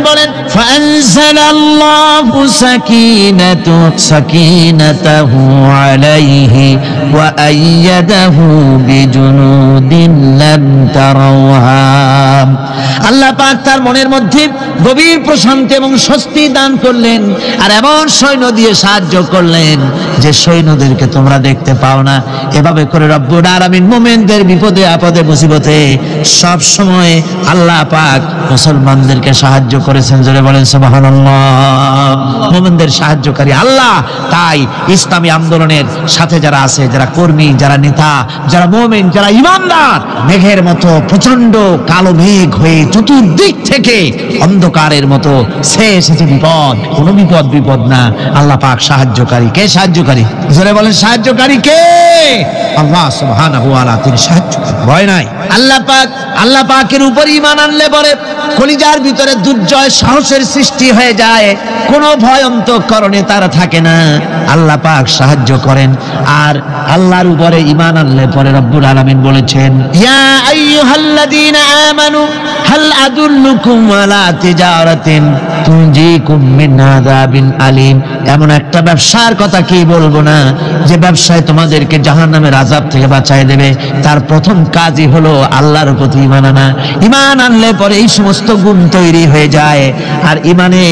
বলেন ফাআনজালাল্লাহু সাকিনাতাহু আলাইহি ওয়া আইয়াদাহু বিজুনুদিন লাম তারাওহা। আল্লাহ পাক তার মনের মধ্যে গভীর প্রশান্তি এবং স্বস্তি দান করলেন, আর এমন সৈন্য দিয়ে সাহায্য করলেন যে সৈন্যদেরকে তোমরা দেখতে পাও না। এভাবে করে রব্বুল আলামিন মুমিনদের বিপদে আপদে মুসিবতে সব সময় আল্লাহ পাক মুসলমানদেরকে সাহায্য করেছেন। জোরে বলেন সুবহানাল্লাহ। মুমিনদের সাহায্যকারী আল্লাহ। তাই ইসলামী আন্দোলনের সাথে যারা আছে, যারা কর্মী, যারা নেতা, যারা মুমিন, যারা ঈমানদার, মেঘের মতো প্রচন্ড কালো মেঘ হয়ে চতুর্দিক থেকে অন্ধকারের মতো সে এসেছে বিপদ। কোন বিপদ না, আল্লাহ পাক সাহায্যকারী। কে সাহায্যকারী? জোরে বলেন সাহায্যকারী কে? আল্লাহ সুবহানাহু ওয়া তাআলা, তিনি সাহায্যকারী। ভয় নাই। আল্লাহ পাকের উপর ঈমান আনলে পরে কলিজার ভিতরে দুর্জয় সাহসের সৃষ্টি হয়ে যায়, কোনো ভয় অন্তঃকরণে তার থাকে না। আল্লাহ পাক সাহায্য করেন। আর আল্লাহর উপরে ঈমান আনলে পরে রব্বুল আলামিন বলেছেন, ইয়া আইয়ুহাল্লাযীনা আমানু হাল আদুল্লুকুম আলা তিজারাতিন তুনজিকুম মিন আযাবিন আলীম। এমন একটা ব্যবসার কথা কি বলবো না যে ব্যবসায় তোমাদেরকে জাহান্নামের আযাব থেকে বাঁচায় দেবে। তার প্রথম কাজই হলো আল্লাহর প্রতি ঈমান আনা। ঈমান আনলে পরে এই সমস্ত গুণ তৈরি হয়ে যায়। আর ঈমানে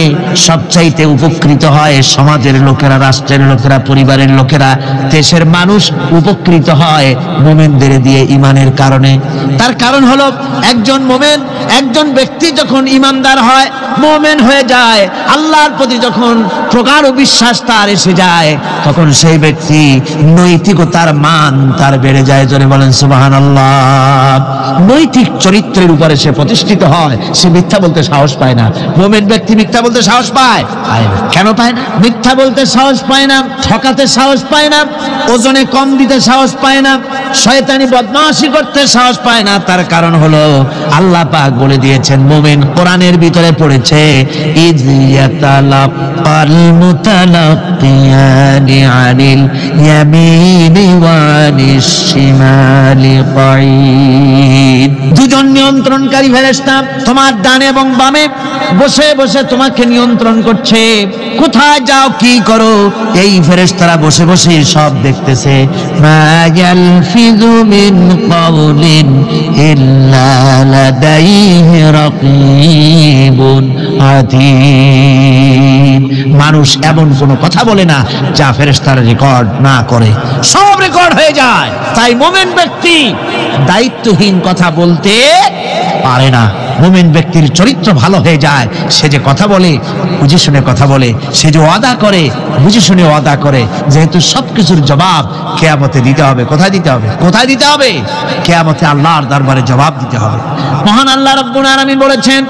সবচাইতে উপকৃত হয় সমাজের লোকেরা, রাষ্ট্রের লোকেরা, পরিবারের লোকেরা, দেশের মানুষ উপকৃত হয় মুমিনদের দিয়ে ঈমানের কারণে। তার কারণ হলো একজন মুমিন, একজন ব্যক্তি যখন ঈমানদার হয়, মুমিন হয়ে যায়, আল্লাহর প্রতি যখন প্রগাঢ় বিশ্বাস তার এসে যায়, তখন সেই ব্যক্তি নৈতিকতার মান তার বেড়ে যায়। জোরে বলেন সুবহানাল্লাহ। নৈতিক চরিত্রের উপরে সে প্রতিষ্ঠিত হয়। সে মিথ্যা বলতে সাহস পায় না। মুমিন ব্যক্তি মিথ্যা বলতে সাহস পায় না। কেন পায় না? মিথ্যা বলতে সাহস পায় না, ঠকাতে সাহস পায় না, ওজনে কম দিতে সাহস পায় না, শয়তানি বদমাশি করতে সাহস পায় না। তার কারণ হলো আল্লাহ পাক বলে দিয়েছেন, মুমিন কোরআনের ভিতরে পড়েছে, ইয ইয়াতালাক্কাল মুতালাক্কিয়ানি আনিল ইয়ামিনি ওয়া আনিশ শিমালি কাঈদ। দুজন নিয়ন্ত্রণকারী ফেরেশতা তোমার ডানে এবং বামে বসে বসে তোমাকে নিয়ন্ত্রণ করছে। কোথায় যাও, কি করো, এই ফেরেশতারা বসে বসে সব দেখতেছে। মা ইয়ালফিযু মিন কাওলিন ইল্লা লাদাইহি রাকীবুন আতীদ। মানুষ এমন কোনো কথা বলে না যা ফেরেশতারা রেকর্ড না করে, সব রেকর্ড হয়ে যায়। তাই মুমিন ব্যক্তি দায়িত্বহীন কথা বলতে পারে না। মুমিন ব্যক্তির চরিত্র ভালো হয়ে যায়। সে যে কথা বলে বুঝে শুনে কথা বলে, সে যে ওয়াদা করে বুঝে শুনে ওয়াদা করে। যেহেতু সবকিছুর জবাব কিয়ামতে দিতে হবে। কোথায় দিতে হবে? কোথায় দিতে হবে? কিয়ামতে আল্লাহর দরবারে জবাব দিতে হবে। মহান আল্লাহ রাব্বুল আলামিন বলেছেন,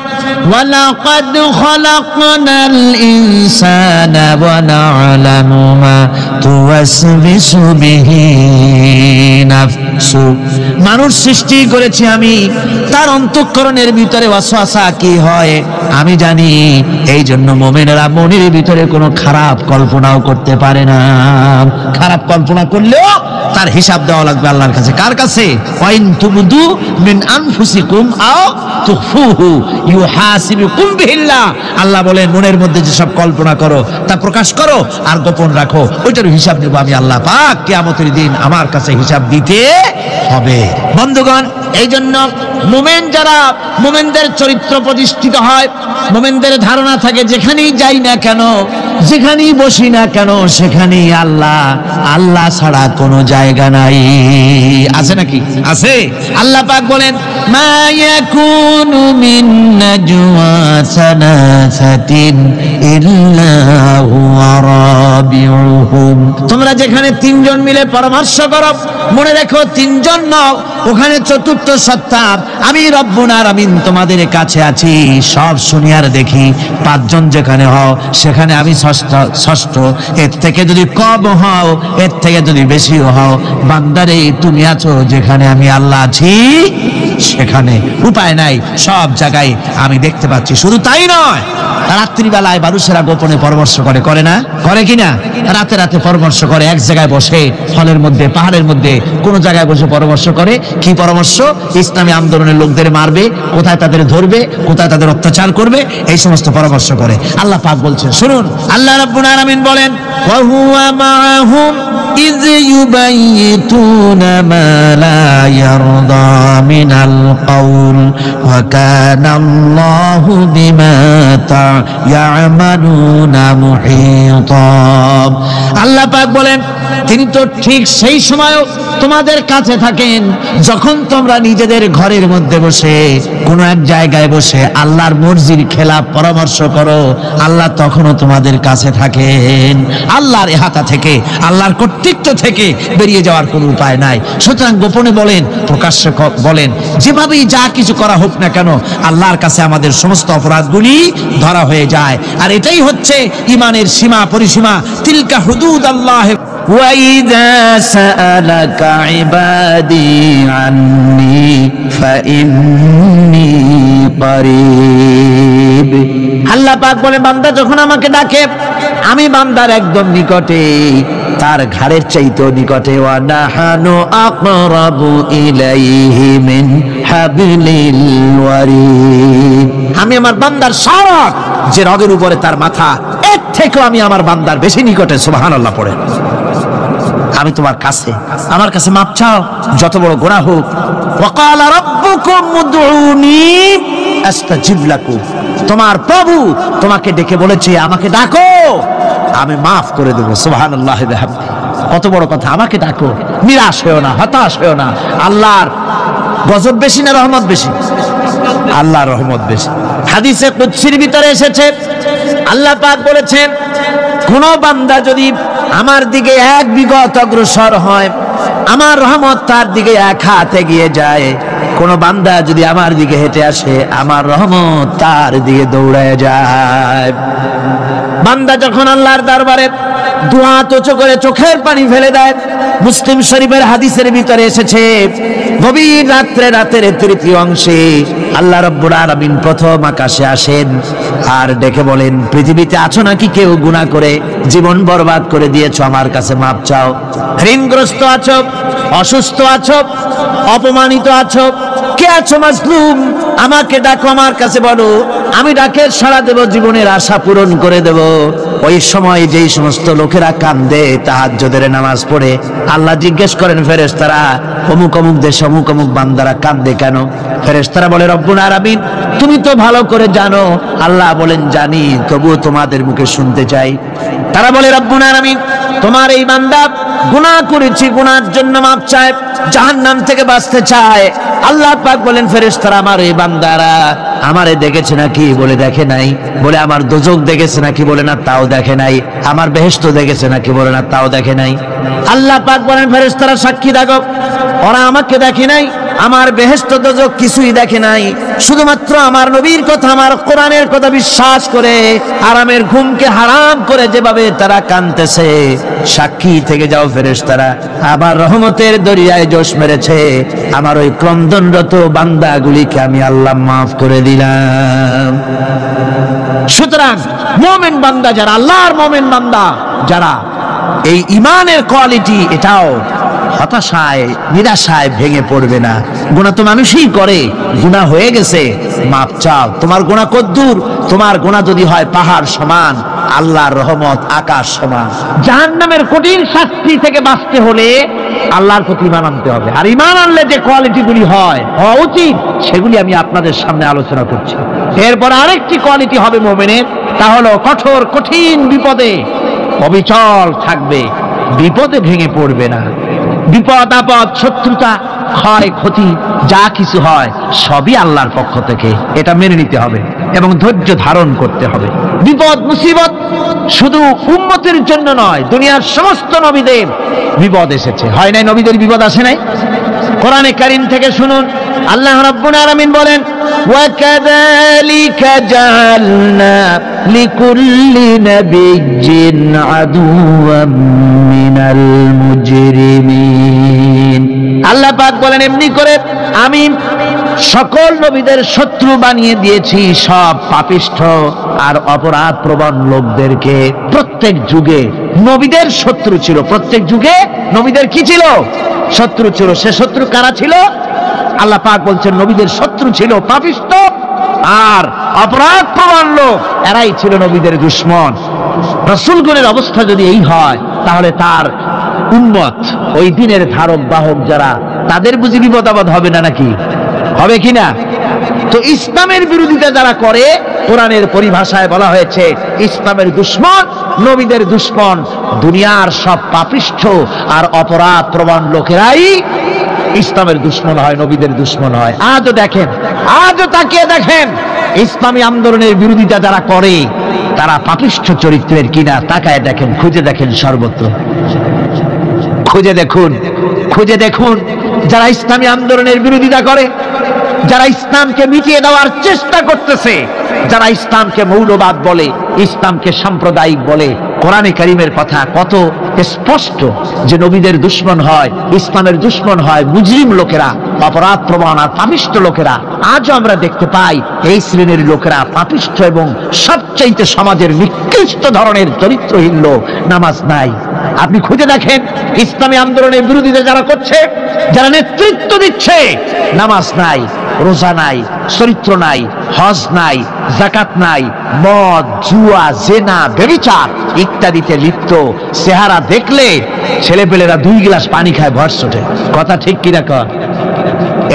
ওয়ালাকাদ খালাকনাল ইনসানা ওয়া না'লামু মা তুওয়াসবিসু বিহি নাফসু। মানুষ সৃষ্টি করেছি আমি, তার অন্তঃকরণের ভিতরে ওয়াসওয়াসা কি হয় আমি জানি। এই জন্য মুমিনেরা মনের ভিতরে কোনো খারাপ কল্পনাও করতে পারে না। খারাপ কল্পনা করলেও তার হিসাব দেওয়া লাগবে আল্লাহর কাছে। কার কাছে? ওয়াইন তুবদু মিন আনফুসিকুম আও তুখফুহু ইউহাসিবুকুম বিহিল্লাহ। আল্লাহ বলেন, মনের মধ্যে যে সব কল্পনা করো তা প্রকাশ করো আর গোপন রাখো, ওইটার হিসাব নেব আমি আল্লাহ পাক। কিয়ামতের দিন আমার কাছে হিসাব দিতে হবে। বন্ধুগণ, এই জন্য মুমিন যারা, মুমিনদের চরিত্র প্রতিষ্ঠিত হয়, মুমিনদের ধারণা থাকে যেখানেই যাই না কেন, যেখানেই বসি না কেন, সেখানেই আল্লাহ, আল্লাহ ছাড়া কোনো জায়গা নাই। আছে নাকি? আছে। আল্লাহ পাক বলেন, মা ইয়াকুনু মিন নাজওয়া সালাসাতিন ইল্লা হুয়া রাবিউহুম। তোমরা যেখানে তিনজন মিলে পরামর্শ করো, মনে রেখো তিনজন নও, ওখানে চতুর্থ সত্তা আমি রব্বুল আলামিন তোমাদের কাছে আছি। সব শুনি আর দেখি। পাঁচজন যেখানে হও সেখানে আমি ষষ্ঠ। এর থেকে যদি কম হও, এর থেকে যদি বেশি হও, বান্দারে তুমি আছো যেখানে আমি আল্লাহ আছি সেখানে। উপায় নাই, সব জায়গায় আমি দেখতে পাচ্ছি। শুধু তাই নয়, রাত্রিবেলায় মানুষেরা গোপনে পরামর্শ করে, করে না? করে কিনা? রাতে রাতে পরামর্শ করে, এক জায়গায় বসে, ফলের মধ্যে, পাহাড়ের মধ্যে, কোন জায়গায় বসে পরামর্শ করে। কি পরামর্শ? ইসলামী আন্দোলনের লোকদের মারবে, কোথায় তাদের ধরবে, কোথায় তাদের অত্যাচার করবে, এই সমস্ত পরামর্শ করে। আল্লাহ পাক বলছেন, শুনুন, আল্লাহ রাব্বুল আলামিন বলেন, ওয়া হুয়া মাআহুম ইয ইউবাইয়িতুনা মা লা ইয়ারদা মিনাল কাউল ওয়া কানা আল্লাহু বিমা তা'য়ামালুনা মুহীতা। আল্লাহ পাক বলেন, তিনি তো ঠিক সেই সময়ও তোমাদের কাছে থাকেন যখন তোমরা নিজেদের ঘরের মধ্যে বসে কোনো এক জায়গায় বসে আল্লাহর মর্জির খেলাফ পরামর্শ করো, আল্লাহ তখনও তোমাদের কাছে থাকেন। আল্লাহর ইহাতা থেকে, আল্লাহর কর্তৃত্ব থেকে বেরিয়ে যাওয়ার কোনো উপায় নাই। সুতরাং গোপনে বলেন, প্রকাশ্যে বলেন, যেভাবেই যা কিছু করা হোক না কেন, আল্লাহর কাছে আমাদের সমস্ত অপরাধগুলি ধরা হয়ে যায়। আর এটাই হচ্ছে ঈমানের সীমা পরিসীমা। তিলকা হুদুদাল্লাহ وَإِذَا سَأَلَكَ عِبَادِي عَنِّي فَإِنِّي قَرِيبٌ। আল্লাহ পাক বলে, বান্দা যখন আমাকে ডাকে, আমি বান্দার একদম নিকটে, তার ঘাড়ের চাইতেও নিকটে। ওয়া নাহানু আকরাবু ইলাইহি মিন হাবলিল ওয়ারিদ। আমি আমার বান্দার শরক যে রগের উপরে তার মাথা, এর থেকেও আমি আমার বান্দার বেশি নিকটে। সুবহানাল্লাহ পড়ে। আমি তোমার কাছে, আমার কাছে মাপ চাও, যত বড় গুনাহ হোক। ওয়া ক্বালা রাব্বুকুম উদউনি আস্তাজিব লাকুম। তোমার প্রভু তোমাকে ডেকে বলেছে, আমাকে ডাকো, আমি মাফ করে দেব। সুবহানাল্লাহি ওয়া বিহামদিহি। কত বড় কথা, আমাকে ডাকো, নিরাশ হয়ো না, হতাশ হয়ো না। আল্লাহর গজব বেশি না রহমত বেশি? আল্লাহর রহমত বেশি। হাদিসে কুদসির ভিতরে এসেছে, আল্লাহ পাক বলেছেন, কোন বান্দা যদি আমার দিকে এক বিগত অগ্রসর হয়, আমার রহমত তার দিকে এক হাত এগিয়ে যায়। কোন বান্দা যদি আমার দিকে হেঁটে আসে, আমার রহমত তার দিকে দৌড়ায় যায়। বান্দা যখন আল্লাহর দরবারে দুয়া উঁচু করে চোখের পানি ফেলে দেয়, মুসলিম শরীফের হাদিসের ভিতরে এসেছে, গভীর রাত্রে, রাতের তৃতীয় অংশে আল্লাহ রাব্বুল আলামিন প্রথম আকাশে আসেন আর ডেকে বলেন, পৃথিবীতে আছো নাকি কেউ গুনাহ করে জীবন বরবাদ করে দিয়েছো, আমার কাছে মাপ চাও। ঋণগ্রস্ত আছো, অসুস্থ আছো, অপমানিত আছো, কে আছো মাজলুম, আমাকে ডাকো, আমার কাছে বলো, আমি ডাকের সাড়া দেব, জীবনের আশা পূরণ করে দেব। ওই সময় যেই সমস্ত লোকেরা কান্দে তাহাজ্জুদের নামাজ পড়ে, আল্লাহ জিজ্ঞেস করেন ফেরেশতারা, অমুক অমুক দেশে অমুক অমুক বান্দারা কান্দে কেন? ফেরেশতারা বলে, রব্বুল আলামিন তুমি তো ভালো করে জানো। আল্লাহ বলেন, জানি, তবুও তোমাদের মুখে শুনতে চাই। তারা বলে, রব্বুল আলামিন তোমার এই বান্দা গুনাহ করেছে, গুনার জন্য মাপ চায়, জাহান্নাম থেকে বাঁচতে চায়। আল্লাহ পাক বলেন, ফেরেশতারা আমার এই বান্দারা আমারে দেখেছে নাকি? বলে দেখে নাই। বলে আমার দোজখ দেখেছে নাকি? বলে না, তাও দেখে নাই। আমার বেহেশত দেখেছে নাকি? বলে না, তাও দেখে নাই। আল্লাহ পাক বলেন, ফেরেশতারা সাক্ষী থাকো, ওরা আমাকে দেখে নাই, আমার বেহেশত দোজখ কিছুই দেখে নাই, শুধুমাত্র আমার নবীর কথা, আমার কোরআনের কথা বিশ্বাস করে আরামের ঘুমকে হারাম করে যেভাবে তারা কাঁদতেছে, সাক্ষী থেকে যাও ফেরেশতারা, আবার রহমতের দরিয়ায় জোশ মেরেছে আমার ওই ক্রন্দনরত বান্দাগুলিকে আমি আল্লাহ মাফ করে দিলাম। সুতরাং মুমিন বান্দা যারা, আল্লাহর মুমিন বান্দা যারা, এই ঈমানের কোয়ালিটি, এটাও হতাশায় নিরাশায় ভেঙে পড়বে না। গুনাহ তো মানুষই করে, গুনাহ হয়ে গেছে, মাপ চাও। তোমার গুনাহ কদ্দুর? তোমার গুনাহ যদি হয় পাহাড় সমান, আল্লাহর রহমত আকাশ সমান। জাহান্নামের কঠিন শাস্তি থেকে বাঁচতে হলে আল্লাহর প্রতি ঈমান আনতে হবে। আর ঈমান আনলে যে কোয়ালিটিগুলি হওয়া উচিত, সেগুলি আমি আপনাদের সামনে আলোচনা করছি। এরপর আরেকটি কোয়ালিটি হবে মুমিনের, তা হলো কঠোর কঠিন বিপদে অবিচল থাকবে, বিপদে ভেঙে পড়বে না। বিপদ আপদ, শত্রুতা, ক্ষয় ক্ষতি যা কিছু হয় সবই আল্লাহর পক্ষ থেকে, এটা মেনে নিতে হবে এবং ধৈর্য ধারণ করতে হবে। বিপদ মুসিবত শুধু উম্মতের জন্য নয়, দুনিয়ার সমস্ত নবীদের বিপদ এসেছে, হয় নাই? নবীদের বিপদ আসে নাই? কোরআনে কারীম থেকে শুনুন, আল্লাহ রাব্বুল আলামিন বলেন, وَكَذَلِكَ جَعَلْنَا لِكُلِّ نَبِيٍّ عَدُوًّا مِنَ الْمُجْرِمِينَ। আল্লাহ পাক বলেন, এমনি করে আমি সকল নবীদের শত্রু বানিয়ে দিয়েছি সব পাপিষ্ঠ আর অপরাধ প্রবণ লোকদেরকে। প্রত্যেক যুগে নবীদের শত্রু ছিল, প্রত্যেক যুগে নবীদের কি ছিল? শত্রু ছিল। সে শত্রু কারা ছিল? আল্লাহ পাক বলছেন নবীদের শত্রু ছিল পাপিষ্ঠ আর অপরাধ প্রবণ লোক, এরাই ছিল নবীদের দুশমন। রাসূলগণের অবস্থা যদি এই হয় তাহলে তার উম্মত, ওই দিনের ধারক বাহক যারা, তাদের বুঝি বিপদ আপদ হবে না নাকি? হবে কিনা? তো ইসলামের বিরোধিতা যারা করে, কোরআনের পরিভাষায় বলা হয়েছে ইসলামের দুশমন, নবীদের দুশমন। দুনিয়ার সব পাপিষ্ঠ আর অপরাধ প্রবণ লোকেরাই ইসলামের দুশমন হয়, নবীদের দুশমন হয়। আজও দেখেন, আজও তাকিয়ে দেখেন, ইসলামী আন্দোলনের বিরোধিতা যারা করে তারা পাপিষ্ঠ চরিত্রের কিনা তাকায় দেখেন, খুঁজে দেখেন, সর্বত্র খুঁজে দেখুন, খুঁজে দেখুন। যারা ইসলামী আন্দোলনের বিরোধিতা করে, যারা ইসলামকে মিটিয়ে দেওয়ার চেষ্টা করতেছে, যারা ইসলামকে মৌলবাদ বলে, ইসলামকে সাম্প্রদায়িক বলে, কোরআনে কারীমের কথা কত স্পষ্ট যে নবীদের দুশমন হয়, ইসলামের দুশমন হয় মুজরিম লোকেরা, অপরাধ প্রবণ আর পাপিষ্ঠ লোকেরা। আজও আমরা দেখতে পাই এই শ্রেণীর লোকেরা পাপিষ্ঠ এবং সবচাইতে সমাজের নিকৃষ্ট ধরনের চরিত্রহীন লোক। নামাজ নাই। আপনি খুঁজে দেখেন ইসলামী আন্দোলনের বিরোধিতা যারা করছে, যারা নেতৃত্ব দিচ্ছে, নামাজ নাই, রোজা নাই, চরিত্র নাই, হজ নাই, যাকাত নাই, মদ, জুয়া, জেনা, ব্যভিচার ইত্যাদিতে লিপ্ত। চেহারা দেখলে ছেলেপেলেরা 2 গ্লাস পানি খায় ভর ছোটে। কথা ঠিক কিনা কর?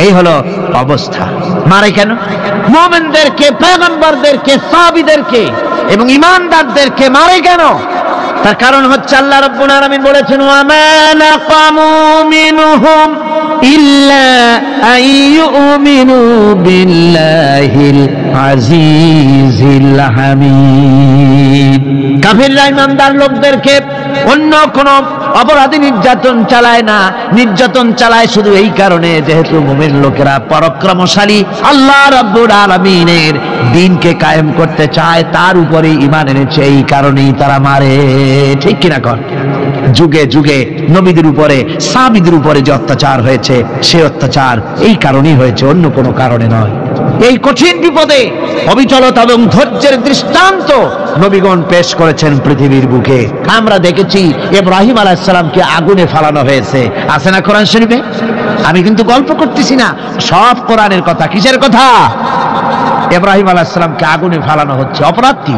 এই হলো অবস্থা। মারে কেন? মুমিনদেরকে, পয়গম্বরদেরকে, সাহাবীদেরকে এবং ঈমানদারদেরকে মারে কেন? তার কারণ হচ্ছে আল্লাহ রাব্বুল আলামিন বলেছেন ওয়া মা নাকামু মিনহুম ইল্লা আইয়ুমিনু বিল্লাহিল আজিজিল হামিদ। কাফিররা ঈমানদার লোকদেরকে অন্য কোন অপরাধী নির্যাতন চালায় না, নির্যাতন চালায় শুধু এই কারণে যেহেতু মুমিন লোকেরা পরাক্রমশালী, আল্লাহ রাব্বুল আলামিনের দ্বীনকে কায়েম করতে চায়, তার উপরে ঈমান এনেছে, এই কারণেই তারা মারে। ঠিক কিনা কর? যুগে যুগে নবীদের উপরে, সাহাবীদের উপরে যে অত্যাচার হয়েছে, সে অত্যাচার এই কারণেই হয়েছে, অন্য কোনো কারণে নয়। এই কঠিন বিপদে অবিচলতা এবং ধৈর্যের দৃষ্টান্ত নবীগণ পেশ করেছেন পৃথিবীর বুকে। আমরা দেখেছি ইব্রাহিম আলাইহিস সালামকে আগুনে ফালানো হয়েছে, আছে না কোরআন শরীফে? আমি কিন্তু গল্প করতেছি না, সব কোরআনের কথা। কিসের কথা? ইব্রাহিম আলাইহিস সালামকে আগুনে ফালানো হচ্ছে। অপরাধ কি?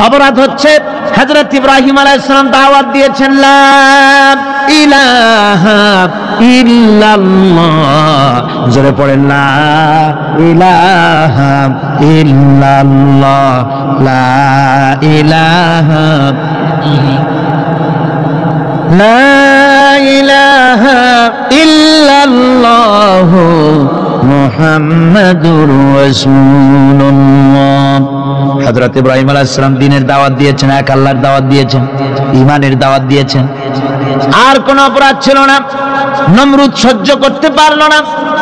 অপরাধ হচ্ছে হযরত ইব্রাহিম আলাইহিস সালাম দাওয়াত দিয়েছেন লা ইলাহা ইল্লাল্লাহ। জোরে পড়েন লা ইলাহা ইল্লাল্লাহ, লা ইলাহা লা ইলাহা ইল্লাল্লাহ মুহাম্মাদুর রাসূলুল্লাহ। হযরত ইব্রাহিম আলাইহিস সালাম দ্বীনের দাওয়াত দিয়েছেন, এক আল্লাহর দাওয়াত দিয়েছেন, ঈমানের দাওয়াত দিয়েছেন। আর কোন অপরাধ ছিল না। নমরুদ সহ্য করতে পারলো না।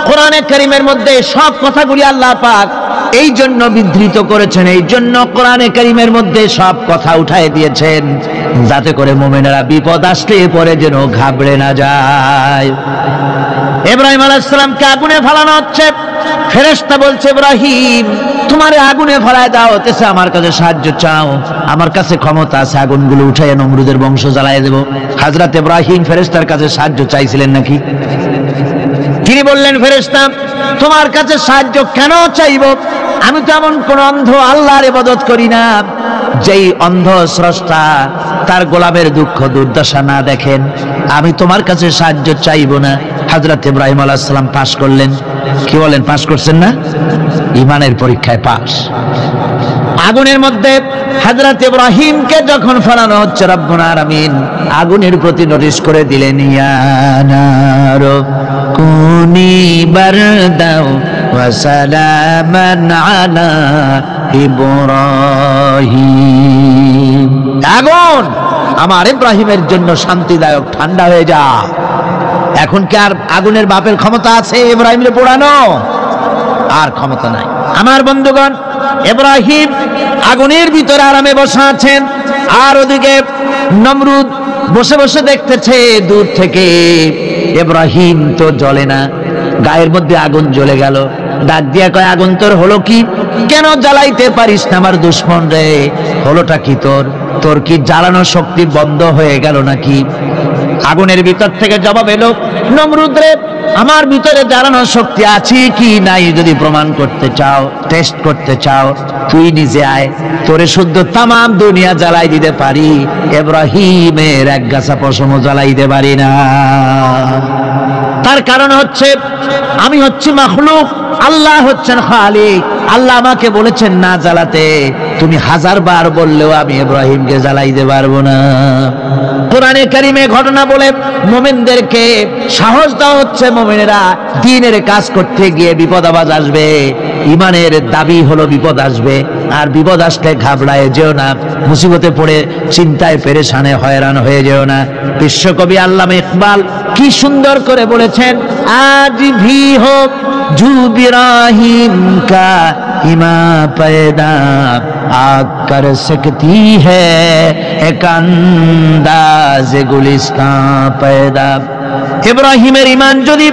কোরআনে কারীমের মধ্যে সব কথাগুলি আল্লাহ পাক এই জন্য বিধৃত করেছেন, এই জন্য কোরআনে কারীমের মধ্যে সব কথা উঠায় দিয়েছেন, যাতে করে মুমিনেরা বিপদ আসলে পরে যেন ঘাবড়ে না যায়। ইব্রাহিম আলাইহিস সালামকে আগুনে ফেলানো হচ্ছে। ফেরেশতা বলছে ইব্রাহিম তোমারে আগুনে ফেলায় দাও, হতেছে আমার কাছে সাহায্য চাও, আমার কাছে ক্ষমতা আছে, আগুনগুলো উঠাইয়া নমরুদের বংশ জ্বালায় দেব। হযরত ইব্রাহিম ফেরেশতার কাছে সাহায্য চাইছিলেন নাকি? তিনি বললেন ফেরেশতা তোমার কাছে সাহায্য কেন চাইব? আমি তো এমন কোন অন্ধ আল্লাহর ইবাদত করি না যেই অন্ধ স্রষ্টা তার গোলামের দুঃখ দুর্দশা না দেখেন। আমি তোমার কাছে সাহায্য চাইব না। হযরত ইব্রাহিম আলাইহিস সালাম পাশ করলেন। কি বলেন, পাশ করছেন না? ঈমানের পরীক্ষায় পাশ। আগুনের মধ্যে হযরত ইব্রাহিমকে যখন ফেলানো হচ্ছে, রব্বুল আলামিন আগুনের প্রতি নোটিশ করে দিলেন ইয়া নার কুনি বারদাও ওয়া সালামান আলা ইব্রাহিম। আগুন আমার ইব্রাহিমের জন্য শান্তিদায়ক, ঠান্ডা হয়ে যা। এখন কি আর আগুনের বাপের ক্ষমতা আছে ইব্রাহিমের পোড়ানো? আর ক্ষমতা নাই। আমার বন্ধুগণ, ইব্রাহিম আগুনের ভিতরে আরামে বসে আছেন, আর ওদিকে নমরুদ বসে বসে দেখতেছে দূর থেকে। ইব্রাহিম তো জ্বলে না, গায়ের মধ্যে আগুন জ্বলে গেল। ডাক দিয়া কয় আগুন তোর হলো কি? কেন জ্বালাইতে পারিস না আমার দুশমন রে? হলোটা কি তোর? তোর কি জ্বালানোর শক্তি বন্ধ হয়ে গেল নাকি? আগুনের ভিতর থেকে জবাব এলো, নমরুদ রে আমার ভিতরে জ্বালানোর শক্তি আছে কি নাই যদি প্রমাণ করতে চাও, টেস্ট করতে চাও, তুই নিজে আয়, তোরে শুদ্ধ তামাম দুনিয়া জ্বালাই দিতে পারি, ইব্রাহিমের এক গাছা পশমও জ্বালাই দিতে পারি না। তার কারণ হচ্ছে আমি হচ্ছি মাখলুক, আল্লাহ হচ্ছেন খালিক। আল্লাহ আমাকে বলেছেন না জ্বালাতে, তুমি 1000 বার বললেও আমি ইব্রাহিমকে জ্বালাইতে পারবো না। কোরআনে কারিমে ঘটনা বলে মুমিনদেরকে সাহস দেওয়া হচ্ছে, মুমিনেরা দ্বীনের কাজ করতে গিয়ে বিপদ আবাজ আসবে, ইমানের দাবি হলো বিপদ আসবে, আর বিপদ আসলে ঘাবড়ায় যেও না, মুসিবতে পড়ে চিন্তায় পেরেশানে হয়রান হয়ে যেও না। বিশ্বকবি আল্লামা ইকবাল কি সুন্দর করে বলেছেন, আজ ভি হোক জু ইব্রাহিম কা ইমা पैदा आग कर सकती है एक अंदाज गुलिस्तां पैदा। ইব্রাহিমের ঈমান যদি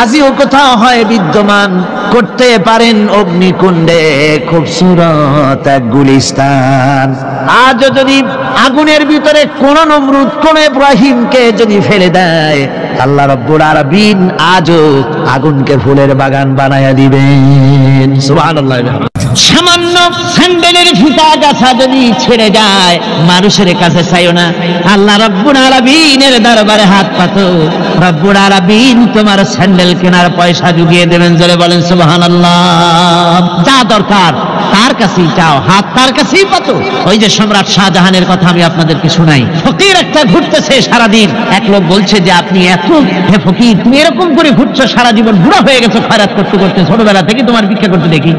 আজিও কোথাও হয় বিদ্যমান, করতে পারেন অগ্নিকুণ্ডে খুবসুরত এক গুলিস্তান। আজ যদি আগুনের ভিতরে কোন নমরুদ কোন ইব্রাহিমকে যদি ফেলে দেয়, আল্লাহ রাব্বুল আলামিন আজও আগুনকে ফুলের বাগান বানায়া দিবেন। সুবহানাল্লাহ। সামান্য স্যান্ডেলের ফিতা গাছা যদি ছেড়ে যায়, মানুষের কাছে চাইও না, আল্লাহ রাব্বুল আলামিনের দরবারে হাত পাতো, রব্বুল আলামিন তোমার স্যান্ডেল কেনার পয়সা জুগিয়ে দেবেন। জোরে বলেন সুবহানাল্লাহ। যা দরকার তার কাছেই চাও, হাত তার কাছেই পাতো। ওই যে সম্রাট শাহজাহানের কথা আমি আপনাদেরকে শোনাই, ফকির একটা ঘুরতেছে সারাদিন। এক লোক বলছে যে আপনি এত হে ফকির, তুমি এরকম করে ঘুরছো সারা জীবন, বুড়া হয়ে গেছো খয়রাত করতে করতে, ছোটবেলা থেকে তোমার ভিক্ষা করতে দেখি,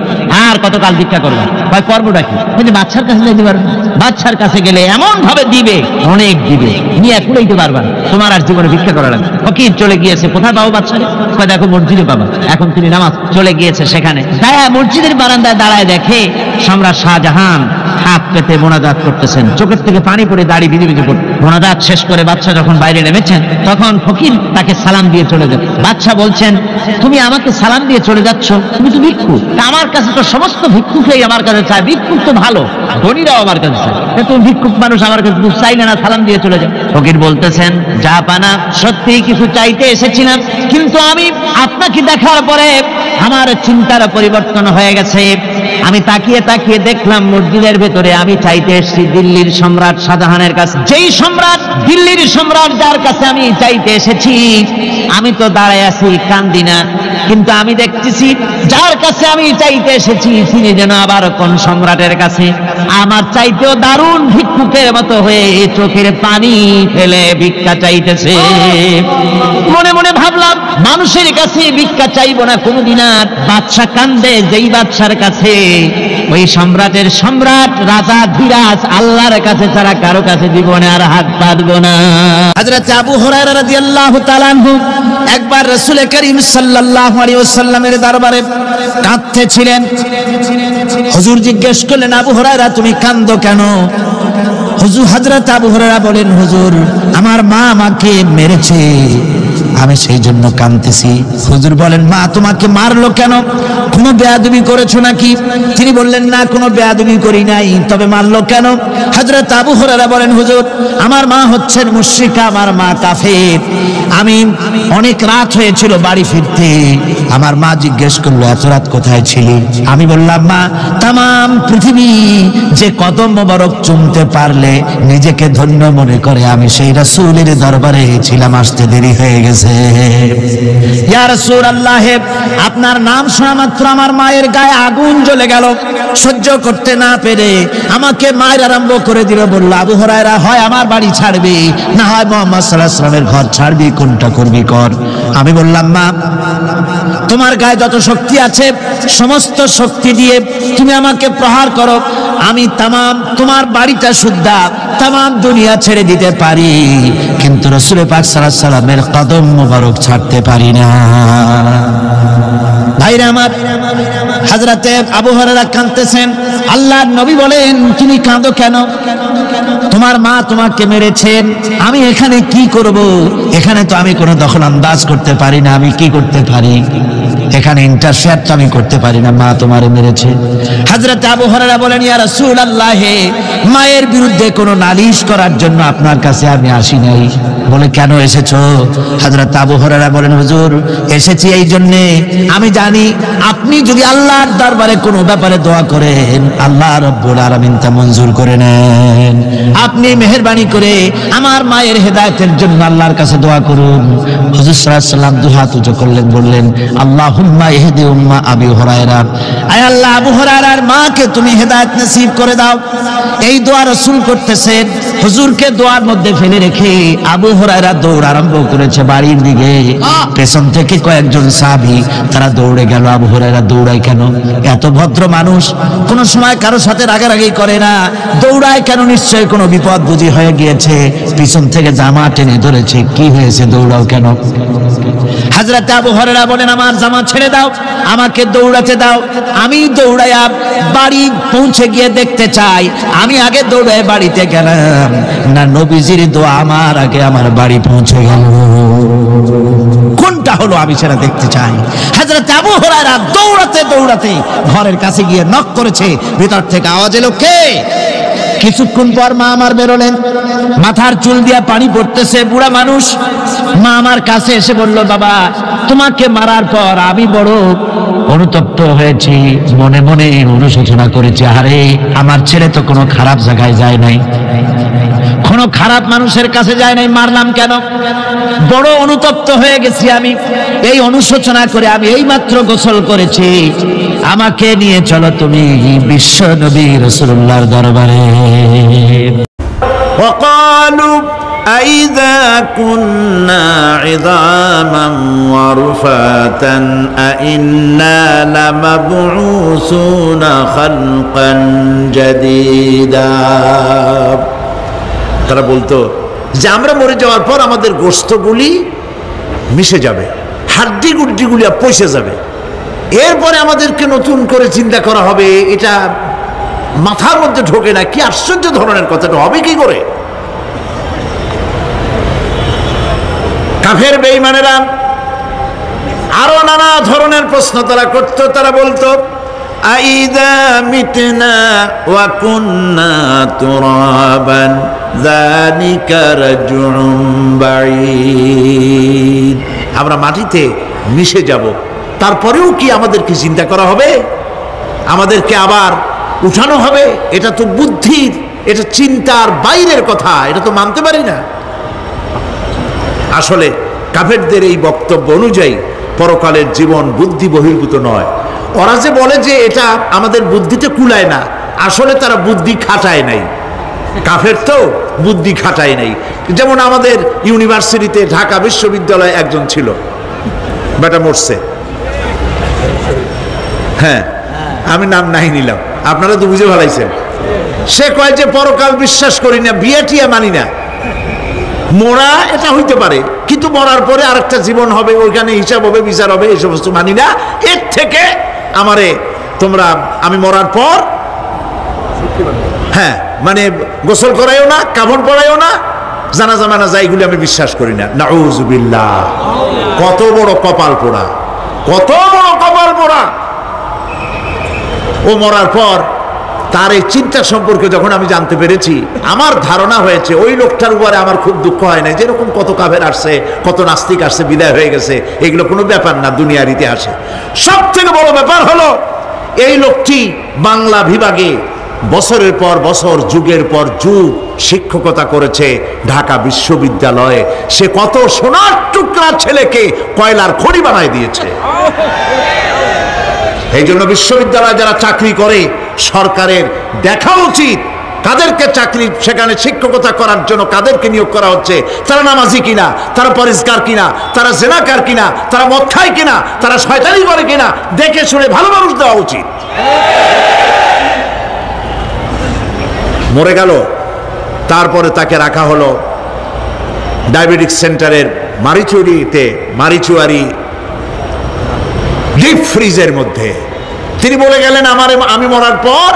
আর কতকাল ভিক্ষা করবে? ভাই পর্বটা কি? বাচ্চার কাছে যেতে পারবে, বাচ্চার কাছে গেলে এমন ভাবে দিবে, অনেক দিবে, নিয়ে কুড়াইতে পারবা না, তোমার আর জীবনে ভিক্ষা করা লাগবে। ফকির চলে গিয়েছে, কোথায় পাবো বাচ্চারে? দেখো মসজিদে পাবা, এখন তিনি নামাজ চলে গিয়েছে সেখানে। মসজিদের বারান্দায় দাঁড়ায় দেখে সম্রাট শাহজাহান হাত পেতে মোনাজাত করতেছেন, চোখের থেকে পানি পড়ে দাড়ি ভিজে ভিজে পড়ে। মোনাজাত শেষ করে বাচ্চা যখন বাইরে নেমেছেন, তখন ফকির তাকে সালাম দিয়ে চলে যান। বাচ্চা বলছেন, তুমি আমাকে সালাম দিয়ে চলে যাচ্ছ, তুমি তো ভিক্ষুক, আমার কাছে তো সমস্ত ভিক্ষুকই আমার কাছে চায়, ভিক্ষুক তো ভালো, ধনীরাও আমার কাছে চায়, তুমি ভিক্ষুক মানুষ আমার কাছে চাইলে না, সালাম দিয়ে চলে যাও। ফকির বলতেছেন, যা পানা সত্যি কিছু চাইতে এসেছিলাম, কিন্তু আমি আপনাকে দেখার পরে আমার চিন্তার পরিবর্তন হয়ে গেছে। আমি তাকিয়ে তাকিয়ে দেখলাম মসজিদের ভেতরে আমি চাইতে এসেছি দিল্লির সম্রাট শাহজাহানের কাছে। যেই সম্রাট, দিল্লির সম্রাট যার কাছে আমি চাইতে এসেছি, আমি তো দাঁড়ায় আছি, কান্দি না, কিন্তু আমি দেখতেছি যার কাছে আমি চাইতে এসেছি তিনি যেন আবার কোন সম্রাটের কাছে আমার চাইতেও দারুণ ভিক্ষুকের মতো হয়ে চোখের পানি ফেলে ভিক্ষা চাইতেছে। মনে মনে ভাবলাম, মানুষের কাছে ভিক্ষা চাইবো না কোনদিন আর। বাদশা কান্দে, যেই বাদশার কাছে ওই সম্রাটের সম্রাট রাজা ধীরাজ আল্লাহর কাছে ছাড়া কারো কাছে জীবনে আর হাত পাতবো না। হযরত আবু হুরায়রা রাদিয়াল্লাহু তাআলা আনহু একবার রাসূল করিম সাল্লাল্লাহু আলাইহি ওয়াসাল্লামের দরবারে কাঁদতেছিলেন। হুজুর জিজ্ঞেস করলেন, আবু হুরায়রা তুমি কাঁদো কেন? হুজুর হযরত আবু হুরায়রা বলেন, হুজুর আমার মা আমাকে মেরেছে, আমি সেই জন্য কাঁদতেছি। হুজুর বলেন, মা তোমাকে মারলো কেন? কোনো বেয়াদবি করেছো নাকি? তিনি বললেন, না কোনো বেয়াদবি করি নাই, তবে মারলো কেন? হযরত আবু হুরায়রা বলেন, হুজুর আমার মা হচ্ছেন মুশরিকা, আমার মা কাফের। আমি অনেক রাত হয়েছিল বাড়ি ফিরতে, আমার মা জিজ্ঞেস করলো এত রাত কোথায় ছিলি? আমি বললাম, মা তামাম পৃথিবী যে কদম মোবারক চুমতে পারলে নিজেকে ধন্য মনে করে, আমি সেই রাসূলের দরবারে ছিলাম, আসতে দেরি হয়ে গেছে। ইয়া রাসূলুল্লাহ, আপনার নাম শোনা মাত্র আমার মায়ের গায়ে আগুন জ্বলে গেল, সহ্য করতে না পেরে আমাকে মায়ের আরম্ভ করে দিল। বলল, আবু হুরায়রা হয় আমার বাড়ি ছাড়বি, না হয় মুহাম্মদ সাল্লাল্লাহু আলাইহি ওয়াসাল্লামের ঘর ছাড়বি, কোনটা করবি কর। আমি বললাম, মা তোমার গায়ে যত শক্তি আছে সমস্ত শক্তি দিয়ে তুমি আমাকে প্রহার করো, আমি তামাম তোমার বাড়িটা সুদ্ধা তামাম দুনিয়া ছেড়ে দিতে পারি, কিন্তু রাসূল পাক সাল্লাল্লাহু আলাইহি ওয়াসাল্লামের কদম মোবারক ছাড়তে পারি না। ভাইরা আমার, হযরতে আবু হুরায়রা কাঁদতেছেন। আল্লাহর নবী বলেন, তুমি কাঁদো কেন? তোমার মা তোমাকে মেরেছেন, আমি এখানে কি করব? এখানে তো আমি কোনো দখল আন্দাজ করতে পারি না, আমি কি করতে পারি? এখানে ইন্টারফেয়ার তো আমি করতে পারি না, মা তোমারে মেরেছে। হযরত আবু হুরায়রা বলেন, ইয়া রাসূলুল্লাহ, মায়ের বিরুদ্ধে কোনো নালিশ করার জন্য আপনার কাছে আমি আসি নাই। বলে, কেন এসেছো? হযরত আবু হুরায়রা বলেন, হুজুর, এসেছি এই জন্য, আমি জানি আপনি যদি আল্লাহর দরবারে কোনো ব্যাপারে দোয়া করেন, আল্লাহ রাব্বুল আলামিন তা মঞ্জুর করে নেন। আপনি মেহেরবানি করে আমার মায়ের হেদায়েতের জন্য আল্লাহর কাছে দোয়া করুন। হুজুর সাল্লাল্লাহু আলাইহি ওয়াসাল্লাম দুই হাত উঁচু করলেন, বললেন, আল্লাহুম্মা ইহদি উম্মা আবি হুরায়রা, আয় আল্লাহ, আবু হুরায়রার মাকে তুমি হেদায়েত নসিব করে দাও। এই দোয়া রাসূল করতেছেন। হুজুরকে দোয়ার মধ্যে ফেলে রেখে আবু হুরায়রা দৌড় আরম্ভ করেছে বাড়ির দিকে। পেছন থেকে কয়েকজন সাহাবী তারা দৌড়ে গেল। আবু হুরায়রা দৌড়ায় কেন? এত ভদ্র মানুষ, কোনো সময় কারো সাথে রাগারাগি করে না, দৌড়ায় কেন? নিশ্চয়ই কোনো বিপদ বুঝি হয়ে গিয়েছে, পিছন থেকে জামা টেনে ধরেছে। কি হয়েছে, দৌড়াও কেন? হযরত আবু হুরায়রা বলেন, আমার জামা ছেড়ে দাও, আমাকে দৌড়াতে দাও। আমি দৌড়াইয়া বাড়ি পৌঁছে গিয়ে দেখতে চাই আমি আগে দৌড়ায় বাড়িতে গেলাম না নবীজির দোয়া আমার আগে আমার বাড়ি পৌঁছে গেল। কোনটা হলো আমি সেটা দেখতে চাই। হযরত আবু হুরায়রা দৌড়াতে দৌড়াতে ঘরের কাছে গিয়ে নক করেছে। ভিতর থেকে আওয়াজ এলো, কে? কিছুক্ষণ পর মা আমার বেরোলেন, মাথার চুল দিয়া পানি পড়তেছে, বুড়া মানুষ। মা আমার কাছে এসে বলল, বাবা, তোমাকে মারার পর আমি বড় অনুতপ্ত হয়েছি, মনে মনে অনুশোচনা করেছি। আরে, আমার ছেলে তো কোনো খারাপ জায়গায় যায় নাই, কোনো খারাপ মানুষের কাছে যায় নাই, মারলাম কেন? বড় অনুতপ্ত হয়ে গেছি আমি। এই অনুশোচনা করে আমি এই মাত্র গোসল করেছি, আমাকে নিয়ে চলো তুমি বিশ্ব নবী রাসূলুল্লাহর দরবারে। وقالوا أئذا كنا عظاما ورفاتا أئنا لمبعوثون خلقا جديدا। তারা বলতো যে আমরা মরে যাওয়ার পর আমাদের গোশতগুলি মিশে যাবে, হাড্ডি গুড্ডিগুলি পচে যাবে, এরপরে আমাদেরকে নতুন করে চিন্তা করা হবে। এটা মাথার মধ্যে ঢোকে না, কি আশ্চর্য ধরনের কথাটা হবে কি করে? কাফের বেঈমানেরা আরো নানা ধরনের প্রশ্ন তারা করত। তারা বলতো, আইদা মিতনা ওয়া কুন্না তুরাবান যালিকা রাজউন বাঈদ। আমরা মাটিতে মিশে যাব, তারপরেও কি আমাদেরকে চিন্তা করা হবে? আমাদেরকে আবার উঠানো হবে? এটা তো বুদ্ধির, এটা চিন্তার বাইরের কথা, এটা তো মানতে পারি না। আসলে কাফেরদের এই বক্তব্য অনুযায়ী পরকালের জীবন বুদ্ধি বহির্ভূত নয়। ওরা যে বলে যে এটা আমাদের বুদ্ধিতে কুলায় না, আসলে তারা বুদ্ধি খাটায় নাই। কাফের তো বুদ্ধি খাটায় নাই। যেমন আমাদের ইউনিভার্সিটিতে ঢাকা বিশ্ববিদ্যালয়ে একজন ছিল, বেটা মরছে, হ্যাঁ, আমি নাম নাই নিলাম, আপনারা তো বুঝে ভালাইছেন। সে কয় যে পরকাল বিশ্বাস করি না, বিয়ে টিয়া মানি না। মরা এটা হইতে পারে, কিন্তু মরার পরে আরেকটা জীবন হবে, ওইখানে হিসাব হবে, বিচার হবে, এই সমস্ত মানি না। এর থেকে আমারে তোমরা, আমি মরার পর, হ্যাঁ, মানে গোসল করাইও না, কাফন পরাইও না, জানাজা মানাজা এগুলি আমি বিশ্বাস করি না। নাউযুবিল্লাহ। কত বড় কপাল পোড়া, কত বড় কপাল পোড়া। ও মরার পর তার এই চিন্তা সম্পর্কে যখন আমি জানতে পেরেছি, আমার ধারণা হয়েছে ওই লোকটার উপরে আমার খুব দুঃখ হয় না। যেরকম কত কাফের আসছে, কত নাস্তিক আসছে, বিদায় হয়ে গেছে, এগুলো কোনো ব্যাপার না দুনিয়ার ইতিহাসে। সব থেকে বড় ব্যাপার হলো এই লোকটি বাংলা বিভাগে বছরের পর বছর, যুগের পর যুগ শিক্ষকতা করেছে ঢাকা বিশ্ববিদ্যালয়ে। সে কত সোনার টুকরা ছেলেকে কয়লার খড়ি বানায় দিয়েছে। এই জন্য বিশ্ববিদ্যালয়ে যারা চাকরি করে সরকারের দেখা উচিত কাদেরকে চাকরি, সেখানে শিক্ষকতা করার জন্য কাদেরকে নিয়োগ করা হচ্ছে, তারা নামাজি কিনা, তারা পরিষ্কার কিনা, তারা জেনাকার কিনা, তারা মদ খায় কিনা, তারা শয়তানি করে কিনা, দেখে শুনে ভালো মানুষ দেওয়া উচিত। মরে গেল, তারপরে তাকে রাখা হলো ডায়াবেটিক সেন্টারের মারিচুয়ারি ডিপ ফ্রিজের মধ্যে। তিনি বলে গেলেন, আমি মরার পর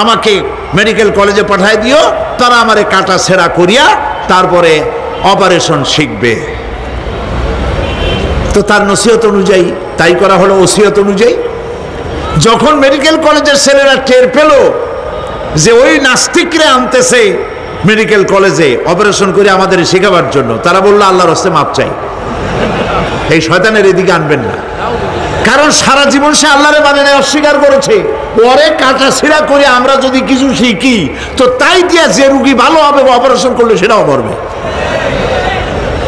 আমাকে মেডিকেল কলেজে পাঠায় দিও, তারা আমারে কাটা ছেঁড়া করিয়া তারপরে অপারেশন শিখবে। তো তার নসিহত অনুযায়ী তাই করা হলো, ওসিয়ত অনুযায়ী। যখন মেডিকেল কলেজের ছেলেরা টের পেল যে ওই নাস্তিকরা আনতেছে মেডিকেল কলেজে অপারেশন করে আমাদের শেখাবার জন্য, তারা বললো আল্লাহর রাস্তায় মাপ চাই, এই শয়তানের এদিকে আনবেন না। কারণ সারা জীবন সে আল্লাহরে মানে না, অস্বীকার করেছে। পরে কাটা ছিঁড়া করে আমরা যদি কিছু শিখি তো তাই দিয়া যে রুগী ভালো হবে বা অপারেশন করলে সেটাও মরবে।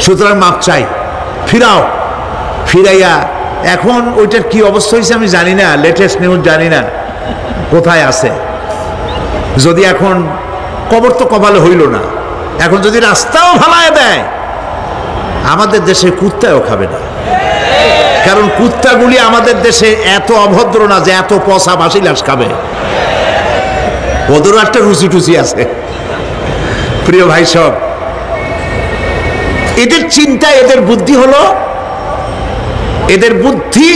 সুতরাং মাপ চাই, ফিরাও। ফিরাইয়া এখন ওইটার কি অবস্থা হয়েছে আমি জানি না, লেটেস্ট নিউজ জানি না কোথায় আছে। যদি এখন কবর তো কপালে হইল না, এখন যদি রাস্তাও ভালায় দেয় আমাদের দেশে কুত্তাও খাবে না। কারণ কুত্তাগুলি আমাদের দেশে এত অভদ্র না যে এত পচা বাসি লাশ খাবে, ওদেরও একটা রুচি টুচি আছে। প্রিয় ভাই সব, এদের চিন্তা, এদের বুদ্ধি হলো, এদের বুদ্ধি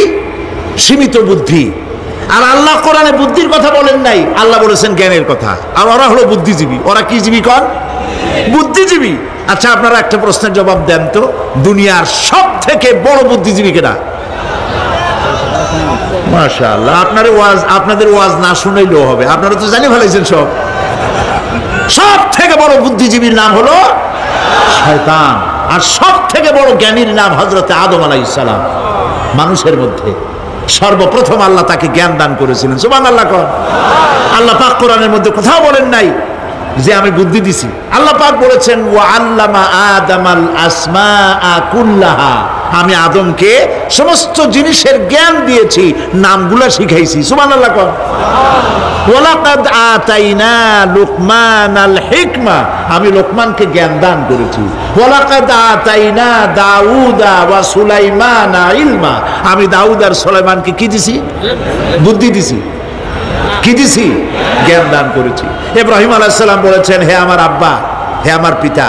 সীমিত বুদ্ধি। আর আল্লাহ কোরআনে বুদ্ধির কথা বলেন নাই, আল্লাহ বলেছেন জ্ঞানের কথা। আর ওরা হলো বুদ্ধিজীবী। ওরা কি জীবী কন? বুদ্ধিজীবী। আচ্ছা আপনারা একটা প্রশ্নের জবাব দেন তো, দুনিয়ার সব থেকে বড় বুদ্ধিজীবী কেনা? মাশাআল্লাহ, আপনাদের ওয়াজ না শুনলেও হবে, আপনারা তো জানি ফেলাইছেন সব। সব থেকে বড় বুদ্ধিজীবীর নাম হলো শয়তান। আর সব থেকে বড় জ্ঞানীর নাম হযরত আদম আলাইহিস সালাম। মানুষের মধ্যে সর্বপ্রথম আল্লাহ তাকে জ্ঞান দান করেছিলেন। সুবহানাল্লাহ। আল্লাহ পাক কোরআনের মধ্যে কোথাও বলেন নাই যে আমি বুদ্ধি দিছি। আল্লাহ পাক বলেছেন ওয়া আল্লামা আদামাল আসমাআ কুল্লাহা, আমি আদমকে সমস্ত জিনিসের জ্ঞান দিয়েছি, নামগুলো শিখাইছি। সুবহানাল্লাহ। ওয়ালাকাদ আতাইনা লুকমানাল হিকমা, আমি লোকমানকে জ্ঞান দান করেছি। ওয়ালাকাদ আতাইনা দাউদা ওয়া সুলাইমানা ইলমা, আমি দাউদ আর সুলাইমানকে কি দিছি? বুদ্ধি দিছি। কি দিছি? জ্ঞান দান করেছি। ইব্রাহিম আলাইহিস সালাম বলেছেন, হে আমার আব্বা, হে আমার পিতা,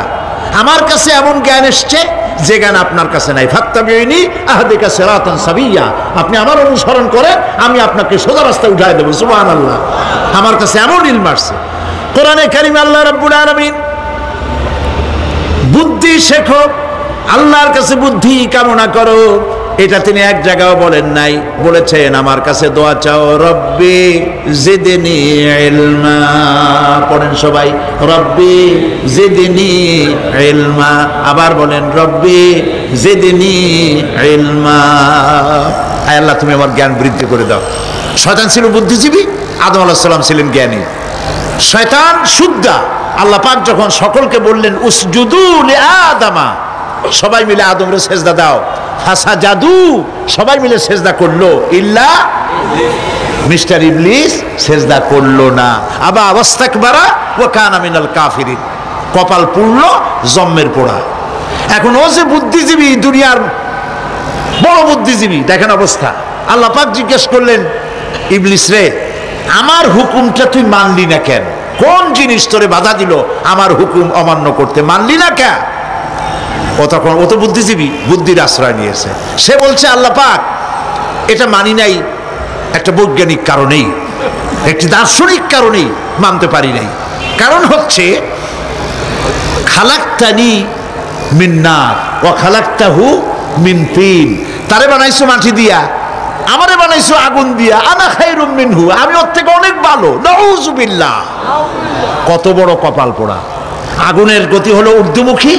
আমার কাছে এমন জ্ঞান এসছে যে জ্ঞান আপনার কাছে নাই। ফাত্তাবিউনি আহদিকা সিরাতান সাবিয়্যা, আপনি আমার অনুসরণ করেন, আমি আপনাকে সোজা রাস্তায় উঠায় দেব। সুবহানাল্লাহ। আমার কাছে এমন ইলম আসছে। কোরআনে কারীমে আল্লাহ রাব্বুল আলামিন বুদ্ধি শেখো, আল্লাহর কাছে বুদ্ধি কামনা করো, এটা তিনি এক জায়গাও বলেন নাই। বলেছেন আমার কাছে দোয়া চাও, রব্বি জিদনি ইলমা। পড়েন সবাই, রব্বি জিদনি ইলমা। আবার বলেন, রব্বি জিদনি ইলমা। আয় আল্লাহ, তুমি আমার জ্ঞান বৃদ্ধি করে দাও। শয়তান ছিল বুদ্ধিজীবী, আদম আলাইহিস সালাম ছিলেন জ্ঞানী। শয়তান সুদ্দা। আল্লাহ পাক যখন সকলকে বললেন উসজুদু লিআদামা, সবাই মিলে আদমরে সেজদা দাও, ফাসাজাদু, সবাই মিলে সেজদা করলো, ইল্লা মিস্টার ইবলিস সেজদা করলো না। আবা ওয়াস্তাকবারা ওয়া কানা মিনাল কাফিরিন, কপাল পুড়লো, জম্মের পোড়া। এখন ও যে বুদ্ধিজীবী, দুনিয়ার বড় বুদ্ধিজীবী, দেখেন অবস্থা। আল্লাহ পাক জিজ্ঞেস করলেন, ইবলিস রে, আমার হুকুমটা তুই মানলি না কেন? কোন জিনিস তোরে বাধা দিল আমার হুকুম অমান্য করতে? মানলি না কেন? ও তখন, ও তো বুদ্ধিজীবী, বুদ্ধির আশ্রয় নিয়েছে। সে বলছে, আল্লাহ পাক, এটা মানি নাই একটা বৈজ্ঞানিক কারণেই, একটি দার্শনিক কারণেই মানতে পারি নাই। কারণ হচ্ছে খালাকতানি মিন নার ওয়া খালাকতাহু মিন তিন, তারে বানাইছো মাটি দিয়া, আমারে বানাইছো আগুন দিয়া, আনা খায়রুম মিনহু, আমি ওর থেকে অনেক ভালো। নাউযুবিল্লাহ। কত বড় কপাল পোড়া। আগুনের গতি হলো ঊর্ধ্বমুখী,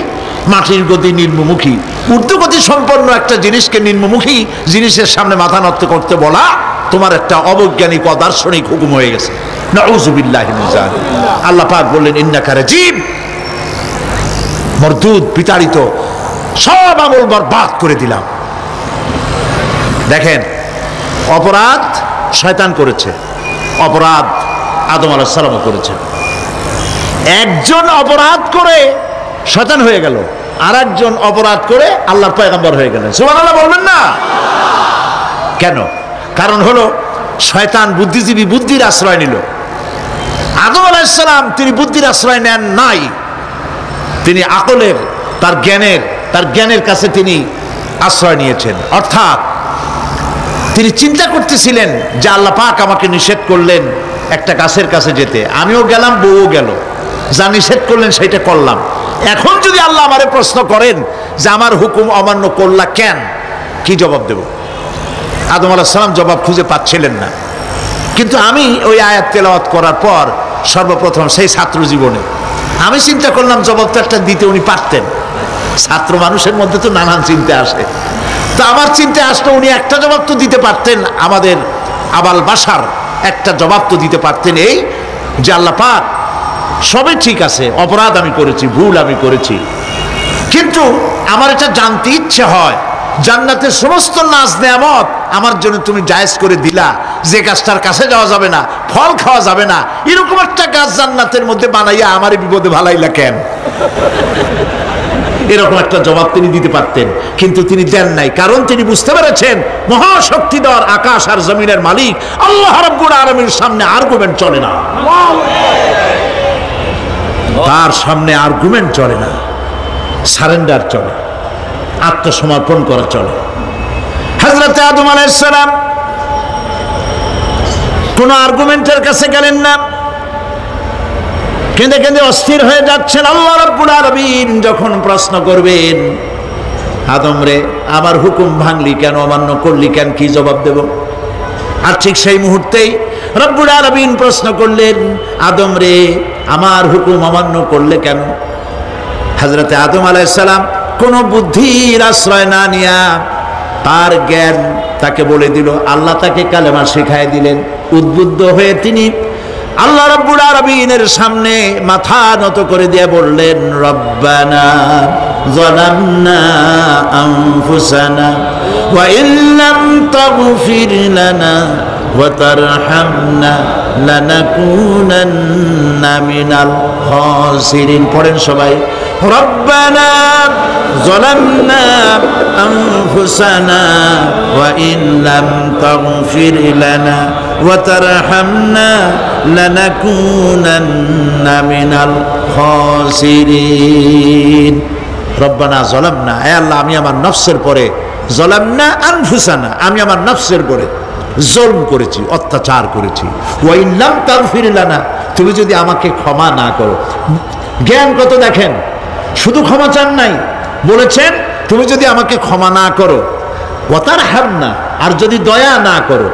মাটির গতি নিম্নমুখী। ঊর্ধ্বগতি সম্পন্ন একটা জিনিসকে নিম্নমুখী জিনিসের সামনে মাথা নত করতে বলা তোমার একটা অবৈজ্ঞানিক অদার্শনিক হুকুম হয়ে গেছে। নাউযুবিল্লাহি মিন যালিক। আল্লাহ পাক বললেন, ইন্নাকা রাজীব, মরদুদ, বিতাড়িত, সব আমল বরবাদ করে দিলাম। দেখেন, অপরাধ শয়তান করেছে, অপরাধ আদম আলাইহিস সালামও করেছে। একজন অপরাধ করে শয়তান হয়ে গেল, আর একজন অপরাধ করে আল্লাহর পয়গম্বর হয়ে গেলেন। সুবহানাল্লাহ বলবেন না? কেন? কারণ হলো শয়তান বুদ্ধিজীবী, বুদ্ধির আশ্রয় নিল। আদম আলাইহিস সালাম তিনি বুদ্ধির আশ্রয় নেন নাই, তিনি আকলের, তার জ্ঞানের কাছে তিনি আশ্রয় নিয়েছেন। অর্থাৎ তিনি চিন্তা করতেছিলেন যে আল্লাহ পাক আমাকে নিষেধ করলেন একটা গাছের কাছে যেতে, আমিও গেলাম, বউও গেল, যা নিষেধ করলেন সেটা করলাম। এখন যদি আল্লাহ আমারে প্রশ্ন করেন যে আমার হুকুম অমান্য করলা কেন, কি জবাব দেব? আদম আলাইহিস সালাম জবাব খুঁজে পাচ্ছিলেন না। কিন্তু আমি ওই আয়াত তেলাওয়াত করার পর সর্বপ্রথম সেই ছাত্র জীবনে আমি চিন্তা করলাম জবাব তো একটা দিতে উনি পারতেন। ছাত্র মানুষের মধ্যে তো নানান চিন্তা আসে, তো আমার চিন্তা আসলো উনি একটা জবাব তো দিতে পারতেন, আমাদের আবাল বাসার একটা জবাব তো দিতে পারতেন, এই যে আল্লাহ পাক সবই ঠিক আছে, অপরাধ আমি করেছি, ভুল আমি করেছি, কিন্তু আমার এটা জানতে ইচ্ছে হয় জান্নাতের সমস্ত নাজ নেয়ামত আমার জন্য তুমি জায়েজ করে দিলা, যে গাছটার কাছে যাওয়া যাবে না, ফল খাওয়া যাবে না, এরকম একটা গাছ জান্নাতের মধ্যে বানাইয়া আমারই বিপদে ভালাইলা কেন? এরকম একটা জবাব তিনি দিতে পারতেন, কিন্তু তিনি দেন নাই। কারণ তিনি বুঝতে পেরেছেন মহাশক্তিধর আকাশ আর জমিনের মালিক আল্লাহ রাব্বুল আলামিনের সামনে আর্গুমেন্ট চলে না, তার সামনে আর্গুমেন্ট চলে না, সারেন্ডার চলে, আত্মসমর্পণ করা চলে। হযরত আদম আলাইহিস সালাম কোন আর্গুমেন্টের কাছে গেলেন না, কেঁদে কেঁদে অস্থির হয়ে যাচ্ছেন। আল্লাহ রাব্বুল আলামিন যখন প্রশ্ন করবেন, আদম রে আমার হুকুম ভাঙলি কেন, অমান্য করলি কেন, কি জবাব দেব? আর ঠিক সেই মুহূর্তেই রব্বুল আলামিন প্রশ্ন করলেন, আদম রে আমার হুকুম অমান্য করলে কেন? হযরত আদম আলাইহিস সালাম কোন বুদ্ধির আশ্রয় না নিয়া তার জ্ঞান তাকে বলে দিল, আল্লাহ তাকে কালেমা শিখায় দিলেন। উদ্বুদ্ধ হয়ে তিনি আল্লাহ রাব্বুল আলামিনের সামনে মাথা নত করে দিয়ে বললেন, রব্বানা যালামনা আনফুসানা ওয়া ইল্লাম তাগফির লানা ওয়া তারহামনা লানাকুনান্না মিনাল খাসিরিন। পড়েন সবাই, রব্বানা যালামনা আনফুসানা ওয়া ইল্লাম তাগফির লানা ওয়া তারহামনা লানাকুনান্না মিনাল খাসিরিন। রব্বানা যালামনা, হে আল্লাহ আমি আমার নফসের পরে, যালামনা আনফুসানা আমি আমার নফসের পরে জুলম করেছি, অত্যাচার করেছি। ওয়া ইল্লাম তাগফির লানা, তুমি যদি আমাকে ক্ষমা না করো। জ্ঞান কত দেখেন, শুধু ক্ষমা চান নাই, বলেছেন তুমি যদি আমাকে ক্ষমা না করো, ওয়া তারহামনা আর যদি দয়া না করো,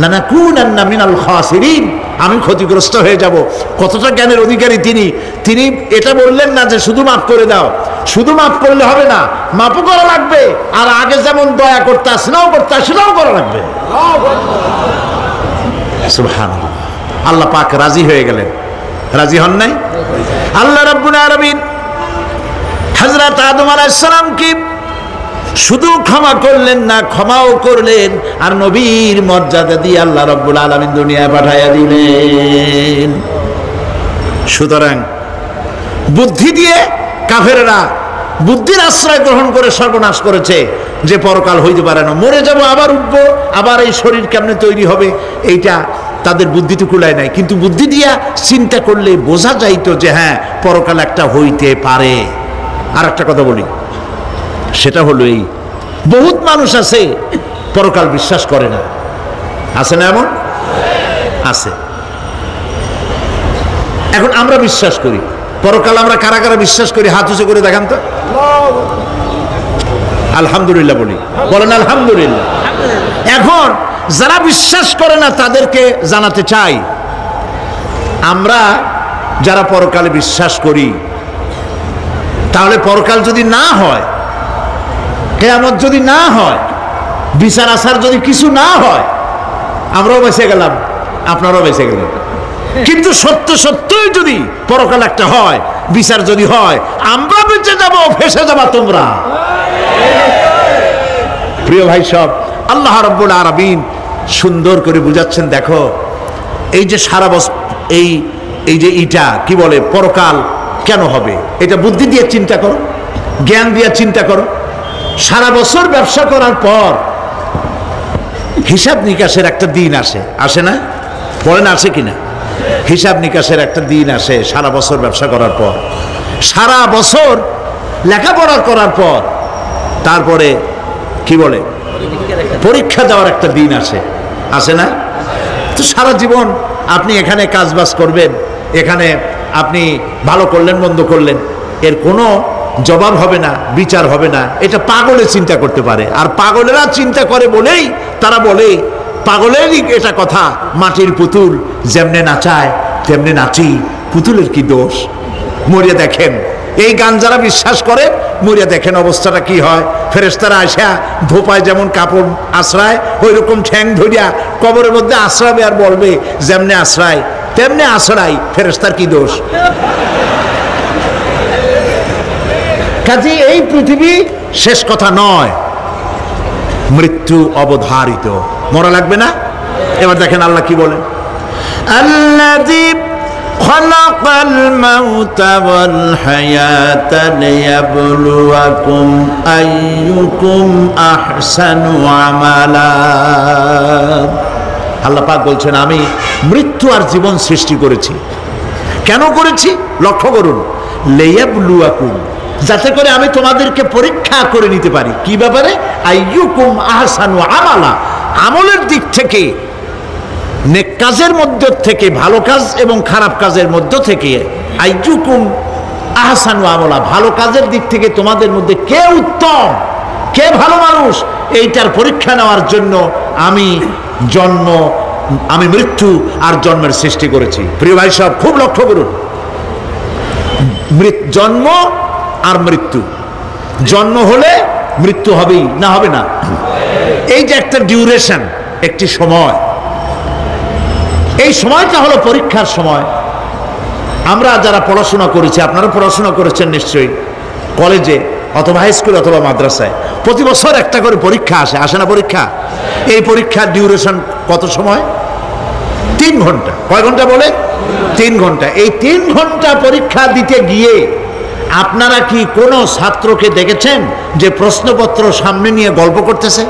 লানাকুনান্না মিনাল খাসিরিন আমি ক্ষতিগ্রস্ত হয়ে যাব। কতটা জ্ঞানের অধিকারী তিনি! তিনি এটা বললেন না যে শুধু মাফ করে দাও, শুধু মাফ করলে হবে না, মাফও করা লাগবে, আর আগে যেমন দয়া করতে আসলেও করতে আসলেও করা লাগবে। সুবহানাল্লাহ। আল্লাহ পাক রাজি হয়ে গেলেন, রাজি হন নাই? আল্লাহ রাব্বুল আলামিন হযরত আদম আলাইহিস সালামকে শুধু ক্ষমা করলেন না, ক্ষমাও করলেন, আর নবীর মর্যাদা দিয়ে আল্লাহ রাব্বুল আলামিন দুনিয়ায় পাঠাইয়া দিলেন। সুতরাং বুদ্ধি দিয়ে কাফেররা বুদ্ধির আশ্রয় গ্রহণ করে সর্বনাশ করেছে, যে পরকাল হইতে পারে না, মরে যাব আবার উঠবো, আবার এই শরীর কেমনে তৈরি হবে, এইটা তাদের বুদ্ধিতে কুলায় নাই। কিন্তু বুদ্ধি দিয়া চিন্তা করলে বোঝা যাইতো যে হ্যাঁ পরকাল একটা হইতে পারে। আর একটা কথা বলি, সেটা হলো এই, বহুত মানুষ আছে পরকাল বিশ্বাস করে না, আছে না? এমন আছে। এখন আমরা বিশ্বাস করি পরকাল, আমরা কারা কারা বিশ্বাস করি হাত উঁচু করে দেখান তো। আলহামদুলিল্লাহ বলি, বলেন আলহামদুলিল্লাহ। এখন যারা বিশ্বাস করে না তাদেরকে জানাতে চাই, আমরা যারা পরকালে বিশ্বাস করি, তাহলে পরকাল যদি না হয়, কিয়ামত যদি না হয়, বিচার আচার যদি কিছু না হয়, আমরাও বেঁচে গেলাম, আপনারাও বেঁচে গেলেন। কিন্তু সত্য সত্যই যদি পরকাল একটা হয়, বিচার যদি হয়, আমরা বেঁচে যাব, ফেসে যাবা তোমরা। প্রিয় ভাই সব, আল্লাহ রাব্বুল আলামিন সুন্দর করে বুঝাচ্ছেন। দেখো এই যে সারা বছর এই যে এটা কি বলে পরকাল কেন হবে, এটা বুদ্ধি দিয়ে চিন্তা করো, জ্ঞান দিয়ে চিন্তা করো। সারা বছর ব্যবসা করার পর হিসাব নিকাশের একটা দিন আসে, আসে না? বলেন আসে কিনা? হিসাব নিকাশের একটা দিন আসে সারা বছর ব্যবসা করার পর, সারা বছর লেখাপড়া করার পর, তারপরে কি বলে পরীক্ষা দেওয়ার একটা দিন আসে, আসে না? তো সারা জীবন আপনি এখানে কাজবাজ করবেন, এখানে আপনি ভালো করলেন মন্দ করলেন, এর কোনো জবাব হবে না, বিচার হবে না। এটা পাগলে চিন্তা করতে পারে, আর পাগলেরা চিন্তা করে বলেই তারা বলে, পাগলেরই এটা কথা, মাটির পুতুল যেমনে নাচায় তেমনি নাচি, পুতুলের কি দোষ। মরিয়া দেখেন, এই গান যারা বিশ্বাস করে মরিয়া দেখেন অবস্থাটা কি হয়। ফেরেশতারা আসা ধোপায় যেমন কাপড় আশ্রায়, ওই রকম ঠ্যাং ধরিয়া কবরের মধ্যে আশ্রাবে আর বলবে যেমনে আশ্রায় তেমনি আশ্রাই, ফেরেশতার কি দোষ। কাজে এই পৃথিবী শেষ কথা নয়, মৃত্যু অবধারিত, মরা লাগবে না। এবার দেখেন আল্লাহ কি বলেন, আল্লাযী খালাকাল মাউতা ওয়াল হায়াতা লিয়াবলুয়াকুম আইয়ুকুম আহসানু আমালা। আল্লাহ পাক বলছেন আমি মৃত্যু আর জীবন সৃষ্টি করেছি। কেন করেছি লক্ষ্য করুন, লিয়াবলুয়াকুম, যাতে করে আমি তোমাদেরকে পরীক্ষা করে নিতে পারি। কি ব্যাপারে? আইয়ুকুম আহসানু আমালা, আমলের দিক থেকে, নেক কাজের মধ্য থেকে, ভালো কাজ এবং খারাপ কাজের মধ্য থেকে, আইয়ুকুম আহসানু আমালা, ভালো কাজের দিক থেকে তোমাদের মধ্যে কে উত্তম, কে ভালো মানুষ, এইটার পরীক্ষা নেওয়ার জন্য আমি মৃত্যু আর জন্মের সৃষ্টি করেছি। প্রিয় ভাই সব খুব লক্ষ্য করুন, জন্ম আর মৃত্যু, জন্ম হলে মৃত্যু হবেই, না হবে না? এই যে একটা ডিউরেশন, একটি সময়, এই সময়টা হলো পরীক্ষার সময়। আমরা যারা পড়াশোনা করেছি, আপনারা পড়াশোনা করেছেন নিশ্চয়ই, কলেজে অথবা হাই স্কুল অথবা মাদ্রাসায় প্রতি বছর একটা করে পরীক্ষা আসে না পরীক্ষা? এই পরীক্ষার ডিউরেশন কত সময়? 3 ঘন্টা। কয় ঘন্টা বলে? 3 ঘন্টা। এই 3 ঘন্টা পরীক্ষা দিতে গিয়ে আপনারা কি কোনো ছাত্রকে দেখেছেন যে প্রশ্নপত্র সামনে নিয়ে গল্প করতেছে,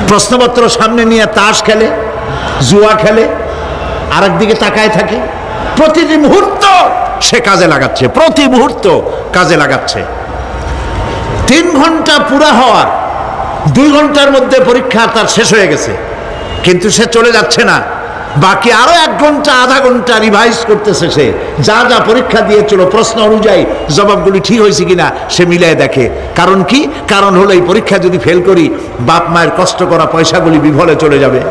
প্রশ্নপত্র সামনে নিয়ে তাস খেলে, জুয়া খেলে, আর একদিকে তাকায় থাকে? প্রতিটি মুহূর্ত সে কাজে লাগাচ্ছে, প্রতি মুহূর্ত কাজে লাগাচ্ছে। 3 ঘন্টা পুরা হওয়ার 2 ঘন্টার মধ্যে পরীক্ষা তার শেষ হয়ে গেছে, কিন্তু সে চলে যাচ্ছে না, বাকি আরো 1 ঘন্টা আধা ঘন্টা রিভাইজ করতেছে। সে যা যা পরীক্ষা দিয়েছিল প্রশ্ন অনুযায়ী জবাবগুলি ঠিক হয়েছে কিনা সে মিলাই দেখে। কারণ কি? কারণ হলো এই পরীক্ষা যদি ফেল করি, বাপ মায়ের কষ্ট করা পয়সাগুলি বিফলে চলে যাবে,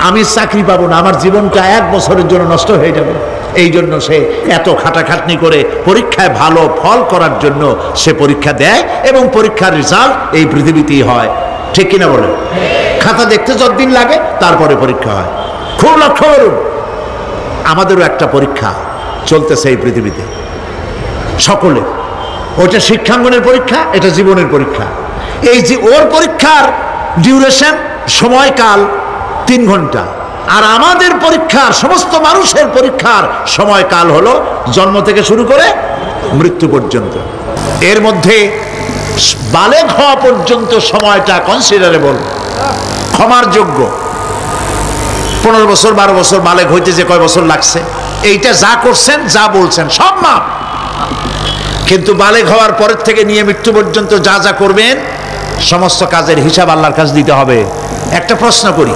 আমি চাকরি পাবো না, আমার জীবনটা 1 বছরের জন্য নষ্ট হয়ে যাবে। এই জন্য সে এত খাটাখাটনি করে পরীক্ষায় ভালো ফল করার জন্য সে পরীক্ষা দেয়, এবং পরীক্ষার রেজাল্ট এই পৃথিবীতেই হয়। ঠিক কিনা বলে? খাতা দেখতে যতদিন লাগে তারপরে পরীক্ষা হয়। খুব লক্ষ্য করুন, আমাদেরও একটা পরীক্ষা চলতেছে এই পৃথিবীতে, সকলে। ওইটা শিক্ষাঙ্গনের পরীক্ষা, এটা জীবনের পরীক্ষা। এই যে ওর পরীক্ষার ডিউরেশন, সময়কাল 3 ঘন্টা, আর আমাদের পরীক্ষার, সমস্ত মানুষের পরীক্ষার সময়কাল হলো জন্ম থেকে শুরু করে মৃত্যু পর্যন্ত। এর মধ্যে বালেগ হওয়া পর্যন্ত সময়টা কনসিডারেবল, ক্ষমার যোগ্য। 15 বছর 12 বছর বালেগ হইতে যে কয় বছর লাগছে, এইটা যা করছেন যা বলছেন সব মাপ। কিন্তু বালেগ হওয়ার পরের থেকে নিয়ে মৃত্যু পর্যন্ত যা যা করবেন সমস্ত কাজের হিসাব আল্লাহর কাছে দিতে হবে। একটা প্রশ্ন করি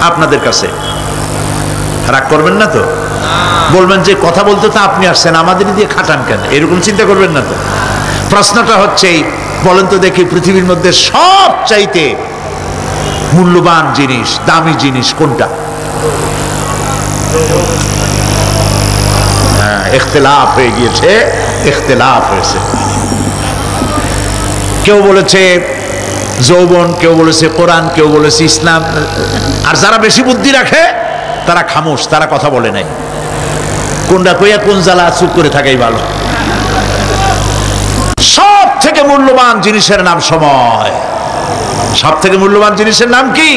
আপনাদের কাছে, রাগ করবেন না তো? বলবেন যে কথা বলতে তো আপনি আসছেন, আমাদের দিয়ে খাটান কেন, এরকম চিন্তা করবেন না তো? প্রশ্নটা হচ্ছে, বলেন তো দেখি, পৃথিবীর মধ্যে সব চাইতে মূল্যবান জিনিস, দামি জিনিস কোনটা? হ্যাঁ, ইখতিলাফ হয়ে গিয়েছে, ইখতিলাফ হয়েছে। কেউ বলেছে যৌবন, কেউ বলেছে কোরআন, কেউ বলেছে ইসলাম। আর যারা বেশি বুদ্ধি রাখে তারা খামোশ, তারা কথা বলে নাই। কোনটা কইয়া কোন জ্বালা চুপ করে থাকাই ভালো। সব থেকে মূল্যবান জিনিসের নাম সময়। সব থেকে মূল্যবান জিনিসের নাম কি?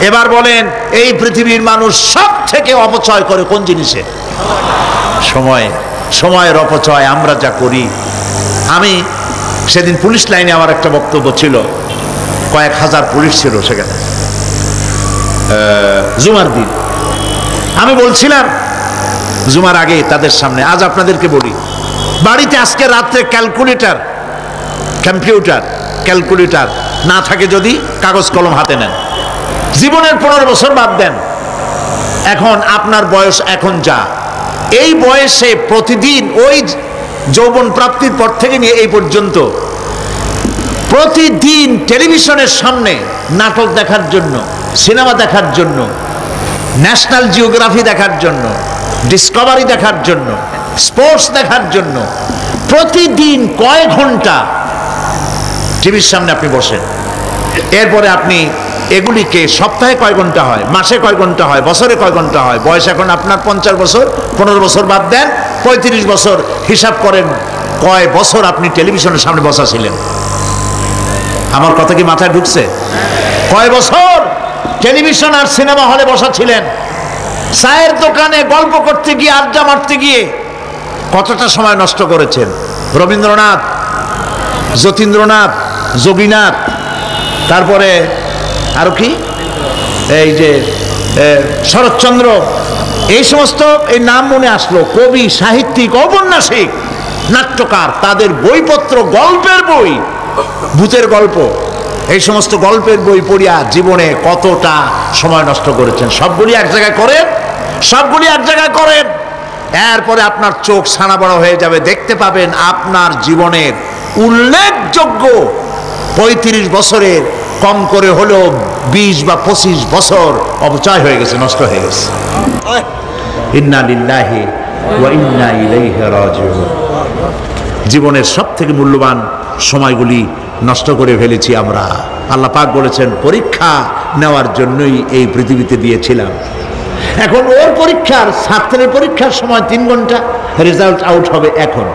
এবার বলেন, এই পৃথিবীর মানুষ সব থেকে অপচয় করে কোন জিনিসে? সময়। সময়ের অপচয় আমরা যা করি। আমি সেদিন পুলিশ লাইনে আমার একটা বক্তব্য ছিল, কয়েক হাজার পুলিশ ছিল সেখানে, জুমার দিন। আমি বলছিলাম জুমার আগে তাদের সামনে, আজ আপনাদেরকে বলি, বাড়িতে আজকে রাত্রে ক্যালকুলেটর না থাকে, যদি কাগজ কলম হাতে নেন, জীবনের 15 বছর বাদ দেন, এখন আপনার বয়স এখন যা, এই বয়সে প্রতিদিন ওই যৌবন প্রাপ্তির পর থেকে নিয়ে এই পর্যন্ত প্রতিদিন টেলিভিশনের সামনে নাটক দেখার জন্য, সিনেমা দেখার জন্য, ন্যাশনাল জিওগ্রাফি দেখার জন্য, ডিসকভারি দেখার জন্য, স্পোর্টস দেখার জন্য প্রতিদিন কয় ঘন্টা টিভির সামনে আপনি বসেন। এরপরে আপনি এগুলিকে সপ্তাহে কয় ঘন্টা হয়, মাসে কয় ঘন্টা হয়, বছরে কয় ঘন্টা হয়। বয়স এখন আপনার 50 বছর, 15 বছর বাদ দেন, 35 বছর হিসাব করেন কয় বছর আপনি টেলিভিশনের সামনে বসা ছিলেন। আমার কথা কি মাথায় ঢুকছে? কয় বছর টেলিভিশন আর সিনেমা হলে বসা ছিলেন? চায়ের দোকানে গল্প করতে গিয়ে, আড্ডা মারতে গিয়ে কতটা সময় নষ্ট করেছেন? রবীন্দ্রনাথ, যতীন্দ্রনাথ, যোগীনাথ, তারপরে আরো কি, এই যে শরৎচন্দ্র, এই সমস্ত এই নাম মনে আসলো, কবি, সাহিত্যিক, ঔপন্যাসিক, নাট্যকার, তাদের বইপত্র, গল্পের বই, ভূতের গল্প, এই সমস্ত গল্পের বই পড়িয়া জীবনে কতটা সময় নষ্ট করেছেন। সবগুলি এক জায়গায় করেন, সবগুলি এক জায়গায় করেন, এরপরে আপনার চোখ ছানা বড় হয়ে যাবে। দেখতে পাবেন আপনার জীবনের উল্লেখযোগ্য 35 বছরের কম করে হলেও 20 বা 25 বছর অপচয় হয়ে গেছে, নষ্ট হয়ে গেছে। ইন্না লিল্লাহি ওয়া ইন্না ইলাইহি রাজিউন। জীবনের সব থেকে মূল্যবান সময়গুলি নষ্ট করে ফেলেছি আমরা। আল্লাহ পাক বলেছেন, পরীক্ষা নেওয়ার জন্যই এই পৃথিবীতে দিয়েছিলাম। এখন ওর পরীক্ষার, ছাত্রের পরীক্ষার সময় 3 ঘন্টা, রেজাল্ট আউট হবে এখন।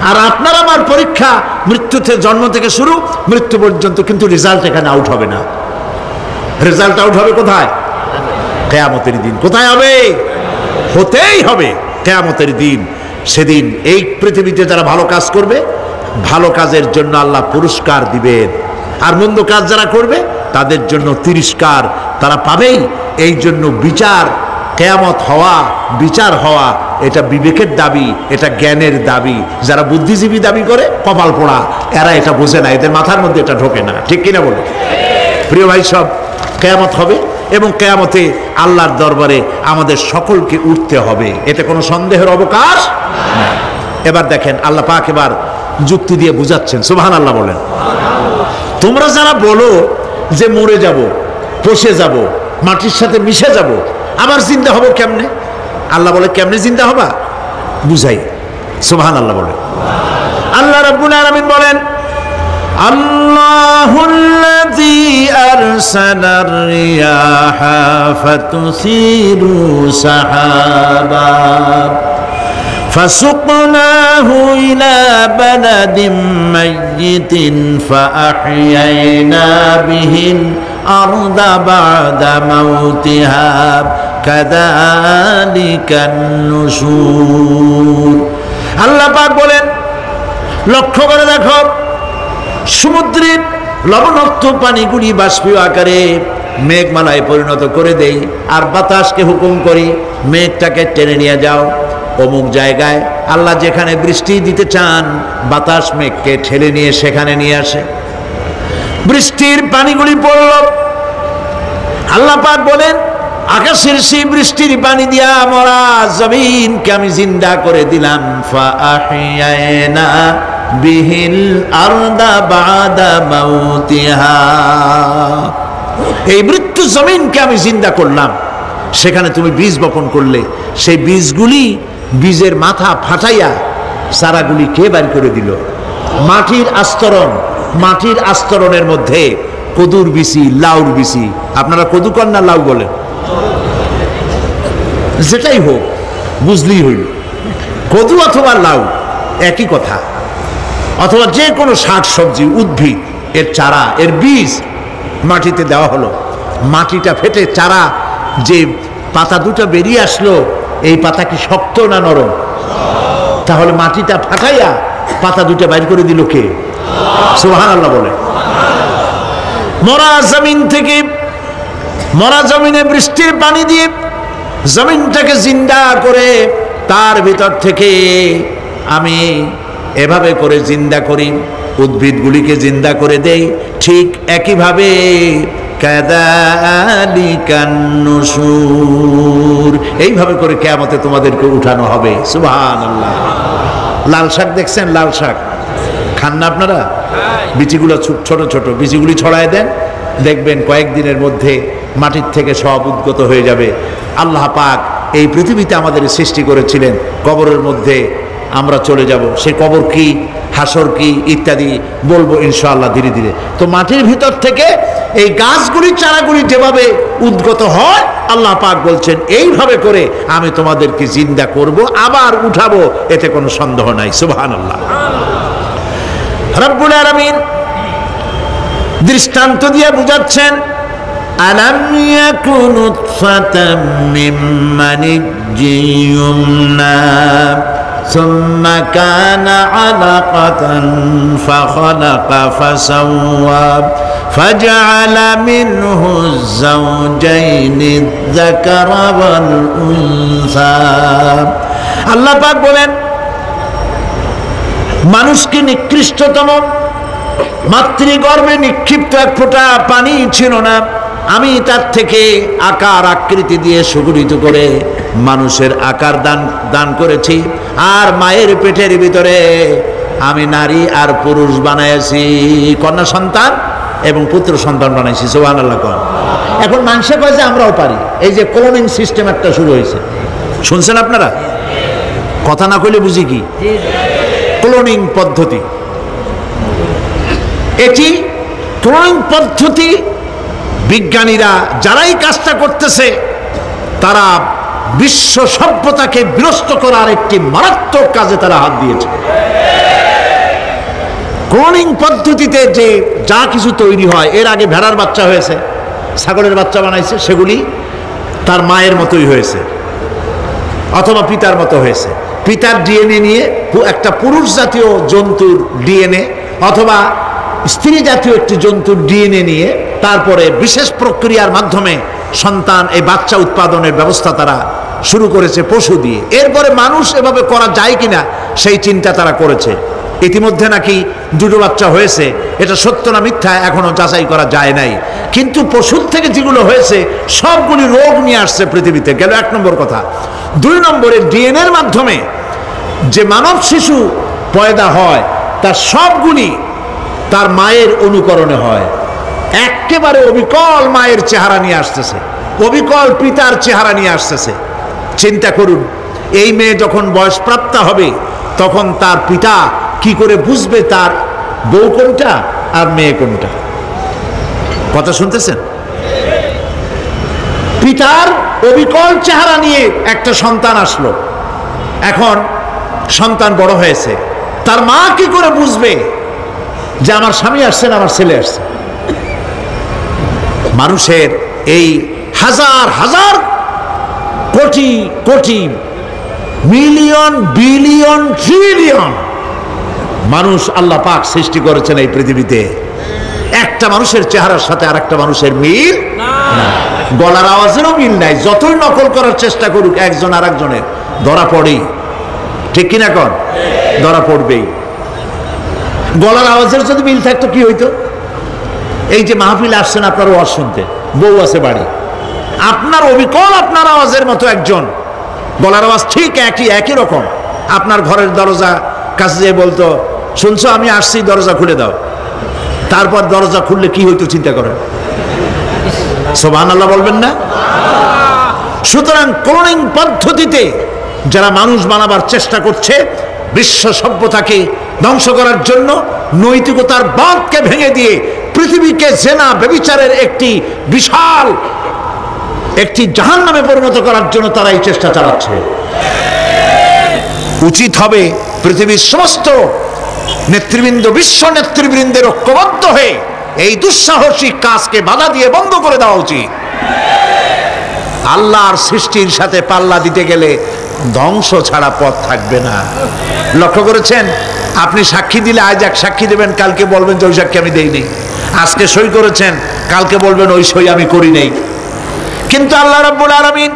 আর আপনার আমার পরীক্ষা মৃত্যুতে, জন্ম থেকে শুরু মৃত্যু পর্যন্ত, কিন্তু রেজাল্ট এখানে আউট হবে না। রেজাল্ট আউট হবে কোথায়? কিয়ামতের দিন। কোথায় হবে? হতেই হবে কিয়ামতের দিন। সেদিন এই পৃথিবীতে যারা ভালো কাজ করবে, ভালো কাজের জন্য আল্লাহ পুরস্কার দিবেন, আর মন্দ কাজ যারা করবে তাদের জন্য তিরস্কার তারা পাবেই। এই জন্য বিচার, কিয়ামত হওয়া, বিচার হওয়া, এটা বিবেকের দাবি, এটা জ্ঞানের দাবি। যারা বুদ্ধিজীবী দাবি করে, কপাল পোড়া, এরা এটা বোঝে না, এদের মাথার মধ্যে এটা ঢোকে না। ঠিক কিনা বলো? প্রিয় ভাই সব, কিয়ামত হবে এবং কিয়ামতে আল্লাহর দরবারে আমাদের সকলকে উঠতে হবে, এতে কোনো সন্দেহের অবকাশ নেই। এবার দেখেন আল্লাহ পাক এবার যুক্তি দিয়ে বুঝাচ্ছেন। সুবহানাল্লাহ বলেন। তোমরা যারা বলো যে মরে যাব, পচে যাব, মাটির সাথে মিশে যাব, আবার জিন্দা হব কেমনে? আল্লাহ বলে, কেমনে জিন্দা হবা বুঝাই। সুবহানাল্লাহ বলেন। আল্লাহ রাব্বুল আলামিন বলেন, আল্লাহুল্লাযী আরসালার রিয়াহা ফাতুসিরু সাহাবা فسقناه إلى بلد ميت فأحيينا به الأرض بعد موتها كذلك النشور। আল্লাহ পাক বলেন, লক্ষ্য করে দেখো, সমুদ্রের লবণাক্ত পানিগুলি বাষ্পীয় আকারে মেঘমালায় পরিণত করে দেই, আর বাতাসকে হুকুম করি মেঘটাকে টেনে নিয়ে যাও অমুক জায়গায়। আল্লাহ যেখানে বৃষ্টি দিতে চান, বাতাস মেঘকে ঠেলে নিয়ে সেখানে নিয়ে আসে, বৃষ্টির পানিগুলি পড়ল। আল্লাহ পাক বলেন, আকাশের সেই বৃষ্টির পানি দিয়া মরা জমিনকে আমি জিন্দা করে দিলাম। ফাআহিয়ানা বিহিল আরদা বাদা মাউতিহা, এই মৃত্যু জমিনকে আমি জিন্দা করলাম। সেখানে তুমি বীজ বপন করলে, সেই বীজগুলি, বীজের মাথা ফাটাইয়া চারাগুলি কে বাড়ি করে দিল? মাটির আস্তরণ, মাটির আস্তরণের মধ্যে কদুর বিচি, লাউর বিচি। আপনারা কদু কর না লাউ বলেন? যেটাই হোক, বুঝলেই হইল, কদু অথবা লাউ একই কথা। অথবা যে কোনো শাক সবজি, উদ্ভিদ, এর চারা, এর বীজ মাটিতে দেওয়া হলো। মাটিটা ফেটে চারা, যে পাতা দুটো বেরিয়ে আসলো, এই পাতা কি শক্ত না নরম? তাহলে মাটিটা ফাটাইয়া পাতা দুটো বাইর করে দিল কে? সুবহানাল্লাহ বলে। মরা জমিন থেকে, মরা জমিনে বৃষ্টির পানি দিয়ে জমিনটাকে জিন্দা করে, তার ভিতর থেকে আমি এভাবে করে জিন্দা করি, উদ্ভিদগুলিকে জিন্দা করে দেই। ঠিক একইভাবে কাযালিকান নুশুর, এইভাবে করে কিয়ামতে তোমাদেরকে উঠানো হবে। সুবহানাল্লাহ। লাল শাক দেখছেন? লাল শাক খান না আপনারা? বিচিগুলো ছোট ছোট বিচিগুলি ছড়ায় দেন, দেখবেন কয়েকদিনের মধ্যে মাটির থেকে সব উদ্গত হয়ে যাবে। আল্লাহ পাক এই পৃথিবীতে আমাদের সৃষ্টি করেছিলেন, কবরের মধ্যে আমরা চলে যাব। সে কবর কি, হাসর কি ইত্যাদি বলবো ইনশাআল্লাহ ধীরে ধীরে। তো মাটির ভিতর থেকে এই গাছগুলি চারাগুলি যেভাবে উদ্গত হয়, আল্লাহ পাক বলছেন এইভাবে করে আমি তোমাদেরকে জিন্দা করব, আবার উঠাবো, এতে কোনো সন্দেহ নাই। সুবহানাল্লাহ। রব্বুল আলামিন দৃষ্টান্ত দিয়ে বুঝাচ্ছেন, আলাম ইয়াকুন নুতফাতাম মিন মানিয়্যিন ইউমনা সুম্মা কানা আলাকাতান ফাখালাকা ফাসাওয়া ফাজআলা মিনহু যাওজাইনি আয-যাকারা ওয়াল উনসা। আল্লাহ পাক বলেন, মানুষকে নিকৃষ্টতম মাতৃগর্ভে নিক্ষিপ্ত এক ফোঁটা পানি ছিল না, আমি তার থেকে আকার আকৃতি দিয়ে সুগঠিত করে মানুষের আকার দান করেছি, আর মায়ের পেটের ভিতরে আমি নারী আর পুরুষ বানাইছি, কন্যা সন্তান এবং পুত্র সন্তান বানাইছি। সুবহানাল্লাহ। এখন মানুষে কয় যে আমরাও পারি। এই যে ক্লোনিং সিস্টেম একটা শুরু হয়েছে, শুনছেন আপনারা? কথা না কইলে বুঝি কি? ক্লোনিং পদ্ধতি। এটি ক্লোনিং পদ্ধতি বিজ্ঞানীরা যারাই কাজটা করতেছে, তারা বিশ্ব সভ্যতাকে বিনষ্ট করার একটি মারাত্মক কাজে তারা হাত দিয়েছে। ক্লোনিং পদ্ধতিতে যে যা কিছু তৈরি হয়, এর আগে ভেড়ার বাচ্চা হয়েছে, ছাগলের বাচ্চা বানাইছে, সেগুলি তার মায়ের মতোই হয়েছে অথবা পিতার মতো হয়েছে। পিতার ডিএনএ নিয়ে একটা পুরুষ জাতীয় জন্তুর ডিএনএ অথবা স্ত্রী জাতীয় একটি জন্তুর ডিএনএ নিয়ে তারপরে বিশেষ প্রক্রিয়ার মাধ্যমে সন্তান, এই বাচ্চা উৎপাদনের ব্যবস্থা তারা শুরু করেছে পশু দিয়ে। এরপরে মানুষ এভাবে করা যায় কিনা সেই চিন্তা তারা করেছে। ইতিমধ্যে নাকি দুটো বাচ্চা হয়েছে, এটা সত্য না মিথ্যা এখনো যাচাই করা যায় নাই। কিন্তু পশুর থেকে যেগুলো হয়েছে সবগুলি রোগ নিয়ে আসছে পৃথিবীতে, গেল এক নম্বর কথা। দুই নম্বরে ডিএনএর মাধ্যমে যে মানব শিশু পয়দা হয় তার সবগুলি তার মায়ের অনুকরণে হয়, একেবারে অবিকল মায়ের চেহারা নিয়ে আসতেছে, অবিকল পিতার চেহারা নিয়ে আসতেছে। চিন্তা করুন, এই মেয়ে যখন বয়সপ্রাপ্তা হবে তখন তার পিতা কি করে বুঝবে তার বউ কোনটা আর মেয়ে কোনটা? কথা শুনতেছেন? পিতার অবিকল চেহারা নিয়ে একটা সন্তান আসলো, এখন সন্তান বড় হয়েছে, তার মা কি করে বুঝবে যে আমার স্বামী আসছেন, আমার ছেলে আসছে? মানুষের এই হাজার হাজার crore crore million billion trillion মানুষ আল্লাহ পাক সৃষ্টি করেছেন এই পৃথিবীতে, একটা মানুষের চেহারার সাথে আর একটা মানুষের মিল না, গলার আওয়াজেরও মিল নাই। যতই নকল করার চেষ্টা করুক একজন আর একজনের, ধরা পড়েই, ঠিক কিনা কন? ধরা পড়বেই। গলার আওয়াজের যদি মিল থাকতো কি হইতো? এই যে মাহফিল আসছেন আপনার ওয়াজ শুনতে, বউ আছে বাড়ি, আপনার অবিকল আপনার আওয়াজের মতো একজন, গলার আওয়াজ ঠিক একই রকম, আপনার ঘরের দরজা কাছে যেয়ে বলতো, শুনছো আমি আসছি, দরজা খুলে দাও। তারপর দরজা খুললে কি হইতো চিন্তা করেন? সুবহানাল্লাহ বলবেন না? সুতরাং ক্লোনিং পদ্ধতিতে যারা মানুষ বানাবার চেষ্টা করছে, বিশ্ব সভ্যতাকে ধ্বংস করার জন্য, নৈতিকতার বাঁধকে ভেঙে দিয়ে পৃথিবীকে জেনা ব্যভিচারের একটি বিশাল একটি জাহান্নামে পরিণত করার জন্য তারা এই চেষ্টা চালাচ্ছে। উচিত হবে পৃথিবীর সমস্ত নেতৃবৃন্দ, বিশ্ব নেতৃবৃন্দের ঐক্যবদ্ধ হয়ে এই দুঃসাহসিক কাজকে বাধা দিয়ে বন্ধ করে দেওয়া উচিত। আল্লাহর সৃষ্টির সাথে পাল্লা দিতে গেলে ধ্বংস ছাড়া পথ থাকবে না। লক্ষ্য করেছেন? আপনি সাক্ষী দিলে আজ এক সাক্ষী দেবেন, কালকে বলবেন যে ওই সাক্ষী আমি দেইনি। আজকে সই করেছেন, কালকে বলবেন ওই সই আমি করি নাই। কিন্তু আল্লাহ রাব্বুল আলামিন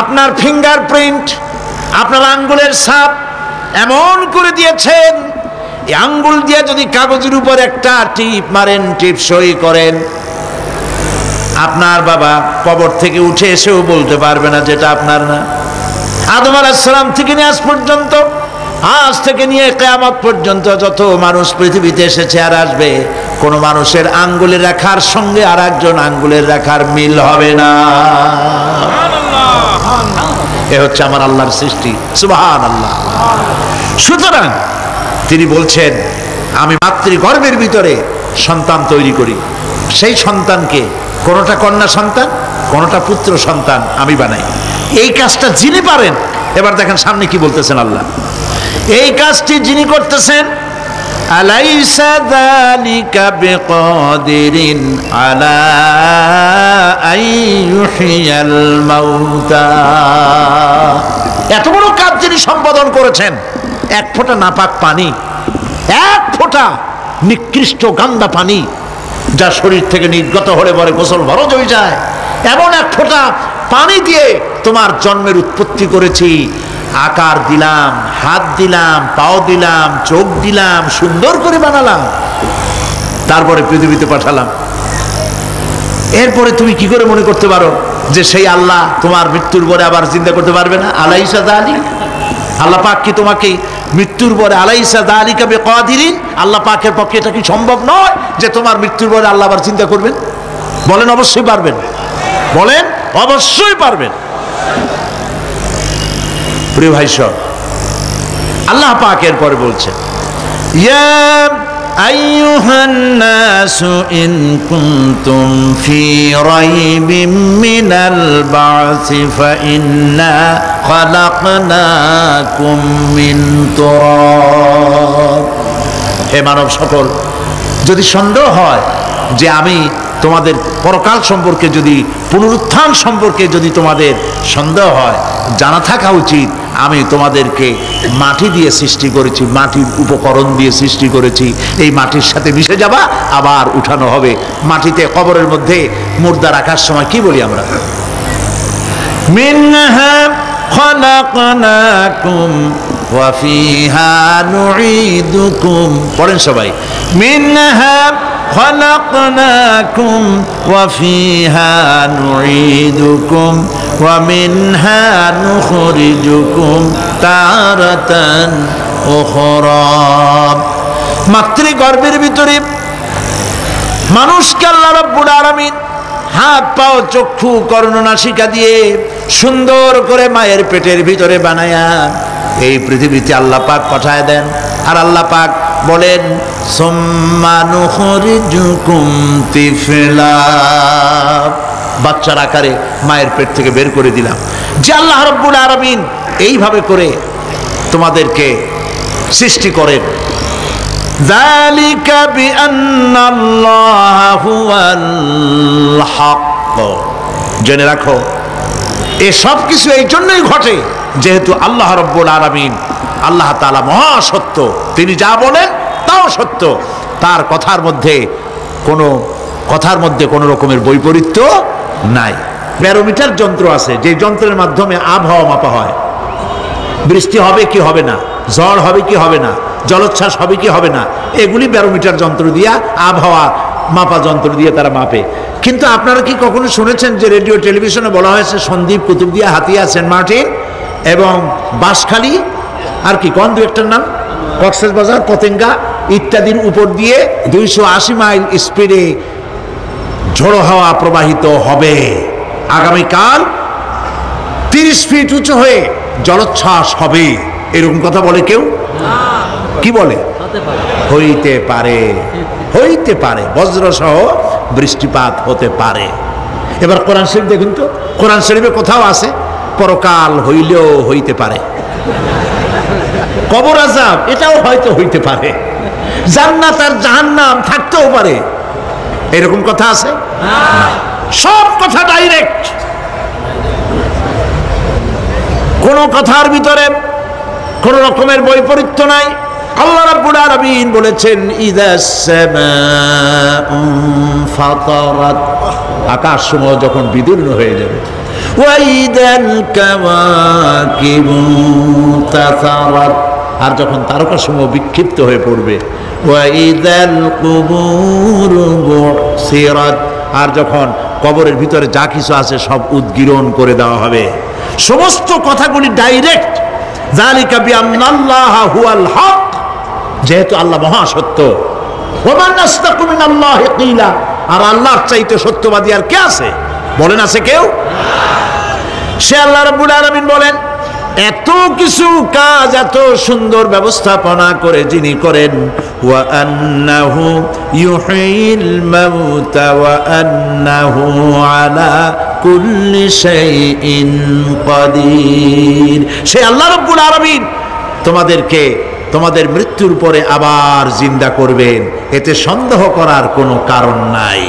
আপনার ফিঙ্গারপ্রিন্ট, আপনার আঙ্গুলের ছাপ এমন করে দিয়েছেন, এই আঙ্গুল দিয়ে যদি কাগজের উপর একটা টিপ মারেন, টিপ সই করেন, আপনার বাবা কবর থেকে উঠে এসেও বলতে পারবে না যেটা আপনার না। আদম আলাইহিস সালাম থেকে নিয়ে আজ পর্যন্ত, আজ থেকে নিয়ে কিয়ামত পর্যন্ত যত মানুষ পৃথিবীতে এসেছে আর আসবে, কোন মানুষের আঙ্গুলের রেখার সঙ্গে আর একজন আঙ্গুলের রেখার মিল হবে না। এ হচ্ছে আমার আল্লাহর সৃষ্টি, সুবহানাল্লাহ। সুতরাং তিনি বলছেন, আমি মাতৃগর্ভের ভিতরে সন্তান তৈরি করি, সেই সন্তানকে কোনটা কন্যা সন্তান, কোনটা পুত্র সন্তান আমি বানাই। এই কাজটা যিনি পারেন, এবার দেখেন সামনে কি বলতেছেন আল্লাহ, এই কাজটি যিনি করতেছেন, আলাইসা যালিকা বিকাদিরিন আলা আইয়ুহিয়াল মাউতা, এত বড় কাজ যিনি সম্পাদন করেছেন, এক ফোঁটা নাপাক পানি, এক ফোঁটা নিকৃষ্ট গান্দা পানি যা শরীর থেকে নির্গত হলে পরে গোসল ফরজ হয়ে যায়, এমন এক ফোঁটা পানি দিয়ে তোমার জন্মের উৎপত্তি করেছি, আকার দিলাম, হাত দিলাম, পাও দিলাম, চোখ দিলাম, সুন্দর করে বানালাম, তারপরে পৃথিবীতে পাঠালাম। এরপরে তুমি কি করে মনে করতে পারো যে সেই আল্লাহ তোমার মৃত্যুর পরে আবার জিন্দা করতে পারবে না? আলাইসা যালিক, আল্লাহ পাক কি তোমাকে মৃত্যুর পরে, আলাইসা যালিকা বিকাদিরিন, আল্লাহ পাকের পক্ষে এটা কি সম্ভব নয় যে তোমার মৃত্যুর পরে আল্লাহ আবার চিন্তা করবেন? বলেন অবশ্যই পারবেন, বলেন অবশ্যই পারবেন। প্রিয় ভাই সব, আল্লাহ পাক এর পরে বলছেন, ইয়া আইয়ুহান নাসু ইন কুনতুম ফি রাইবিম মিনাল বা'সি ফাইন্না খালাকনাকুম মিন তুরাব। হে মানব সকল, যদি সন্দেহ হয় যে আমি তোমাদের পরকাল সম্পর্কে, যদি পুনরুত্থান সম্পর্কে যদি তোমাদের সন্দেহ হয়, জানা থাকা উচিত আমি তোমাদেরকে মাটি দিয়ে সৃষ্টি করেছি, মাটির উপকরণ দিয়ে সৃষ্টি করেছি। এই মাটির সাথে মিশে যাবা, আবার উঠানো হবে। মাটিতে কবরের মধ্যে মুর্দা রাখার সময় কি বলি আমরা? মিনহা খালাকনাকুম ওয়া ফিহা নুঈদুকুম। পড়েন সবাই, মিনহা خلقناكم وفيها نعيدكم ومنها نخرجكم تارة أخرى। মাতৃগর্ভের ভিতরে মানুষকে আল্লাহ রাব্বুল আলামিন হাত পাও চক্ষু কর্ণনাসিকা দিয়ে সুন্দর করে মায়ের পেটের ভিতরে বানায়া এই পৃথিবীতে আল্লাহ পাক পাঠায় দেন। আর আল্লাহ পাক বলেন, সুম্মা নুখরিজুকুম তিফলা, বাচ্চার আকারে মায়ের পেট থেকে বের করে দিলাম। যে আল্লাহ রাব্বুল আলামিন এইভাবে করে তোমাদেরকে সৃষ্টি করেন। যালিকা বিআন্নাল্লাহা হুয়াল হক, জেনে রাখো এ সব কিছু এই জন্যই ঘটে যেহেতু আল্লাহ রাব্বুল আলামিন, আল্লাহ তাআলা মহাসত্য, তিনি যা বলেন তাও সত্য, তার কথার মধ্যে কোনো রকমের বৈপরীত্য নাই। ব্যারোমিটার যন্ত্র আছে, যে যন্ত্রের মাধ্যমে আবহাওয়া মাপা হয়, বৃষ্টি হবে কি হবে না, ঝড় হবে কি হবে না, জলোচ্ছ্বাস হবে কি হবে না, এগুলি ব্যারোমিটার যন্ত্র দিয়া, আবহাওয়া মাপা যন্ত্র দিয়ে তারা মাপে। কিন্তু আপনারা কি কখনো শুনেছেন যে রেডিও টেলিভিশনে বলা হয়েছে সন্দ্বীপ, কুতুবদিয়া, হাতিয়া, সেন্ট মার্টিন এবং বাঁশখালী, আর কি কোন দু একটার নাম, কক্সবাজার, পতেঙ্গা ইত্যাদির উপর দিয়ে 280 মাইল স্পিডে ঝোড়ো হাওয়া প্রবাহিত হবে। আগামীকাল 30 ফিট উঁচু হয়ে জলোচ্ছ্বাস হবে, এরকম কথা বলে কেউ? কি বলে? হইতে পারে, হইতে পারে, বজ্রসহ বৃষ্টিপাত হতে পারে। এবার কোরআন শরীফ দেখুন তো, কোরআন শরীফে কোথাও আছে পরকাল হইলেও হইতে পারে, কবর আযাব এটাও হয়তো হইতে পারে, জান্নাত আর জাহান্নাম থাকতেও পারে, এরকম কথা আছে? সব কথা ডাইরেক্ট, কোন কথার ভিতরে কোন রকমের বৈপরীত্য নাই। আল্লাহ রাব্বুল আলামিন বলেছেন, ইযাস সামাউ ফাতারাত, আকাশসমূহ যখন বিদীর্ণ হয়ে যাবে, ওয়া ইদাল কাওয়াকিবু তাসারাত, আর যখন তারকাসমূহ বিক্ষিপ্ত হয়ে পড়বে, ওয়া ইদাল কুবুরু বুসিরাত, আর যখন কবরের ভিতরে যা কিছু আছে সব উদ্গীরণ করে দেওয়া হবে। সমস্ত কথাগুলি ডাইরেক্ট, যালিকা বিআন্নাল্লাহা হুয়াল হক, যেহেতু আল্লাহ মহাসত্য। ওয়া মান আসদাকু মিনাল্লাহি কিলা, আর আল্লাহর চাইতে সত্যবাদী আর কে আছে? বলেন আছে কেউ? সে আল্লাহ রাব্বুল আলামিন বলেন, এত কিছু কাজ, এত সুন্দর ব্যবস্থাপনা করে যিনি করেন, ওয়া আন্নাহু ইউহিল মাউতা ওয়া আন্নাহু আলা কুল্লি শাইইন কাদির। সে আল্লাহ রাব্বুল আলামিন তোমাদেরকে তোমাদের মৃত্যুর পরে আবার জিন্দা করবেন, এতে সন্দেহ করার কোনো কারণ নাই।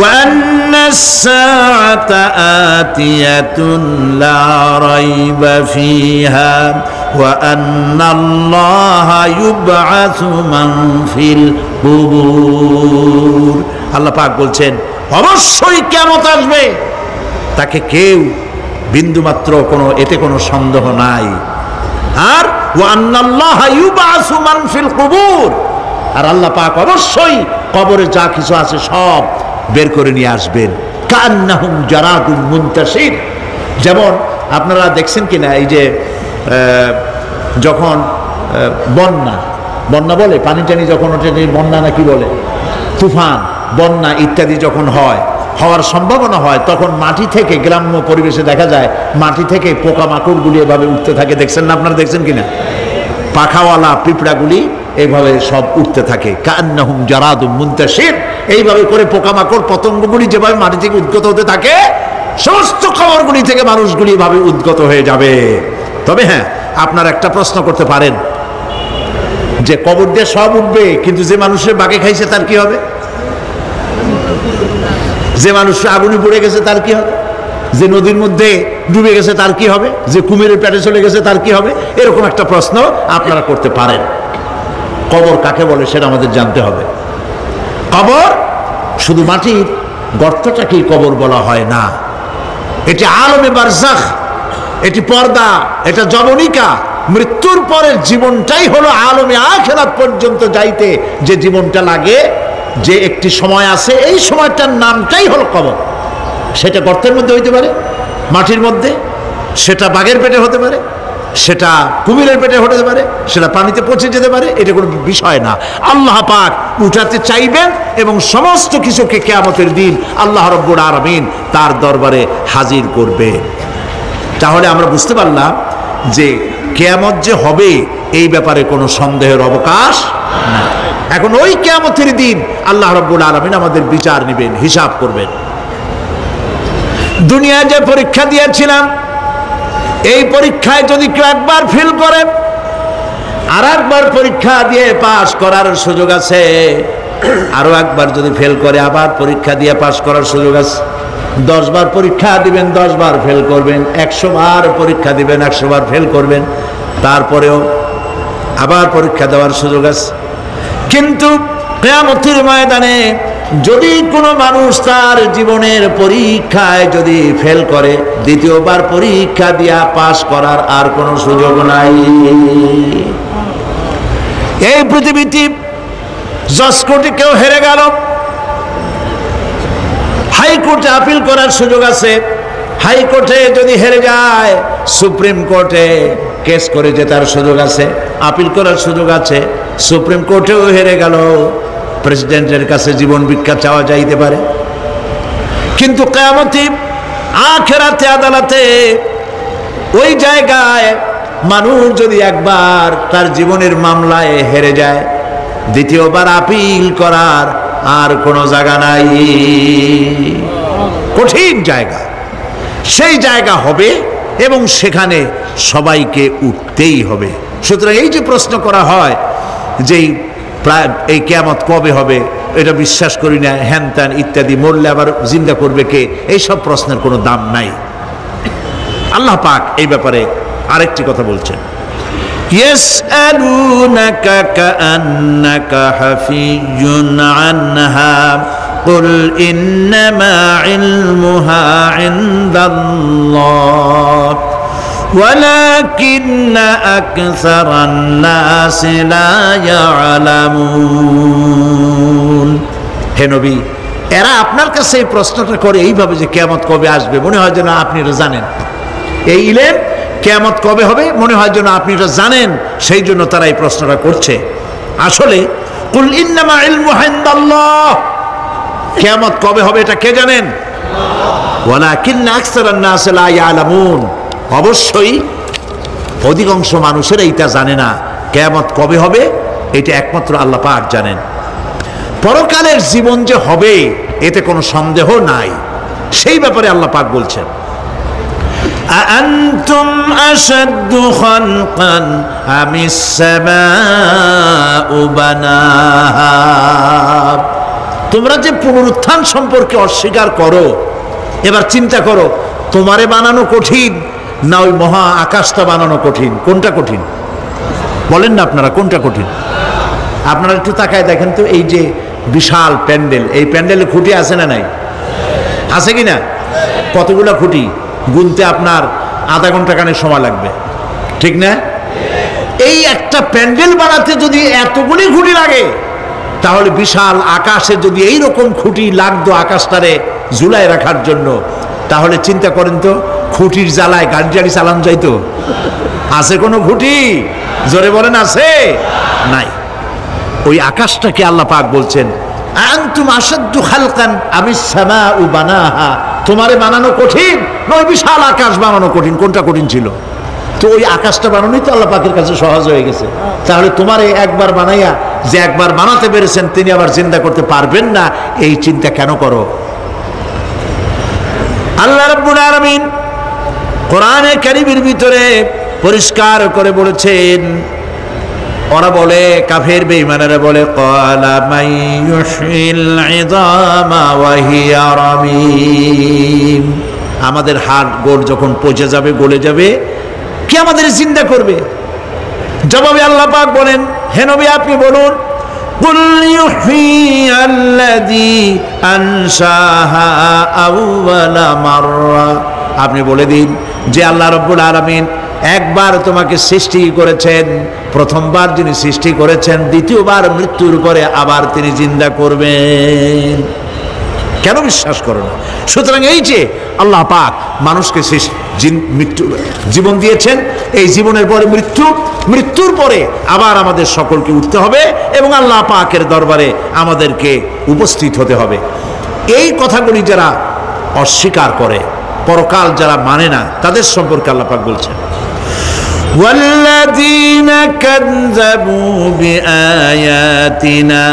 وأن الساعة آتية لا ريب فيها وأن الله يبعث من في القبور। আল্লাহ পাক বলছেন অবশ্যই কিয়ামত আসবে, তাকে কেউ বিন্দুমাত্র এতে কোনো সন্দেহ নাই। আর وأن الله يبعث من في القبور, আর আল্লাহ পাক অবশ্যই কবরে যা কিছু আছে সব বের করে নিয়ে আসবেন। কান্নাহুম জারাদুম মুনতাশির, যেমন আপনারা দেখছেন কিনা এই যে যখন বন্যা বলে, পানি টানি যখন ওঠে, বন্যা না কি বলে, তুফান, বন্যা ইত্যাদি যখন হওয়ার সম্ভাবনা হয়, তখন মাটি থেকে, গ্রাম্য পরিবেশে দেখা যায় মাটি থেকে পোকামাকড়গুলি এভাবে উঠতে থাকে। দেখছেন না? আপনারা দেখছেন কিনা? পাখাওয়ালা পিঁপড়াগুলি এইভাবে সব উঠতে থাকে। কান্নাহুম জারাদুম মুনতাশির, এইভাবে করে পোকামাকড় পতঙ্গগুলি যেভাবে মাটি থেকে উদ্গত হতে থাকে, সমস্ত খবরগুলি থেকে মানুষগুলি এভাবে উদ্গত হয়ে যাবে। তবে হ্যাঁ, আপনারা একটা প্রশ্ন করতে পারেন যে কবর দিয়ে সব উঠবে, কিন্তু যে মানুষের বাগে খাইছে তার কি হবে? যে মানুষ আগুনে পড়ে গেছে তার কি হবে? যে নদীর মধ্যে ডুবে গেছে তার কি হবে? যে কুমিরের পেটে চলে গেছে তার কি হবে? এরকম একটা প্রশ্ন আপনারা করতে পারেন। কবর কাকে বলে সেটা আমাদের জানতে হবে। কবর শুধু মাটির গর্তটাকেই কবর বলা হয় না, এটি আলমে বারজাখ, এটি পর্দা, এটা জবনিকা। মৃত্যুর পরের জীবনটাই হলো আলমে আখিরাত পর্যন্ত যাইতে যে জীবনটা লাগে, যে একটি সময় আছে, এই সময়টার নামটাই হলো কবর। সেটা গর্তের মধ্যে হইতে পারে, মাটির মধ্যে, সেটা বাঘের পেটে হতে পারে, সেটা কুমিরের পেটে হতে পারে, সেটা পানিতে পচে যেতে পারে, এটা কোনো বিষয় না। আল্লাহ পাক উঠাতে চাইবেন এবং সমস্ত কিছুকে কিয়ামতের দিন আল্লাহ রাব্বুল আলামিন তার দরবারে হাজির করবেন। তাহলে আমরা বুঝতে পারলাম যে কিয়ামত যে হবে এই ব্যাপারে কোনো সন্দেহের অবকাশ নাই। এখন ওই কিয়ামতের দিন আল্লাহ রাব্বুল আলামিন আমাদের বিচার নেবেন, হিসাব করবেন। দুনিয়ায় যে পরীক্ষা দিয়েছিলাম, এই পরীক্ষায় যদি কেউ একবার ফেল করে, আর একবার পরীক্ষা দিয়ে পাস করার সুযোগ আছে। আরো একবার যদি ফেল করে, আবার পরীক্ষা দিয়ে পাস করার সুযোগ আছে। 10 বার পরীক্ষা দিবেন, 10 বার ফেল করবেন। 100 বার পরীক্ষা দিবেন, 100 বার ফেল করবেন, তারপরেও আবার পরীক্ষা দেওয়ার সুযোগ আছে। কিন্তু কিয়ামতের ময়দানে যদি কোনো মানুষ তার জীবনের পরীক্ষায় যদি ফেল করে, দ্বিতীয়বার পরীক্ষা দিয়া পাস করার আর কোনো সুযোগ নাই। এই পৃথিবীতে জজ কোর্টে কেউ হেরে গেল, হাইকোর্টে আপিল করার সুযোগ আছে। হাইকোর্টে যদি হেরে যায়, সুপ্রিম কোর্টে কেস করে জেতার সুযোগ আছে, আপিল করার সুযোগ আছে। সুপ্রিম কোর্টেও হেরে গেল, প্রেসিডেন্টের কাছে জীবন ভিক্ষা চাওয়া যাইতে পারে। কিন্তু কিয়ামতে, আখিরাতে, আদালতে, ওই জায়গায় মানুষ যদি একবার তার জীবনের মামলায় হেরে যায়, দ্বিতীয়বার আপিল করার আর কোনো জায়গা নাই। কঠিন জায়গা, সেই জায়গা হবে এবং সেখানে সবাইকে উঠতেই হবে। সুতরাং এই যে প্রশ্ন করা হয় যে এই কিয়ামত কবে হবে, এটা বিশ্বাস করি না, হ্যান ত্যান ইত্যাদি, মরলে আবার জিন্দা করবে কে, এইসব প্রশ্নের কোনো দাম নাই। আল্লাহ পাক এই ব্যাপারে আরেকটি কথা বলছেন, ইয়াসআলুনাকা কাআন্নাকা হাফিয়্যুন আনহা কুল ইন্নামা ইলমুহা ইনদাল্লাহ ولكن أكثر الناس لا يعلمون। হে নবী, এরা আপনার কাছে এই প্রশ্নটা করে এইভাবে যে কিয়ামত কবে আসবে, মনে হয় যেন আপনি এটা জানেন। এই ইলম কিয়ামত কবে হবে মনে হয় যেন আপনি এটা জানেন, সেই জন্য তারা এই প্রশ্নটা করছে। আসলে কুল ইন্নামা ইলমুহু ইনদাল্লাহ, কিয়ামত কবে হবে এটা কে জানেন? ওয়ালাকিন্না আকসারান নাস লা ইয়ালামুন, অবশ্যই অধিকাংশ মানুষেরা এটা জানে না কিয়ামত কবে হবে, এটা একমাত্র আল্লাহ পাক জানেন। পরকালের জীবন যে হবে এতে কোনো সন্দেহ নাই, সেই ব্যাপারে আল্লাহ পাক বলছেন আআনতুম আশাদ্দু খালকান আমিস সামাউ বানাহা, তোমরা যে পুনরুত্থান সম্পর্কে অস্বীকার করো, এবার চিন্তা করো তোমারে বানানো কঠিন না ওই মহা আকাশটা বানানো কঠিন? কোনটা কঠিন বলেন না আপনারা, কোনটা কঠিন? আপনারা একটু তাকায় দেখেন তো, এই যে বিশাল প্যান্ডেল, এই প্যান্ডেলে খুঁটি আছে না নাই? আছে কি না? কতগুলো খুঁটি গুনতে আপনার আধা ঘন্টা খানেক সময় লাগবে, ঠিক না? এই একটা প্যান্ডেল বানাতে যদি এতগুলি খুঁটি লাগে, তাহলে বিশাল আকাশে যদি এইরকম খুঁটি লাগতো আকাশটারে ঝুলায় রাখার জন্য, তাহলে চিন্তা করেন তো খুঁটির জ্বালায় গাড়ি টাড়ি চালানো যাইতো? আছে কোনো খুঁটি? জোরে বলেন আছে? নাই। ওই আকাশটাকে আল্লাহ পাক বলছেন আনতুম আশাদ্দু খালকান আমিস সামাউ বানাহা, তোমারে বানানো কঠিন না ওই বিশাল আকাশ বানানো কঠিন? কোনটা কঠিন ছিল? তো ওই আকাশটা বানানোই তো আল্লাহ পাকের কাছে সহজ হয়ে গেছে। তাহলে তোমারে একবার বানাইয়া যে একবার বানাতে পেরেছেন তিনি আবার জিন্দা করতে পারবেন না, এই চিন্তা কেন করো? আল্লাহ রাব্বুল আলামিন কোরআনে কারীমের ভিতরে পরিষ্কার করে বলেছেন, ওরা বলে কাফের বেঈমানেরা বলে ক্বালা মাইয়ুশিল ইযামা ওয়া হিয়া রামীম, আমাদের হাড় গোড় যখন পচে যাবে গলে যাবে, কে আমাদের জিন্দা করবে? জবাবে আল্লাহ পাক বলেন, হে নবী আপনি বলুন কুল ইউহইয়াল্লাযী আনশাহা আউওয়ালা মাররা, আপনি বলে দিন যে আল্লাহ রাব্বুল আলামিন একবার তোমাকে সৃষ্টি করেছেন, প্রথমবার যিনি সৃষ্টি করেছেন দ্বিতীয়বার মৃত্যুর পরে আবার তিনি জিন্দা করবেন। কেন বিশ্বাস করো না? সুতরাং এই যে আল্লাহ পাক মানুষকে জীবন দিয়েছেন, এই জীবনের পরে মৃত্যু, মৃত্যুর পরে আবার আমাদের সকলকে উঠতে হবে এবং আল্লাহ পাকের দরবারে আমাদেরকে উপস্থিত হতে হবে। এই কথাগুলি যারা অস্বীকার করে, পরকাল যারা মানে না, তাদের সম্পর্কে আল্লাহ পাক বলছেন والذين كذبوا بآياتنا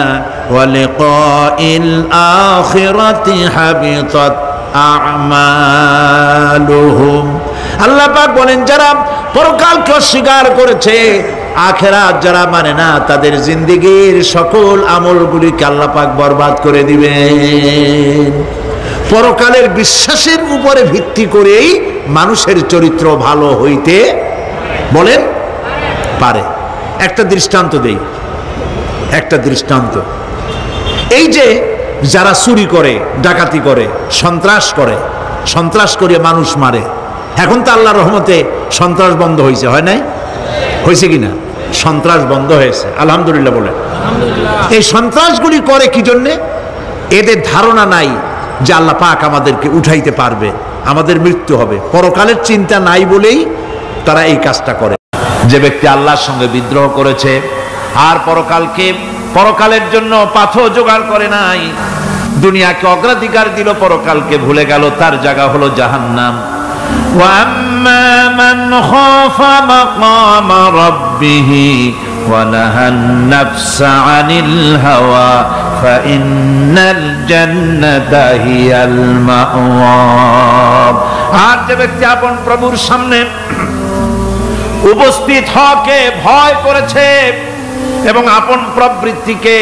ولقاء الآخرة حبطت أعمالهم, আল্লাহ পাক বলেন যারা পরকালকে অস্বীকার করেছে, আখিরাত যারা মানে না, তাদের জিন্দেগীর সকল আমলগুলিকে আল্লাহ পাক বরবাদ করে দিবেন। পরকালের বিশ্বাসের উপরে ভিত্তি করেই মানুষের চরিত্র ভালো হইতে বলেন পারে। একটা দৃষ্টান্ত দেই, একটা দৃষ্টান্ত। এই যে যারা চুরি করে, ডাকাতি করে, সন্ত্রাস করে মানুষ মারে, এখন তো আল্লাহর রহমতে সন্ত্রাস বন্ধ হয়েছে, হয় নাই? হয়েছে কিনা? সন্ত্রাস বন্ধ হয়েছে, আলহামদুলিল্লাহ বলেন। এই সন্ত্রাসগুলি করে কি জন্যে? এদের ধারণা নাই যে আল্লাহ পাক আমাদেরকে উঠাইতে পারবে, আমাদের মৃত্যু হবে, পরকালের চিন্তা নাই বলেই তারা এই কাজটা করে। যে ব্যক্তি আল্লাহর সঙ্গে বিদ্রোহ করেছে আর পরকালের জন্য পাথর জোগাড় করে নাই, দুনিয়াকে অগ্রাধিকার দিল, পরকালকে ভুলে গেল, তার জায়গা হলো জাহান্নাম। ওয়া আম্মা মান খাফা মাকাম রাব্বিহি ওয়া নাহান নাফসা আনিল হাওয়া ফাইন্নাল জান্নাতা হিয়াল মাওয়া, আর যে ব্যক্তি আপন প্রভুর সামনে উপস্থিত হকে ভয় করেছে এবং আপন প্রবৃত্তিকে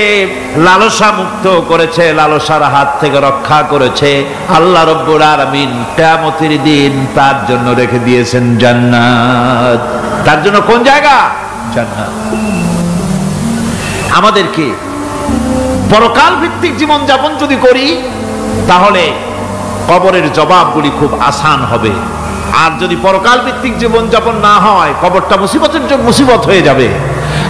লালসা মুক্ত করেছে, লালসার হাত থেকে রক্ষা করেছে, আল্লাহ রাব্বুল আলামিন কিয়ামতের দিন তার জন্য রেখে দিয়েছেন জান্নাত। তার জন্য কোন জায়গা? জান্নাত। আমাদেরকে পরকাল ভিত্তিক জীবন যাপন যদি করি, তাহলে কবরের জবাবগুলি খুব আসান হবে। আর যদি পরকাল ভিত্তিক জীবন যাপন না হয়, কবরটা মুসিবত হয়ে যাবে।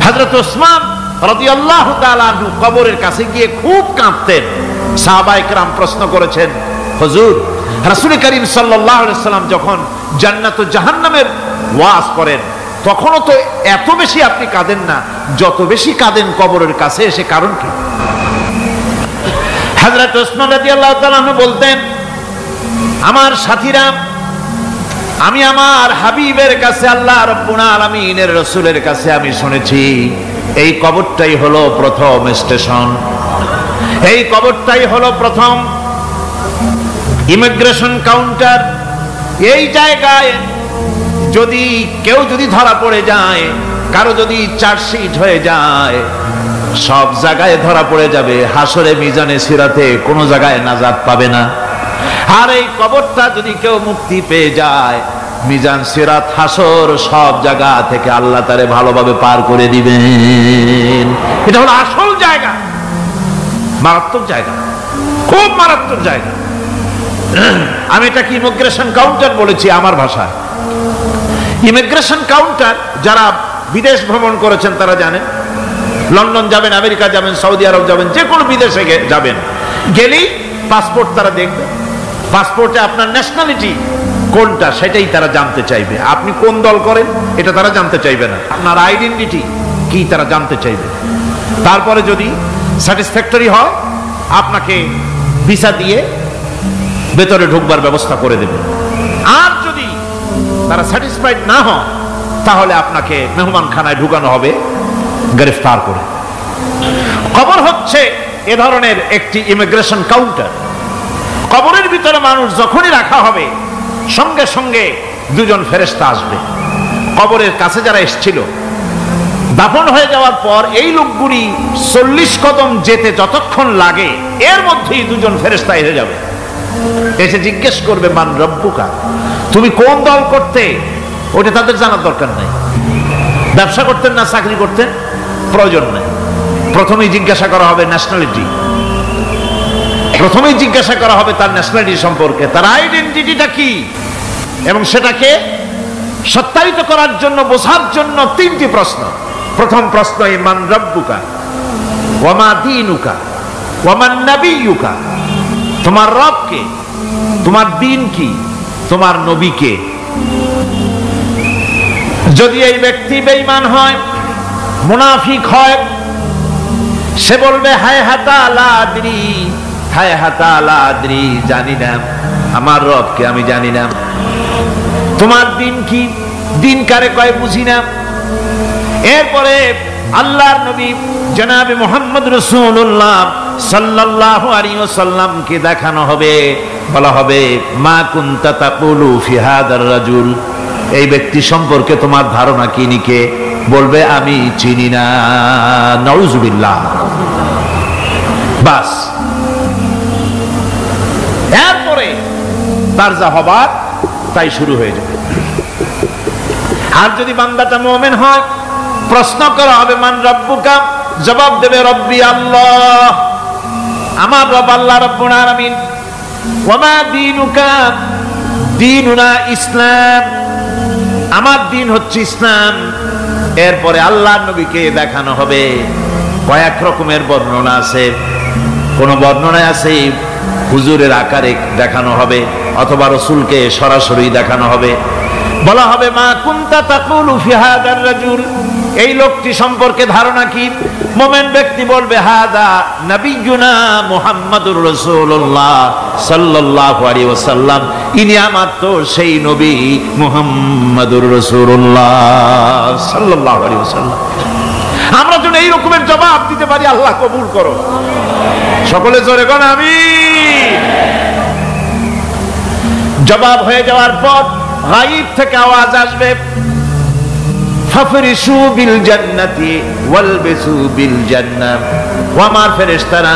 হযরত ওসমান রাদিয়াল্লাহু তাআলা আনহু কবরের কাছে গিয়ে খুব কাঁদতেন, সাহাবায়ে কেরাম প্রশ্ন করেছেন, হুজুর রাসূল করিম সাল্লাল্লাহু আলাইহি সাল্লাম যখন জান্নাত ও জাহান্নামের ওয়াজ করেন তখনও তো এত বেশি আপনি কাঁদেন না, যত বেশি কাঁদেন কবরের কাছে এসে, কারণ কি? হযরত ওসমান রাদিয়াল্লাহু তাআলা আনহু বলতেন, আমার সাথীরা, আমি আমার হাবিবের কাছে, আল্লাহ রাব্বুল আলামিনের রাসূলের কাছে আমি শুনেছি এই কবরটাই হলো প্রথম স্টেশন, এই কবরটাই হলো প্রথম ইমিগ্রেশন কাউন্টার। এই জায়গায় যদি কেউ ধরা পড়ে যায়, কারো যদি চার্জশিট হয়ে যায়, সব জায়গায় ধরা পড়ে যাবে, হাসরে মিজানে সিরাতে কোনো জায়গায় নাজাত পাবে না। আর এই কবরটা যদি কেউ মুক্তি পেয়ে যায়, মিজান সিরাত হাসর সব জায়গা থেকে আল্লাহ তারে ভালোভাবে পার করে দিবেন। এটা হলো আসল জায়গা, মারাত্মক জায়গা, খুব মারাত্মক জায়গা। আমি এটাকে ইমিগ্রেশন কাউন্টার বলেছি আমার ভাষায়। ইমিগ্রেশন কাউন্টার যারা বিদেশ ভ্রমণ করেছেন তারা জানেন। লন্ডন যাবেন, আমেরিকা যাবেন, সৌদি আরব যাবেন, যে কোনো বিদেশে যাবেন, গেলেই পাসপোর্ট তারা দেখবে। পাসপোর্টে আপনার ন্যাশনালিটি কোনটা সেটাই তারা জানতে চাইবে। আপনি কোন দল করেন এটা তারা জানতে চাইবে না, আপনার আইডেন্টিটি কি তারা জানতে চাইবে। তারপরে যদি স্যাটিসফ্যাক্টরি হয় আপনাকে ভিসা দিয়ে ভেতরে ঢুকবার ব্যবস্থা করে দেবে। আর যদি তারা স্যাটিসফাইড না হয় তাহলে আপনাকে মেহমানখানায় ঢুকানো হবে গ্রেফতার করে। কবর হচ্ছে এ ধরনের একটি ইমিগ্রেশন কাউন্টার। কবরের ভিতরে মানুষ যখনই রাখা হবে সঙ্গে সঙ্গে দুজন ফেরেশতা আসবে। কবরের কাছে যারা এসেছিল দাফন হয়ে যাওয়ার পর এই লোকগুলি 40 কদম যেতে যতক্ষণ লাগে এর মধ্যেই দুজন ফেরেশতা এসে যাবে, এসে জিজ্ঞেস করবে, মান রব্বুকা, তুমি কোন দল করতে? ওটা তাদের জানার দরকার নাই। ব্যবসা করতেন না চাকরি করতেন প্রয়োজন নাই। প্রথমেই জিজ্ঞাসা করা হবে ন্যাশনালিটি, প্রথমেই জিজ্ঞাসা করা হবে তার ন্যাশনালিটি সম্পর্কে, তার আইডেন্টিটিটা কি, এবং সেটাকে সত্যায়িত করার জন্য, বোঝার জন্য 3টি প্রশ্ন। প্রথম প্রশ্ন, মান রব্বুকা ওয়া মা দীনুকা ওয়া মান নাবিয়্যুকা, তোমার রব কে, তোমার দ্বীন কি, তোমার নবী কে। যদি এই ব্যক্তি বেঈমান হয়, মুনাফিক হয়, সে বলবে হায় হাতা লা আদরি, হায় হাতা লা আদরি, জানি না আমার রবকে, আমি জানি না। তোমার দিন কি, দিন কারে কয় বুঝি না। এরপরে আল্লাহর নবী জনাবে মুহাম্মদ রাসূলুল্লাহ সাল্লাল্লাহু আলাইহি ওয়াসাল্লামকে দেখানো হবে, বলা হবে মা কুনতা তাকুলু ফি হাদার রাজুল, এই ব্যক্তি সম্পর্কে তোমার ধারণা কি নিকে? বলবে আমি চিনি না। নাউযুবিল্লাহ। বাস, এরপরে তার যা হবার তাই শুরু হয়ে যাবে। আর যদি বান্দাটা মুমিন হয়, প্রশ্ন করা হবে মান রব্বুকা, জবাব দেবে রব্বি আল্লাহ, আমার রব আল্লাহ রাব্বুল আলামিন। ওয়া মা দীনুকা, দীনুনা ইসলাম, আমার দিন হচ্ছে ইসলাম। এরপরে আল্লাহর নবীকে দেখানো হবে। কয়েক রকমের বর্ণনা আছে, কোন বর্ণনায় আছে হুজুরের আকারে দেখানো হবে, অথবা রাসূলকে সরাসরি দেখানো হবে। বলা হবে মা কুনতা তাকুলু ফি হাদার রাজুল, এই লোকটি সম্পর্কে ধারণা কি? মুমিন ব্যক্তি বলবে হাদা নবিয়ুনা মুহাম্মাদুর রাসূলুল্লাহ সাল্লাল্লাহু আলাইহি ওয়াসাল্লাম, ইনি আমার তো সেই নবী মুহাম্মাদুর রাসূলুল্লাহ সাল্লাল্লাহু আলাইহি ওয়াসাল্লাম। আমরা যেন এই রকমের জবাব দিতে পারি, আল্লাহ কবুল করো। সকলে জোরে কোন আমিন। জবাব হয়ে যাওয়ার পর গায়ব থেকে আওয়াজ আসবে, ফাফরিশু বিল জান্নাতি ওয়ালবিসু বিল জান্নাহ, ও আমার ফেরেশতারা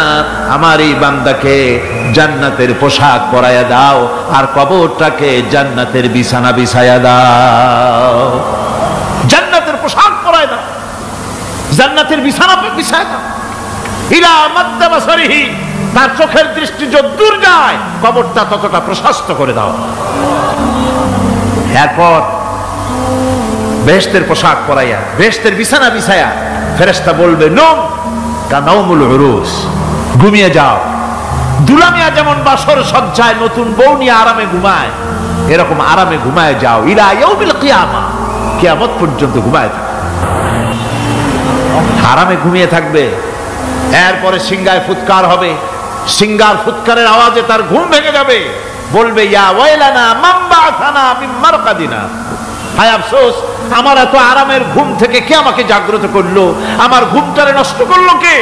আমার এই বান্দাকে জান্নাতের পোশাক পরায়া দাও আর কবরটাকে জান্নাতের বিছানা বিছায়া দাও। জান্নাতের পোশাক পরায়া দাও, জান্নাতের বিছানা বিছায়া দাও। ইলা মাদ্দা বাসারিহি, তার চোখের দৃষ্টি যতদূর যায় কবরটা ততটা প্রশস্ত করে দাও। এরপর বেহেশতের পোশাক পরাইয়া, বেহেশতের বিছানা বিছায়া ফেরেশতা বলবে নম কানাউমুল উরুস, ঘুমিয়ে যাও। দুলামিয়া যেমন বাসর সজ্জায় নতুন বউ নিয়ে আরামে ঘুমায়, এরকম আরামে ঘুমায় যাও ইলা ইয়াউমিল কিয়ামা, কিয়ামত পর্যন্ত ঘুমায় থাকো, আরামে ঘুমিয়ে থাকবে। এরপরে সিংগায় ফুৎকার হবে, সিংগার ফুৎকারের আওয়াজে তার ঘুম ভেঙে যাবে, বলবে ইয়া ওয়াইলানা মান বাআসানা মিন মারকাদিনা, হায় আফসোস, আমার এত আরামের ঘুম থেকে কে আমাকে জাগ্রত করলো, আমার ঘুমটারে নষ্ট করলো কে?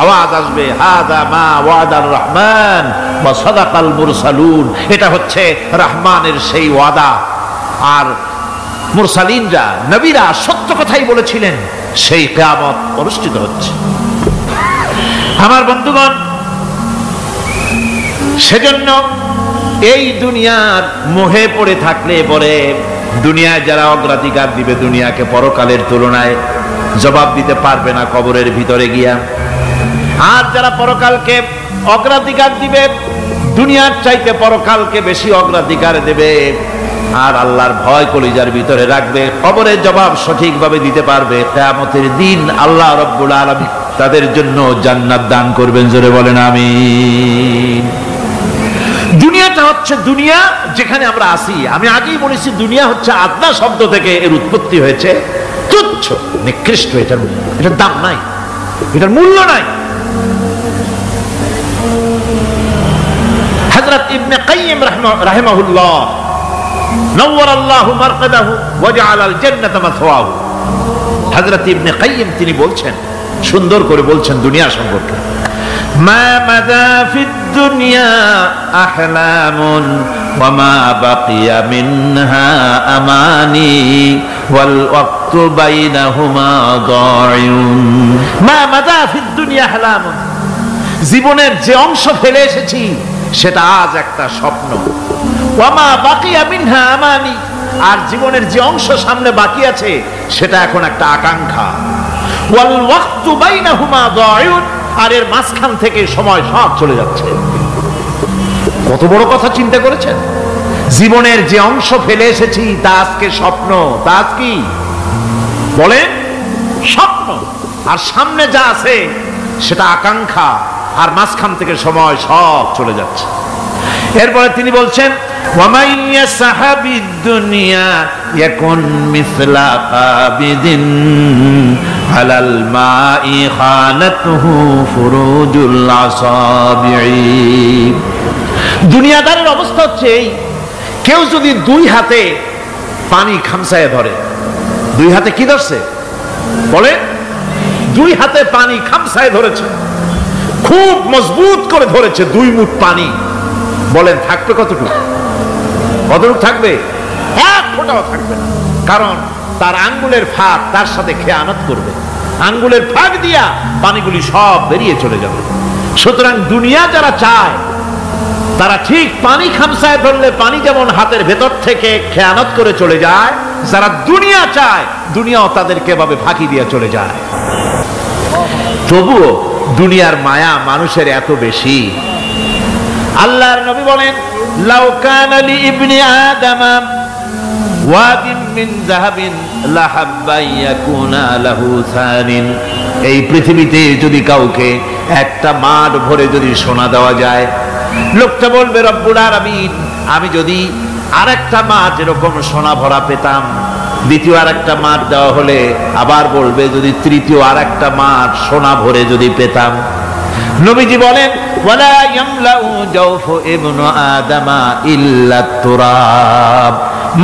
আওয়াজ আসবে হাযা মা ওয়াদার রহমান ওয়া সাদাকাল মুরসালুন, এটা হচ্ছে রহমানের সেই ওয়াদা, আর মুরসালিনরা নবীরা সত্য কথাই বলেছিলেন, সেই কিয়ামত অনুষ্ঠিত হচ্ছে। আমার বন্ধুগণ, সেজন্য এই দুনিয়ার মোহে পড়ে থাকলে পরে দুনিয়ায় যারা অগ্রাধিকার দিবে দুনিয়াকে পরকালের তুলনায়, জবাব দিতে পারবে না কবরের ভিতরে গিয়া। আর যারা পরকালকে অগ্রাধিকার দিবে, দুনিয়ার চাইতে পরকালকে বেশি অগ্রাধিকার দেবে, আর আল্লাহর ভয় কলিজার ভিতরে রাখবে, কবরের জবাব সঠিকভাবে দিতে পারবে, কিয়ামতের দিন আল্লাহ রাব্বুল আলামিন তাদের জন্য জান্নাত দান করবেন। জোরে বলেন আমিন। দুনিয়াটা হচ্ছে দুনিয়া যেখানে আমরা আছি। আমি আগেই বলেছি দুনিয়া হচ্ছে আদনা শব্দ থেকে এর উৎপত্তি হয়েছে, তুচ্ছ, নিকৃষ্ট, এটার দাম নাই, এটার মূল্য নাই। হযরত ইবনে কাইয়িম রাহিমাহুল্লাহ নওয়ারাল্লাহু মারকাদাহু ওয়া জাআলাল জান্নাতা মাসওয়াহু, হযরত ইবনে কাইয়িম তিনি বলছেন, সুন্দর করে বলছেন দুনিয়া সম্পর্কে, মা মাদা ফিদ দুনিয়া আহলামুন ওয়া মা বাকিয়া মিনহা আমানি ওয়াল ওয়াক্তু বাইনাহুমা দাইউন। মা মাদা ফিদ দুনিয়া আহলামুন, জীবনের যে অংশ ফেলে এসেছি সেটা আজ একটা স্বপ্ন, ওয়া মা বাকিয়া মিনহা আমানি, আর জীবনের যে অংশ সামনে বাকি আছে সেটা এখন একটা আকাঙ্ক্ষা, ওয়াল ওয়াক্তু বাইনাহুমা দাইউন, আর এর মাঝখান থেকে সময় সব চলে যাচ্ছে। কত বড় কথা চিন্তা করেছেন? জীবনের যে অংশ ফেলে এসেছি তা আজকে স্বপ্ন, তা আজ কি বলেন? স্বপ্ন। আর সামনে যা আছে সেটা আকাঙ্ক্ষা, আর মাঝখান থেকে সময় সব চলে যাচ্ছে। এরপরে তিনি বলছেন, ওয়ামাইয়া সাহাবিদ দুনিয়া ইয়াকুন মিসলা কাবিদিন আলাল মাই খানাতুহু ফুরুজুল আসাবিঈ। দুনিয়াদারের অবস্থা হচ্ছে এই, কেউ যদি দুই হাতে পানি খামসায় ধরে, দুই হাতে কি ধরছে বলে? দুই হাতে পানি খামসায় ধরেছে, খুব মজবুত করে ধরেছে, 2 মুঠ পানি, বলেন থাকবে কতটুকু? কতটুকু থাকবে? 1 ফোঁটাও থাকবে না, কারণ তার আঙ্গুলের ফাঁক তার সাথে খেয়ানত করবে, আঙ্গুলের ফাঁক দিয়া পানিগুলি সব বেরিয়ে চলে যাবে। সুতরাং দুনিয়া যারা চায় তারা ঠিক পানি খামসায় ধরলে পানি যেমন হাতের ভেতর থেকে খেয়ানত করে চলে যায়, যারা দুনিয়া চায় দুনিয়াও তাদেরকে এভাবে ফাঁকি দিয়ে চলে যায়। তবুও দুনিয়ার মায়া মানুষের এত বেশি। আল্লাহর নবী বলেন, লাউ কানা লি ইবনি আদামা ওয়াদিন মিন যাহাবিন লাহাব্বা ইয়াকুনা লাহু সানিন, এই পৃথিবীতে যদি কাউকে একটা মাঠ ভরে যদি সোনা দেওয়া যায়, লোকটা বলবে রব্বুল আলামিন, আমি যদি আরেকটা মাঠ এরকম সোনা ভরা পেতাম, দ্বিতীয় আরেকটা মাঠ দেওয়া হলে আবার বলবে যদি তৃতীয় আরেকটা মাঠ সোনা ভরে যদি পেতাম। নবীজি বলেন, ওয়ালা ইয়ামলাউ জাওফু ইবনু আদামা ইল্লা তুরাব,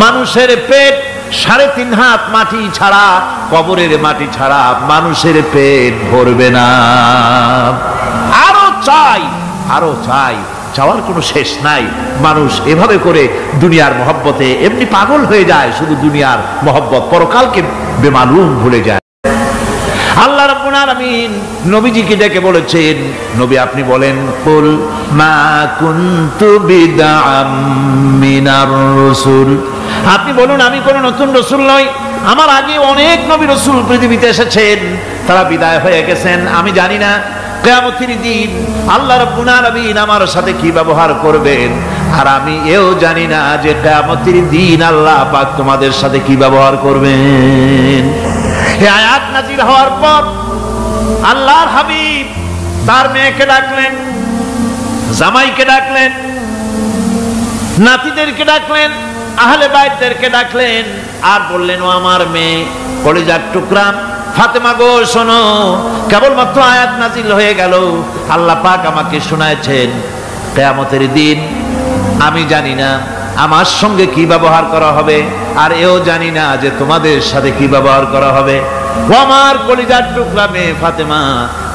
মানুষের পেট 3.5 হাত মাটি ছাড়া, কবরের মাটি ছাড়া মানুষের পেট ভরবে না। আরো চাই, আরো চাই, চাওয়ার কোনো শেষ নাই। মানুষ এভাবে করে দুনিয়ার মহব্বতে এমনি পাগল হয়ে যায়, শুধু দুনিয়ার মহব্বত, পরকালকে বেমালুম ভুলে যায়। আল্লাহ রাব্বুল আলামিন নবীজিকে ডেকে বলেছেন, নবী আপনি বলেন, কুল মা কুনতু বিদআম মিনার রাসূল, আপনি বলুন আমি কোন নতুন রাসূল নই, আমার আগে অনেক নবী রাসূল পৃথিবীতে এসেছেন, তারা বিদায় হয়ে গেছেন। আমি জানি না কিয়ামতের দিন আল্লাহ রাব্বুল আলামিন আমার সাথে কি ব্যবহার করবেন, আর আমি এও জানি না যে কিয়ামতের দিন আল্লাহ পাক তোমাদের সাথে কি ব্যবহার করবেন। এই আয়াত নাযিল হওয়ার পর আল্লাহর হাবিব তার মেয়েকে ডাকলেন, জামাইকে ডাকলেন, নাতিদেরকে ডাকলেন, আহলে বাইতদেরকে ডাকলেন, আর বললেন, ও আমার মেয়ে কলিজার টুকরা ফাতেমা গো শোনো, কেবলমাত্র আয়াত নাজিল হয়ে গেল, আল্লাহ পাক আমাকে শোনাচ্ছেন কিয়ামতের দিন আমি জানি না আমার সঙ্গে কি ব্যবহার করা হবে, আর এও জানি না যে তোমাদের সাথে কি ব্যবহার করা হবে। ও আমার কলিজার টুকরা মেয়ে ফাতেমা,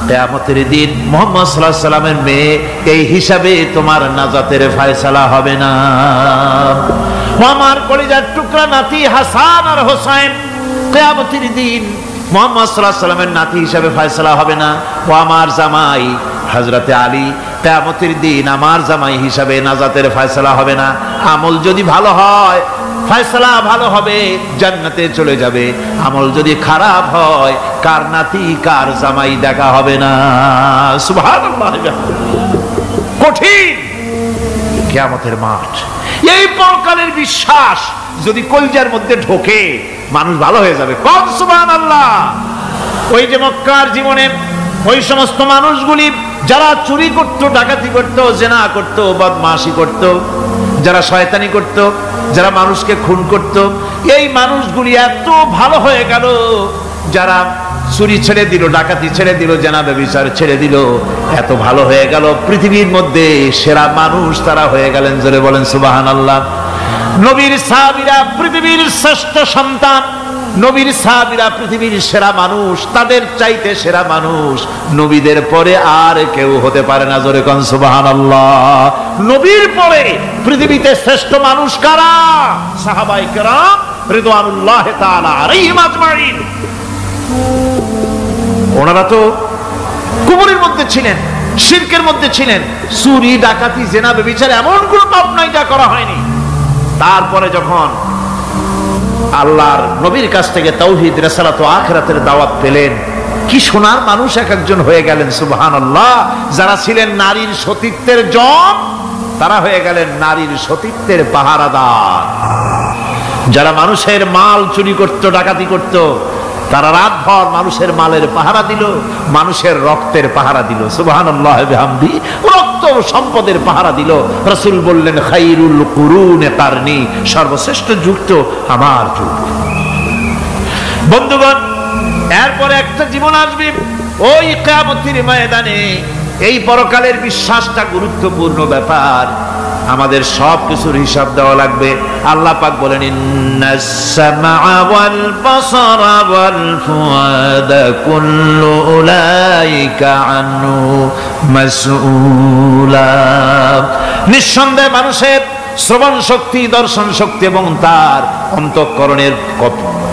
কিয়ামতের দিন মুহাম্মদ সাল্লাল্লাহু আলাইহি সাল্লামের মেয়ে এই হিসাবে তোমার নাজাতের ফয়সালা হবে না। ও আমার কলিজার টুকরা নাতি হাসান আর হোসেন, কিয়ামতের দিন মুহাম্মদ সাল্লাল্লাহু আলাইহি সাল্লামের নাতি হিসাবে ফয়সালা হবে না। ও আমার জামাই হযরতে আলী, কিয়ামতের দিন আমার জামাই হিসাবে নাজাতের ফয়সালা হবে না। আমল যদি ভালো হয় ফয়সালা ভালো হবে, জান্নাতে চলে যাবে। আমল যদি খারাপ হয় কার নাতি কার জামাই দেখা হবে না। সুবহানাল্লাহ। কঠিন কিয়ামতের মাঠ। এই পরকালের বিশ্বাস যদি কলজার মধ্যে ঢোকে মানুষ ভালো হয়ে যাবে। কোন সুবহানাল্লাহ। ওই যে মক্কার জীবনে ওই সমস্ত মানুষগুলি যারা চুরি করত, ডাকাতি করত, জিনা করত, বদমাশি করত, যারা শয়তানি করত, যারা মানুষকে খুন করত, এই মানুষগুলি এত ভালো হয়ে গেল, যারা চুরি ছেড়ে দিল, ডাকাতি ছেড়ে দিল, জিনা ব্যভিচার ছেড়ে দিল, এত ভালো হয়ে গেল, পৃথিবীর মধ্যে সেরা মানুষ তারা হয়ে গেলেন। জোরে বলেন সুবহানাল্লাহ। নবীর সাহাবীরা পৃথিবীর শ্রেষ্ঠ সন্তান, নবীর সাহাবীরা পৃথিবীর সেরা মানুষ, তাদের চাইতে সেরা মানুষ নবীদের পরে আর কেউ হতে পারে না। জোরে কোন সুবহানাল্লাহ। নবীর পরে পৃথিবীতে শ্রেষ্ঠ মানুষ কারা? সাহাবায়ে কেরাম রিদওয়ানুল্লাহি তাআলা আলাইহিম আজমাইন। ওনারা তো কুফরের মধ্যে ছিলেন, শিরকের মধ্যে ছিলেন, চুরি ডাকাতি জিনা ব্যভিচার এমন কোন পাপ নাই যা করা হয়নি। তারপরে যখন আল্লাহর নবীর কাছ থেকে তাওহীদ, রিসালাত ও আখিরাতের দাওয়াত পেলেন, কি সোনার মানুষ এক একজন হয়ে গেলেন। সুবহানাল্লাহ। যারা ছিলেন নারীর সতীত্বের জম, তারা হয়ে গেলেন নারীর সতীত্বের পাহারাদার। যারা মানুষের মাল চুরি করত, ডাকাতি করত, তারা রাতভর মানুষের মালের পাহারা দিল, মানুষের রক্তের পাহারা দিল। সুবহানাল্লাহ বিহামদি। রক্ত সম্পদের পাহারা দিল। রাসূল বললেন, খায়রুল কুরুনে কারনি, সর্বশ্রেষ্ঠ যুগ তো আমার যুগ। বন্ধুগণ, এরপরে একটা জীবন আসবে ওই কিয়ামতের ময়দানে। এই পরকালের বিশ্বাসটা গুরুত্বপূর্ণ ব্যাপার। আমাদের সব কিছুর হিসাব দেওয়া লাগবে। আল্লাহ পাক বলেন, ইন্নাস সামআ ওয়াল বাসারা ওয়াল ফুআদা কুল্লু উলাইকা আনহু মাসউলা। নিঃসন্দেহে মানুষের শ্রবণ শক্তি, দর্শন শক্তি এবং তার অন্তঃকরণের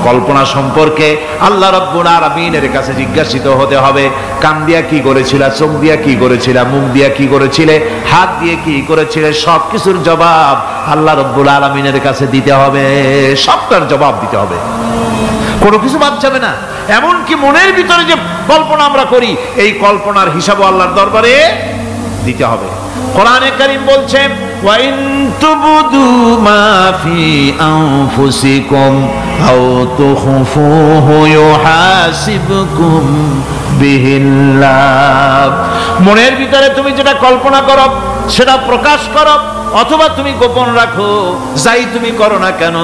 কল্পনা সম্পর্কে আল্লাহ রাব্বুল আলামিনের কাছে জিজ্ঞাসিত হতে হবে। কান দিয়া কি করেছিলা, চোখ দিয়া কি করেছিলা, মুখ দিয়া কি করেছিলে, হাত দিয়ে কি করেছিলে, সবকিছুর জবাব আল্লাহ রাব্বুল আলামিনের কাছে দিতে হবে। সবটার জবাব দিতে হবে, কোনো কিছু বাদ যাবে না। এমনকি মনের ভিতরে যে কল্পনা আমরা করি, এই কল্পনার হিসাবও আল্লাহর দরবারে দিতে হবে। কোরআনে কারীম বলছে, ওয়া ইন তুবদু মা ফি আনফুসিকুম আও তুখফুহু ইউহাসিবকুম বিহিল্লাহ। মনের ভিতরে তুমি যেটা কল্পনা করো সেটা প্রকাশ করো, অথবা তুমি গোপন রাখো, যাই তুমি করো না কেন,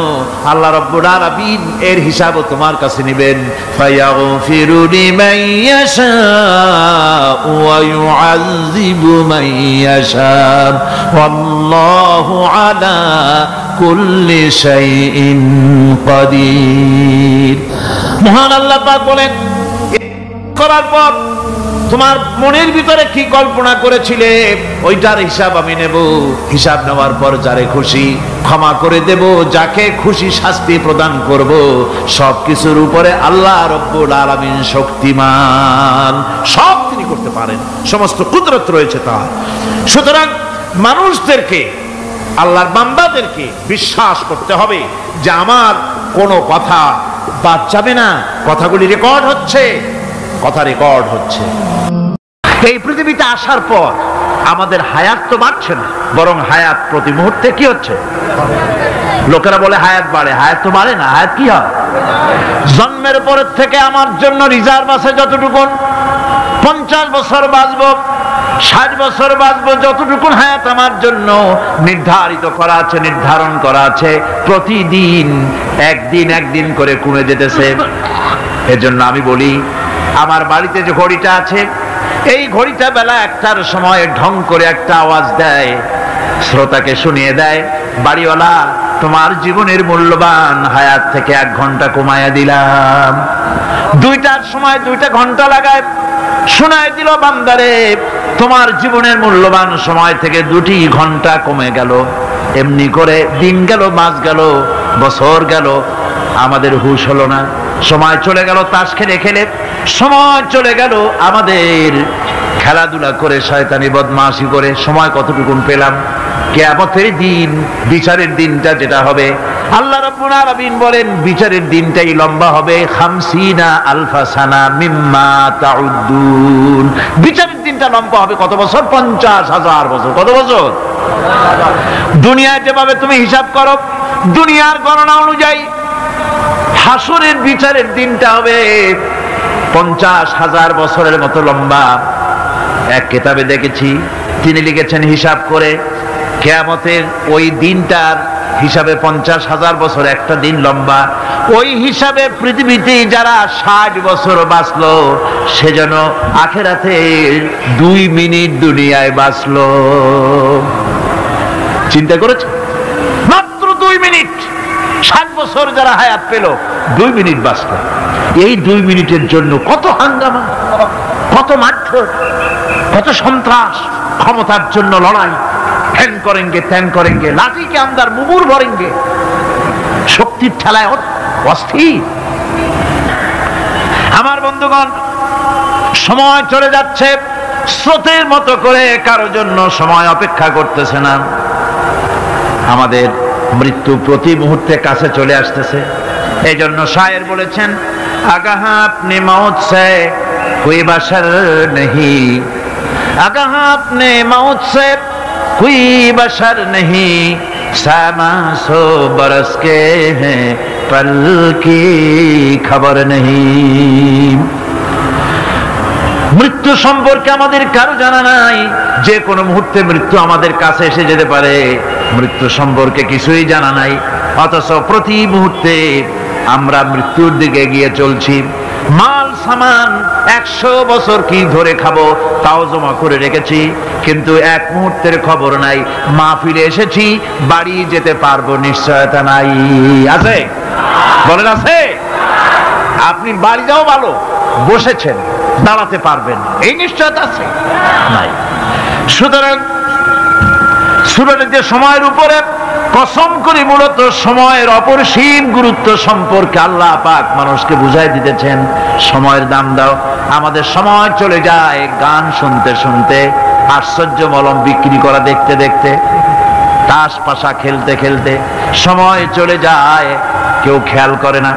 আল্লাহ রাব্বুল আলামিন এর হিসাবও তোমার কাছে নেবেন। ফায়াগফিরু লিমান ইয়াশা ওয়া ইউআযযিবু মান ইয়াশা ওয়াল্লাহু আলা কুল্লি শাইইন কাদির। মহান আল্লাহ পাক বলেন, করার পর তোমার মনের ভিতরে কি কল্পনা করেছিলে ওইটার হিসাব আমি নেব। হিসাব নেওয়ার পর যারে খুশি ক্ষমা করে দেব, যাকে খুশি শাস্তি প্রদান করব। সবকিছুর উপরে আল্লাহ রাব্বুল আলামিন শক্তিমান, সব তিনি করতে পারেন, সমস্ত কুদরত রয়েছে তার। সুতরাং মানুষদেরকে, আল্লাহর বান্দাদেরকে বিশ্বাস করতে হবে যে আমার কোনো কথা বাদ যাবে না, কথাগুলি রেকর্ড হচ্ছে, কথা রেকর্ড হচ্ছে। এই পৃথিবীতে আসার পর আমাদের হায়াত তো বাড়ছে না, বরং হায়াত প্রতি মুহূর্তে কি হচ্ছে? লোকেরা বলে হায়াত বাড়ে, হায়াত তো বাড়ে না। হায়াত কি হয়? জন্মের পরের থেকে আমার জন্য রিজার্ভ আছে যতটুকু, 50 বছর বাঁচবো, 60 বছর বাঁচবো, যতটুকু হায়াত আমার জন্য নির্ধারিত করা আছে, নির্ধারণ করা আছে, প্রতিদিন একদিন করে কমে যেতেছে। এজন্য আমি বলি, আমার বাড়িতে যে ঘড়িটা আছে, এই ঘড়িটা বেলা 1টার সময় ঢং করে একটা আওয়াজ দেয়, শ্রোতাকে শুনিয়ে দেয়, বাড়িওয়ালা তোমার জীবনের মূল্যবান হায়াত থেকে 1 ঘন্টা কমায়া দিলাম। 2টার সময় 2টা ঘন্টা লাগায় শোনায় দিল, বান্দারে তোমার জীবনের মূল্যবান সময় থেকে 2টি ঘন্টা কমে গেল। এমনি করে দিন গেল, মাস গেল, বছর গেল, আমাদের হুঁশ হলো না। সময় চলে গেল তাস খেলে খেলে, সময় চলে গেল আমাদের খেলাধুলা করে, শয়তানি বদমাশি করে। সময় কতটুকু পেলাম? কিয়ামতের দিন, বিচারের দিনটা যেটা হবে, আল্লাহ রাব্বুল আলামিন বলেন বিচারের দিনটাই লম্বা হবে 50 আলফা সানা মিম্মা তাউদ্দুন। বিচারের দিনটা লম্বা হবে কত বছর? 50,000 বছর। কত বছর? দুনিয়ায় যেভাবে তুমি হিসাব করো, দুনিয়ার গণনা অনুযায়ী হাসরের বিচারের দিনটা হবে 50,000 বছরের মতো লম্বা। এক কিতাবে দেখেছি, তিনি লিখেছেন হিসাব করে, কিয়ামতের ওই দিনটার হিসাবে 50,000 বছর একটা দিন লম্বা। ওই হিসাবে পৃথিবীতে যারা 60 বছর বাঁচলো, সেজন্য আখেরাতে 2 মিনিট দুনিয়ায় বাঁচলো। চিন্তা করেছ? মাত্র 2 মিনিট। 60 বছর যারা হায়াত পেল, 2 মিনিট বাঁচলো। এই 2 মিনিটের জন্য কত হাঙ্গামা, কত মারধর, কত সন্ত্রাস, ক্ষমতার জন্য লড়াই, ধ্যান করেঙ্গে ত্যান করেঙ্গে, লাঠিকে আন্দার মুগুর ভরেঙ্গে, শক্তির ঠেলায় অস্থির। আমার বন্ধুগণ, সময় চলে যাচ্ছে স্রোতের মতো করে, কারো জন্য সময় অপেক্ষা করতেছে না। আমাদের মৃত্যু প্রতি মুহূর্তে কাছে চলে আসতেছে। এই জন্য শায়ের বলেছেন, আগাহা আপনি মৌত সে কোই বাশার নেহি, আগাহা আপনি মৌত সে कोई बशर नहीं, सामा सो बरस के हैं पल की खबर नहीं। মৃত্যু সম্পর্কে আমাদের কারো জানা নাই। যে কোনো মুহূর্তে মৃত্যু আমাদের কাছে এসে যেতে পারে, মৃত্যু সম্পর্কে কিছুই জানা নাই। অথচ প্রতি মুহূর্তে আমরা মৃত্যুর দিকে এগিয়ে চলছি। মাল সামান 100 বছর কি ধরে খাবো তাও জমা করে রেখেছি, কিন্তু এক মুহূর্তের খবর নাই। মাহফিলে এসেছি, বাড়ি যেতে পারবো নিশ্চয়তা নাই। আছে? বলেন আছে? আপনি বাড়ি যাও ভালো, বসেছেন, দাঁড়াতে পারবেন, এই নিশ্চয়তা আছে? নাই। সুতরাং সূরার যে সময়ের উপরে কসম করে মূলত সময়ের অপরিসীম গুরুত্ব সম্পর্কে আল্লাহ পাক মানুষকে বুঝাই দিতেছেন। সময়ের দাম দাও। আমাদের সময় চলে যায় গান শুনতে শুনতে, আশ্চর্য মলম বিক্রি করা দেখতে দেখতে, তাস পাশা খেলতে খেলতে সময় চলে যায়, কেউ খেয়াল করে না।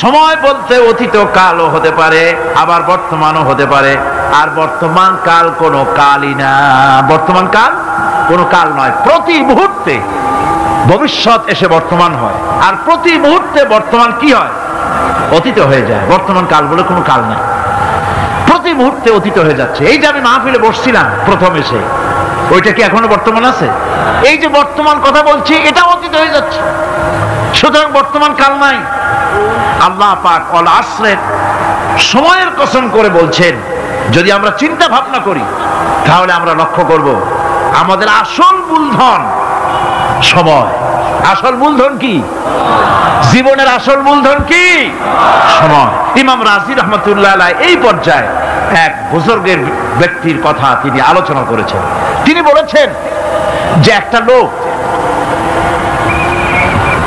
সময় বলতে অতীত কালও হতে পারে, আবার বর্তমানও হতে পারে। আর বর্তমান কাল কোনো কালই না। বর্তমান কাল কোনো কাল নয়। প্রতি মুহূর্তে ভবিষ্যৎ এসে বর্তমান হয়, আর প্রতি মুহূর্তে বর্তমান কি হয়? অতীত হয়ে যায়। বর্তমান কাল বলে কোনো কাল নাই। প্রতি মুহূর্তে অতীত হয়ে যাচ্ছে। এই যে আমি মাহফিলে বসছিলাম প্রথম এসে, ওইটা কি এখনো বর্তমান আছে? এই যে বর্তমান কথা বলছি, এটা অতীত হয়ে যাচ্ছে। সুতরাং বর্তমান কাল নাই। আল্লাহ পাক অল আসরের সময়ের কসম করে বলছেন। যদি আমরা চিন্তা ভাবনা করি, তাহলে আমরা লক্ষ্য করব আমাদের আসল মূলধন সময়। আসল মূলধন কি? জীবনের আসল মূলধন কি? সময়। ইমাম রাজি রহমতুল্লাহ আলাইহি এই পর্যায়ে এক বুজুর্গের ব্যক্তির কথা তিনি আলোচনা করেছেন। তিনি বলেছেন যে একটা লোক,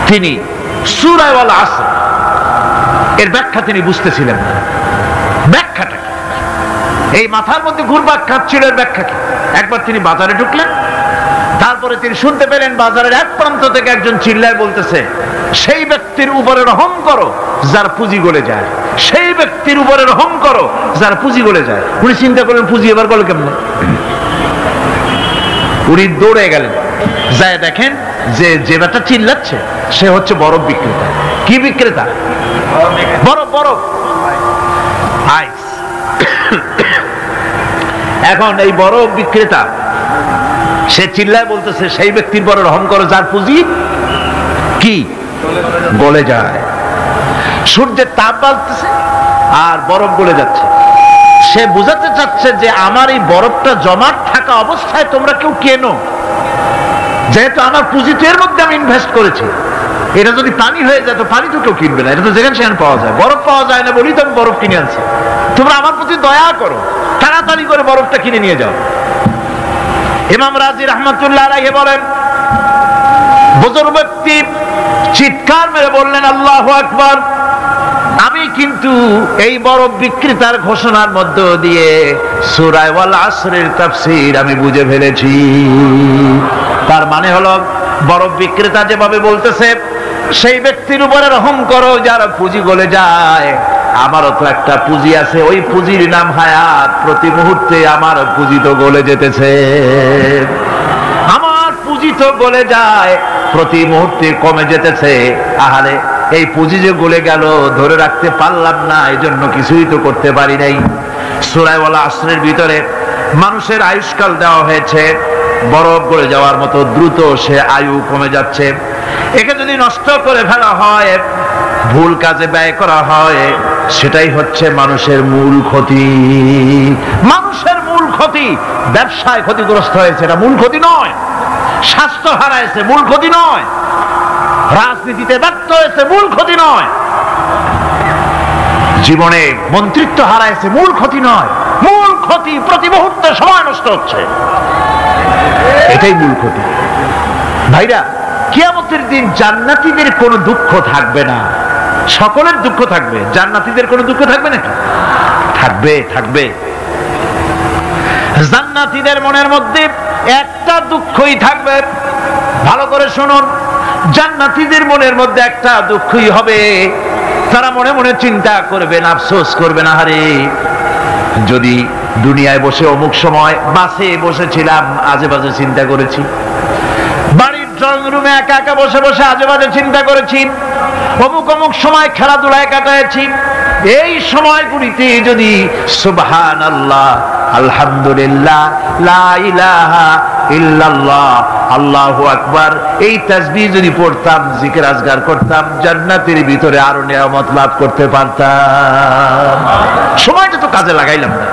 তিনি সূরা আল আসর এর ব্যাখ্যা তিনি বুঝতেছিলেন না। ব্যাখ্যাটা কি? এই মাথার মধ্যে ঘুরপাক খাচ্ছিল এর ব্যাখ্যা কি? একবার তিনি বাজারে ঢুকলেন, তারপরে তিনি শুনতে পেলেন বাজারের এক প্রান্ত থেকে একজন চিল্লায় বলতেছে, সেই ব্যক্তির উপরে রহম করো যার পুঁজি গলে যায়, সেই ব্যক্তির উপরে রহম করো যার পুঁজি গলে যায়। উনি চিন্তা করলেন পুঁজি এবার গলে কেমন? উনি দৌড়ে গেলেন, যায় দেখেন যে যে ব্যাটা চিল্লাচ্ছে সে হচ্ছে বরফ বিক্রেতা। কি বিক্রেতা? বরফ। বরফ, আইস। এখন এই বরফ বিক্রেতা সে চিল্লায় বলতেছে, সেই ব্যক্তির বড় রহম করো যার পুঁজি কি গলে যায়। সূর্যের তাপ বাড়তেছে আর বরফ গলে যাচ্ছে। সে বোঝাতে চাচ্ছে যে আমার এই বরফটা জমাট থাকা অবস্থায় তোমরা কেউ কেনো, যেহেতু আমার পুঁজি তো এর মধ্যে আমি ইনভেস্ট করেছি। এটা যদি পানি হয়ে যায় তো পানি তো কেউ কিনবে না, এটা তো যেখানে সেখানে পাওয়া যায়। বরফ পাওয়া যায় না বলেই তো আমি বরফ কিনে আনছি। তোমরা আমার প্রতি দয়া করো, তাড়াতাড়ি করে বরফটা কিনে নিয়ে যাও। ইমাম রাজি রহমাতুল্লাহ আলাইহি বলেন, বুজুর্গ ব্যক্তি চিৎকার মেরে বললেন, আল্লাহু আকবার, আমি কিন্তু এই বরফ বিক্রেতার ঘোষণার মধ্য দিয়ে সূরা ওয়াল আসরের তাফসীর আমি বুঝে ফেলেছি। তার মানে হলো বরফ বিক্রেতা যেভাবে বলতেছে, সেই ব্যক্তির উপরে রহম করো যার পুঁজি গলে যায়। আমারও তো একটা পুঁজি আছে, ওই পুঁজির নাম হায়াত। প্রতি মুহূর্তে আমার পুঁজি তো গলে যেতেছে, আমার পুঁজি তো গলে যায়, প্রতি মুহূর্তে কমে যেতেছে। আহারে, এই পুঁজি যে গলে গেল ধরে রাখতে পারলাম না, এই জন্য কিছুই তো করতে পারি নাই। সূরা ওয়াল আসরের ভিতরে মানুষের আয়ুষ্কাল দেওয়া হয়েছে বরফ গলে যাওয়ার মতো দ্রুত, সে আয়ু কমে যাচ্ছে। একে যদি নষ্ট করে ফেলা হয়, ভুল কাজে ব্যয় করা হয়, সেটাই হচ্ছে মানুষের মূল ক্ষতি। মানুষের মূল ক্ষতি। ব্যবসায় ক্ষতিগ্রস্ত হয়েছে, এটা মূল ক্ষতি নয়। স্বাস্থ্য হারাইছে, মূল ক্ষতি নয়। রাজনীতিতে ব্যর্থ হয়েছে, মূল ক্ষতি নয়। জীবনে মন্ত্রিত্ব হারাইছে, মূল ক্ষতি নয়। মূল ক্ষতি প্রতি মুহূর্তে সময় নষ্ট হচ্ছে, এটাই মূল ক্ষতি। ভাইরা, কিয়ামতের দিন জান্নাতীদের কোনো দুঃখ থাকবে না, সকলের দুঃখ থাকবে। জান্নাতীদের কোনো দুঃখ থাকবে নাকি? থাকবে, থাকবে। জান্নাতীদের মনের মধ্যে একটা দুঃখই থাকবে। ভালো করে শুনুন, জান্নাতীদের মনের মধ্যে একটা দুঃখই হবে। তারা মনে মনে চিন্তা করবেন, আফসোস করবেন, আহারে যদি দুনিয়ায় বসে অমুক সময় বাসে বসেছিলাম, আজে বাজে চিন্তা করেছি, বাড়ির ড্রয়িং রুমে একা একা বসে বসে আজে বাজে চিন্তা করেছি, অমুক অমুক সময় খেলাধুলায় কাটাইছি। এই সময়গুলিতে যদি সুবহানাল্লাহ, আলহামদুলিল্লাহ, লা ইলাহা ইল্লাল্লাহ, আল্লাহু আকবার, এই তাসবিহ যদি পড়তাম, জিকির আজগার করতাম, জান্নাতের ভিতরে আরো নিয়ামত লাভ করতে পারতাম। সময়টা তো কাজে লাগাইলাম না।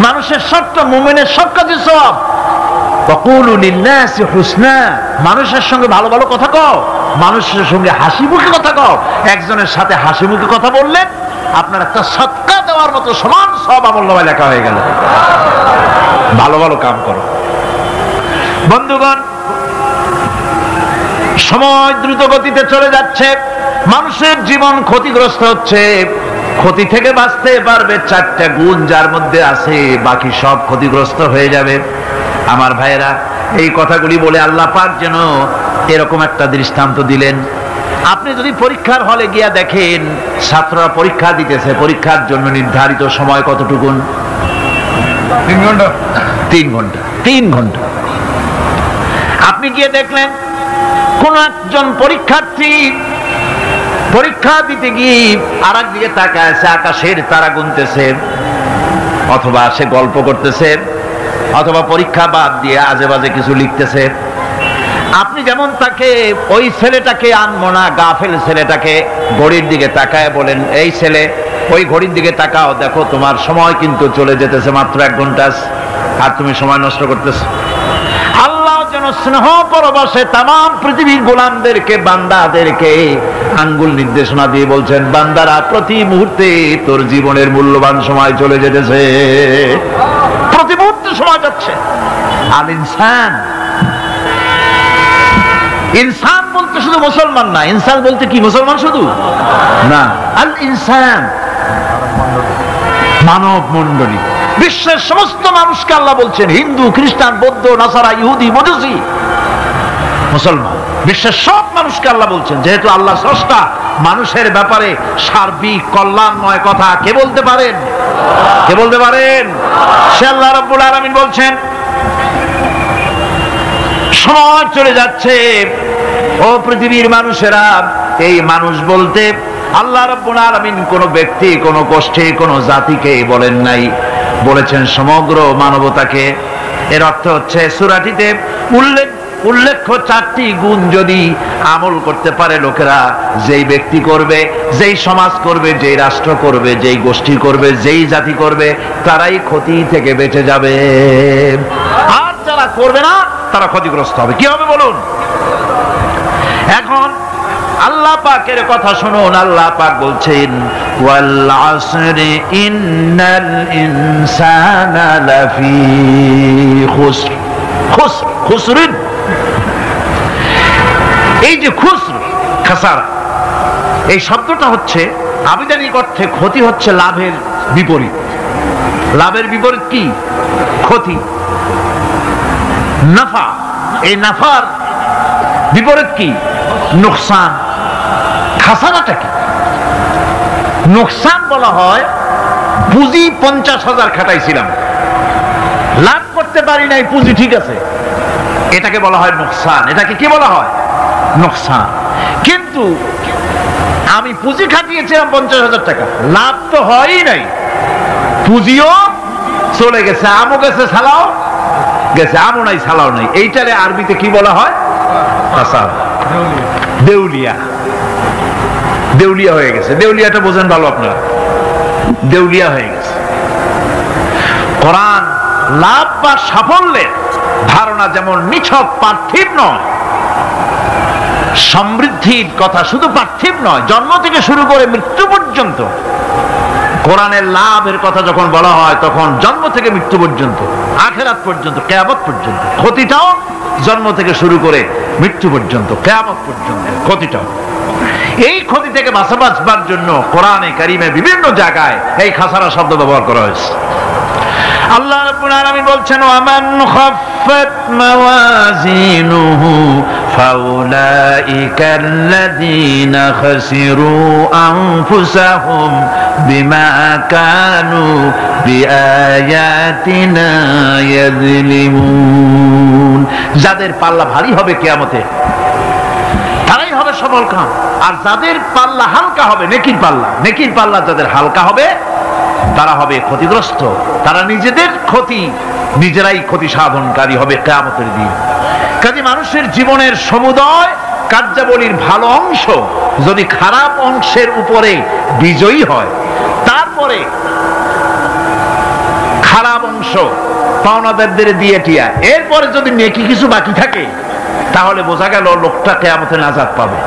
মানুষের সবটা, মুমিনের সব কাজে সব। ওয়াকুলু লিন্নাসি হুসনা, মানুষের সঙ্গে ভালো ভালো কথা কও, মানুষের সঙ্গে হাসি মুখে কথা কও। একজনের সাথে হাসি মুখে কথা বললেন, আপনার একটা সদকা দেওয়ার মতো সমান সব আমলনামায় লেখা হয়ে গেল। ভালো ভালো কাম করো। বন্ধুগণ, সময় দ্রুত গতিতে চলে যাচ্ছে, মানুষের জীবন ক্ষতিগ্রস্ত হচ্ছে। ক্ষতি থেকে বাঁচতে পারবে চারটা গুণ যার মধ্যে আছে, বাকি সব ক্ষতিগ্রস্ত হয়ে যাবে। আমার ভাইয়েরা, এই কথাগুলি বলে আল্লাহ পাক যেন এরকম একটা দৃষ্টান্ত দিলেন। আপনি যদি পরীক্ষার হলে গিয়া দেখেন, ছাত্ররা পরীক্ষা দিতেছে, পরীক্ষার জন্য নির্ধারিত সময় কতটুকুন? 3 ঘন্টা। 3 ঘন্টা, 3 ঘন্টা। আপনি গিয়ে দেখলেন কোন একজন পরীক্ষার্থী পরীক্ষা দিতে গিয়ে আর একদিকে তাকায় আছে, আকাশের তারা গুনতেছে, অথবা সে গল্প করতেছে, অথবা পরীক্ষা বাদ দিয়ে আজে বাজে কিছু লিখতেছে। আপনি যেমন তাকে, ওই ছেলেটাকে আনবো না, গাফেল ছেলেটাকে ঘড়ির দিকে তাকায় বলেন, এই ছেলে ওই ঘড়ির দিকে তাকাও, দেখো তোমার সময় কিন্তু চলে যেতেছে মাত্র 1 ঘন্টা, আর তুমি সময় নষ্ট করতেছো। আল্লাহ যেন স্নেহ পরবশে তামাম পৃথিবীর গোলামদেরকে, বান্দাদেরকে আঙ্গুল নির্দেশনা দিয়ে বলছেন, বান্দারা প্রতি মুহূর্তে তোর জীবনের মূল্যবান সময় চলে যেতেছে, প্রতি মুহূর্তে সময় যাচ্ছে। আল ইনসান, ইনসান বলতে শুধু মুসলমান না, ইনসান বলতে কি মুসলমান শুধু না, আল ইনসান মানব মণ্ডলী, বিশ্বের সমস্ত মানুষকে আল্লাহ বলছেন, হিন্দু, খ্রিস্টান, বৌদ্ধ, নাসারা, ইহুদি, মজুসি, মুসলমান, বিশ্বের সব মানুষকে আল্লাহ বলছেন। যেহেতু আল্লাহ স্রষ্টা, মানুষের ব্যাপারে সার্বিক কল্যাণময় কথা কে বলতে পারেন? কে বলতে পারেন? সে আল্লাহ রাব্বুল আলামিন বলছেন, সময় চলে যাচ্ছে, ও পৃথিবীর মানুষেরা। এই মানুষ বলতে আল্লাহ রাব্বুল আলামিন কোন ব্যক্তি, কোন গোষ্ঠী, কোন জাতিকে বলেন নাই। বলেছেন সমগ্র মানবতাকে। এর অর্থ হচ্ছে সূরাটিতে উল্লেখ্য 4টি গুণ যদি আমল করতে পারে লোকেরা, যেই ব্যক্তি করবে, যেই সমাজ করবে, যেই রাষ্ট্র করবে, যেই গোষ্ঠী করবে, যেই জাতি করবে, তারাই ক্ষতি থেকে বেঁচে যাবে। আর যারা করবে না তারা ক্ষতিগ্রস্ত হবে। কি হবে বলুন? এখন আল্লাহ পাকের কথা শুনুন। আল্লাহ পাক বলছেন ওয়াল আসরি ইন্নাল ইনসানা লাফি খুসর। খুসরিন, এই যে খুসর, খাসারা, এই শব্দটা হচ্ছে আবিধানিক অর্থে ক্ষতি হচ্ছে লাভের বিপরীত। লাভের বিপরীত কি? ক্ষতি। নাফা, এই নাফার বিপরীত কি? নোকসান। খাসারাটা কি? নোকসান বলা হয় পুঁজি 50,000 খাটাইছিলাম, লাভ করতে পারি নাই, পুঁজি ঠিক আছে, এটাকে বলা হয় নোকসান। এটাকে কি বলা হয়? নোকসান। কিন্তু আমি পুঁজি খাটিয়েছিলাম 50,000 টাকা, লাভ তো হয়ই নাই, পুঁজিও চলে গেছে, আমও গেছে, সালাও গেছে, আমও নাই, সালাও নাই। এইটারে আরবিতে কি বলা হয়? খাসার। দেউলিয়া। দেউলিয়া হয়ে গেছে। দেউলিয়াটা বোঝেন ভালো আপনারা, দেউলিয়া হয়ে গেছে। কোরআন লাভ বা সাফল্যের ধারণা যেমন নিছক পার্থিব নয়, সমৃদ্ধির কথা শুধু পার্থিব নয়, জন্ম থেকে শুরু করে মৃত্যু পর্যন্ত কোরআনের লাভের কথা যখন বলা হয় তখন জন্ম থেকে মৃত্যু পর্যন্ত, আখিরাত পর্যন্ত, কিয়ামত পর্যন্ত। ক্ষতিটাও জন্ম থেকে শুরু করে মৃত্যু পর্যন্ত, কিয়ামত পর্যন্ত ক্ষতিটাও। এই ক্ষতি থেকে বাঁচবার জন্য কোরআনে কারিমে বিভিন্ন জায়গায় এই খাসারা শব্দ ব্যবহার করা হয়েছে। আল্লাহ রাব্বুল আলামিন বলছেন ওয়ামান খাফফাত মাওয়াজিনুহু ফাউলাইকাল্লাযীনা খাসিরু আনফুসাহুম বিমা কানু বিআয়াতিনা ইয়াযলিমুন। যাদের পাল্লা ভারী হবে কিয়ামতে তারাই হবে সফলকাম, আর যাদের পাল্লা হালকা হবে, নেকির পাল্লা যাদের হালকা হবে তারা হবে ক্ষতিগ্রস্ত। তারা নিজেদের ক্ষতি নিজেরাই ক্ষতি সাধনকারী হবে কিয়ামতের দিন। কাজে মানুষের জীবনের সমুদয় কার্যাবলীর ভালো অংশ যদি খারাপ অংশের উপরে বিজয়ী হয়, তারপরে খারাপ অংশ পাওনাদারদের দিয়ে টিয়া, এরপরে যদি নেকি কিছু বাকি থাকে, তাহলে বোঝা গেল লোকটা কিয়ামতে নাজাত পাবে।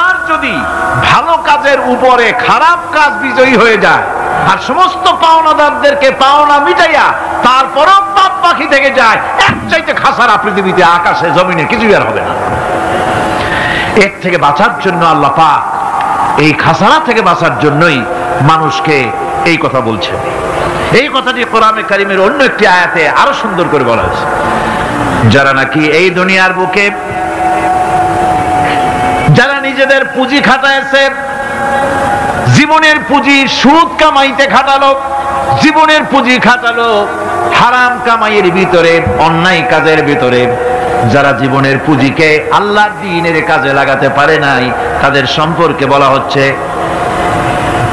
আর যদি ভালো কাজের উপরে খারাপ কাজ বিজয়ী হয়ে যায় আর সমস্ত পাওনাদারদেরকে পাওনা মিটাইয়া তারপরও পাপ বাকি থেকে যায়, এক চাইতে খাসারা পৃথিবীতে, আকাশে, জমিনে কিছুই আর হবে না। এর থেকে বাঁচার জন্য আল্লাহ পাক, এই খাসারা থেকে বাঁচার জন্যই মানুষকে এই কথা বলছেন। এই কথাটি কোরআনে কারিমের অন্য একটি আয়াতে আরো সুন্দর করে বলা হয়েছে। যারা নাকি এই দুনিয়ার বুকে যারা নিজেদের পুঁজি খাটাইছে, জীবনের পুঁজি সুদ কামাইতে খাটালো, জীবনের পুঁজি খাটালো হারাম কামাইয়ের ভিতরে, অন্যায় কাজের ভিতরে, যারা জীবনের পুঁজিকে আল্লাহর দ্বীনের কাজে লাগাতে পারে নাই, তাদের সম্পর্কে বলা হচ্ছে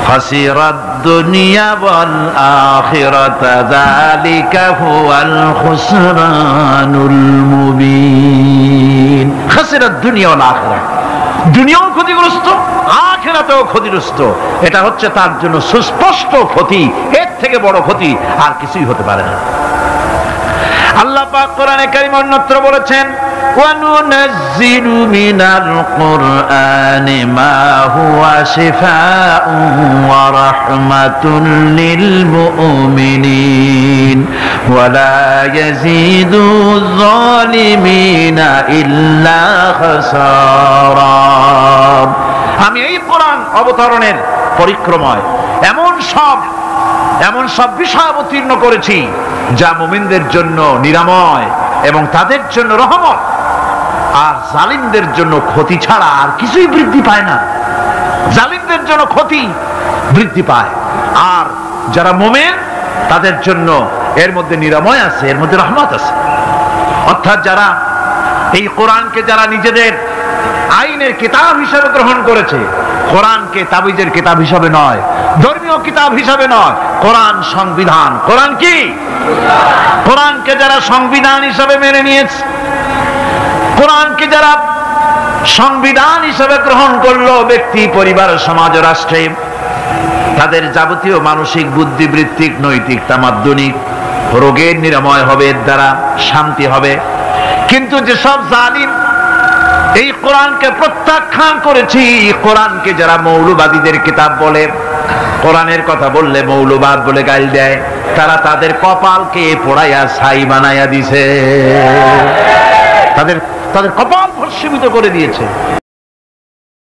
খাসিরাদ দুনিয়া ওয়াল আখিরাতা যালিকা হুয়াল খুসরানুল মুবিন। খাসিরাদ দুনিয়া ওয়াল আখিরা, দুনিয়াও ক্ষতিগ্রস্ত, আখিরাতেও ক্ষতিগ্রস্ত। এটা হচ্ছে তার জন্য সুস্পষ্ট ক্ষতি, এর থেকে বড় ক্ষতি আর কিছুই হতে পারে না। আল্লাহ পাক কোরআনে কারীমে অন্যত্র বলেছেন وَنُنَزِّلُ مِنَ الْقُرْآنِ مَا هُوَ شِفَاءٌ وَرَحْمَةٌ لِّلْمُؤْمِنِينَ وَلَا يَزِيدُ الظَّالِمِينَ إِلَّا خَسَارًا। আমি এই কোরআন অবতরণের পরিক্রমায় এমন সব বিষয় অবতীর্ণ করেছি যা মুমিনদের জন্য নিরাময় এবং তাদের জন্য রহমত, আর জালিমদের জন্য ক্ষতি ছাড়া আর কিছুই বৃদ্ধি পায় না। জালিমদের জন্য ক্ষতি বৃদ্ধি পায়, আর যারা মুমিন তাদের জন্য এর মধ্যে নিরাময় আছে, এর মধ্যে রহমত আছে। অর্থাৎ যারা এই কোরআনকে যারা নিজেদের আইনের কিতাব হিসেবে গ্রহণ করেছে, কোরআনকে তাবিজের কিতাব হিসাবে নয়, ধর্মীয় কিতাব হিসাবে নয়, কোরআন সংবিধান। কোরআন কি? কোরআনকে যারা সংবিধান হিসাবে মেনে নিয়েছে, কোরআনকে যারা সংবিধান হিসাবে গ্রহণ করলো, ব্যক্তি, পরিবার, সমাজ, রাষ্ট্রে, তাদের যাবতীয় মানসিক, বুদ্ধিবৃত্তিক, নৈতিক, তামাদ্দুনিক রোগের নিরাময় হবে, এর দ্বারা শান্তি হবে। কিন্তু যেসব জালিম এই কোরআনকে প্রত্যাখ্যান করেছি, কোরআনকে যারা মৌলবাদীদের কিতাব বলে, কোরআনের কথা বললে মৌলবাদ বলে গাল দেয়, তারা তাদের কপালকে পোড়াইয়া ছাই বানাইয়া দিছে, তাদের কপাল ভস্মীভূত করে দিয়েছে।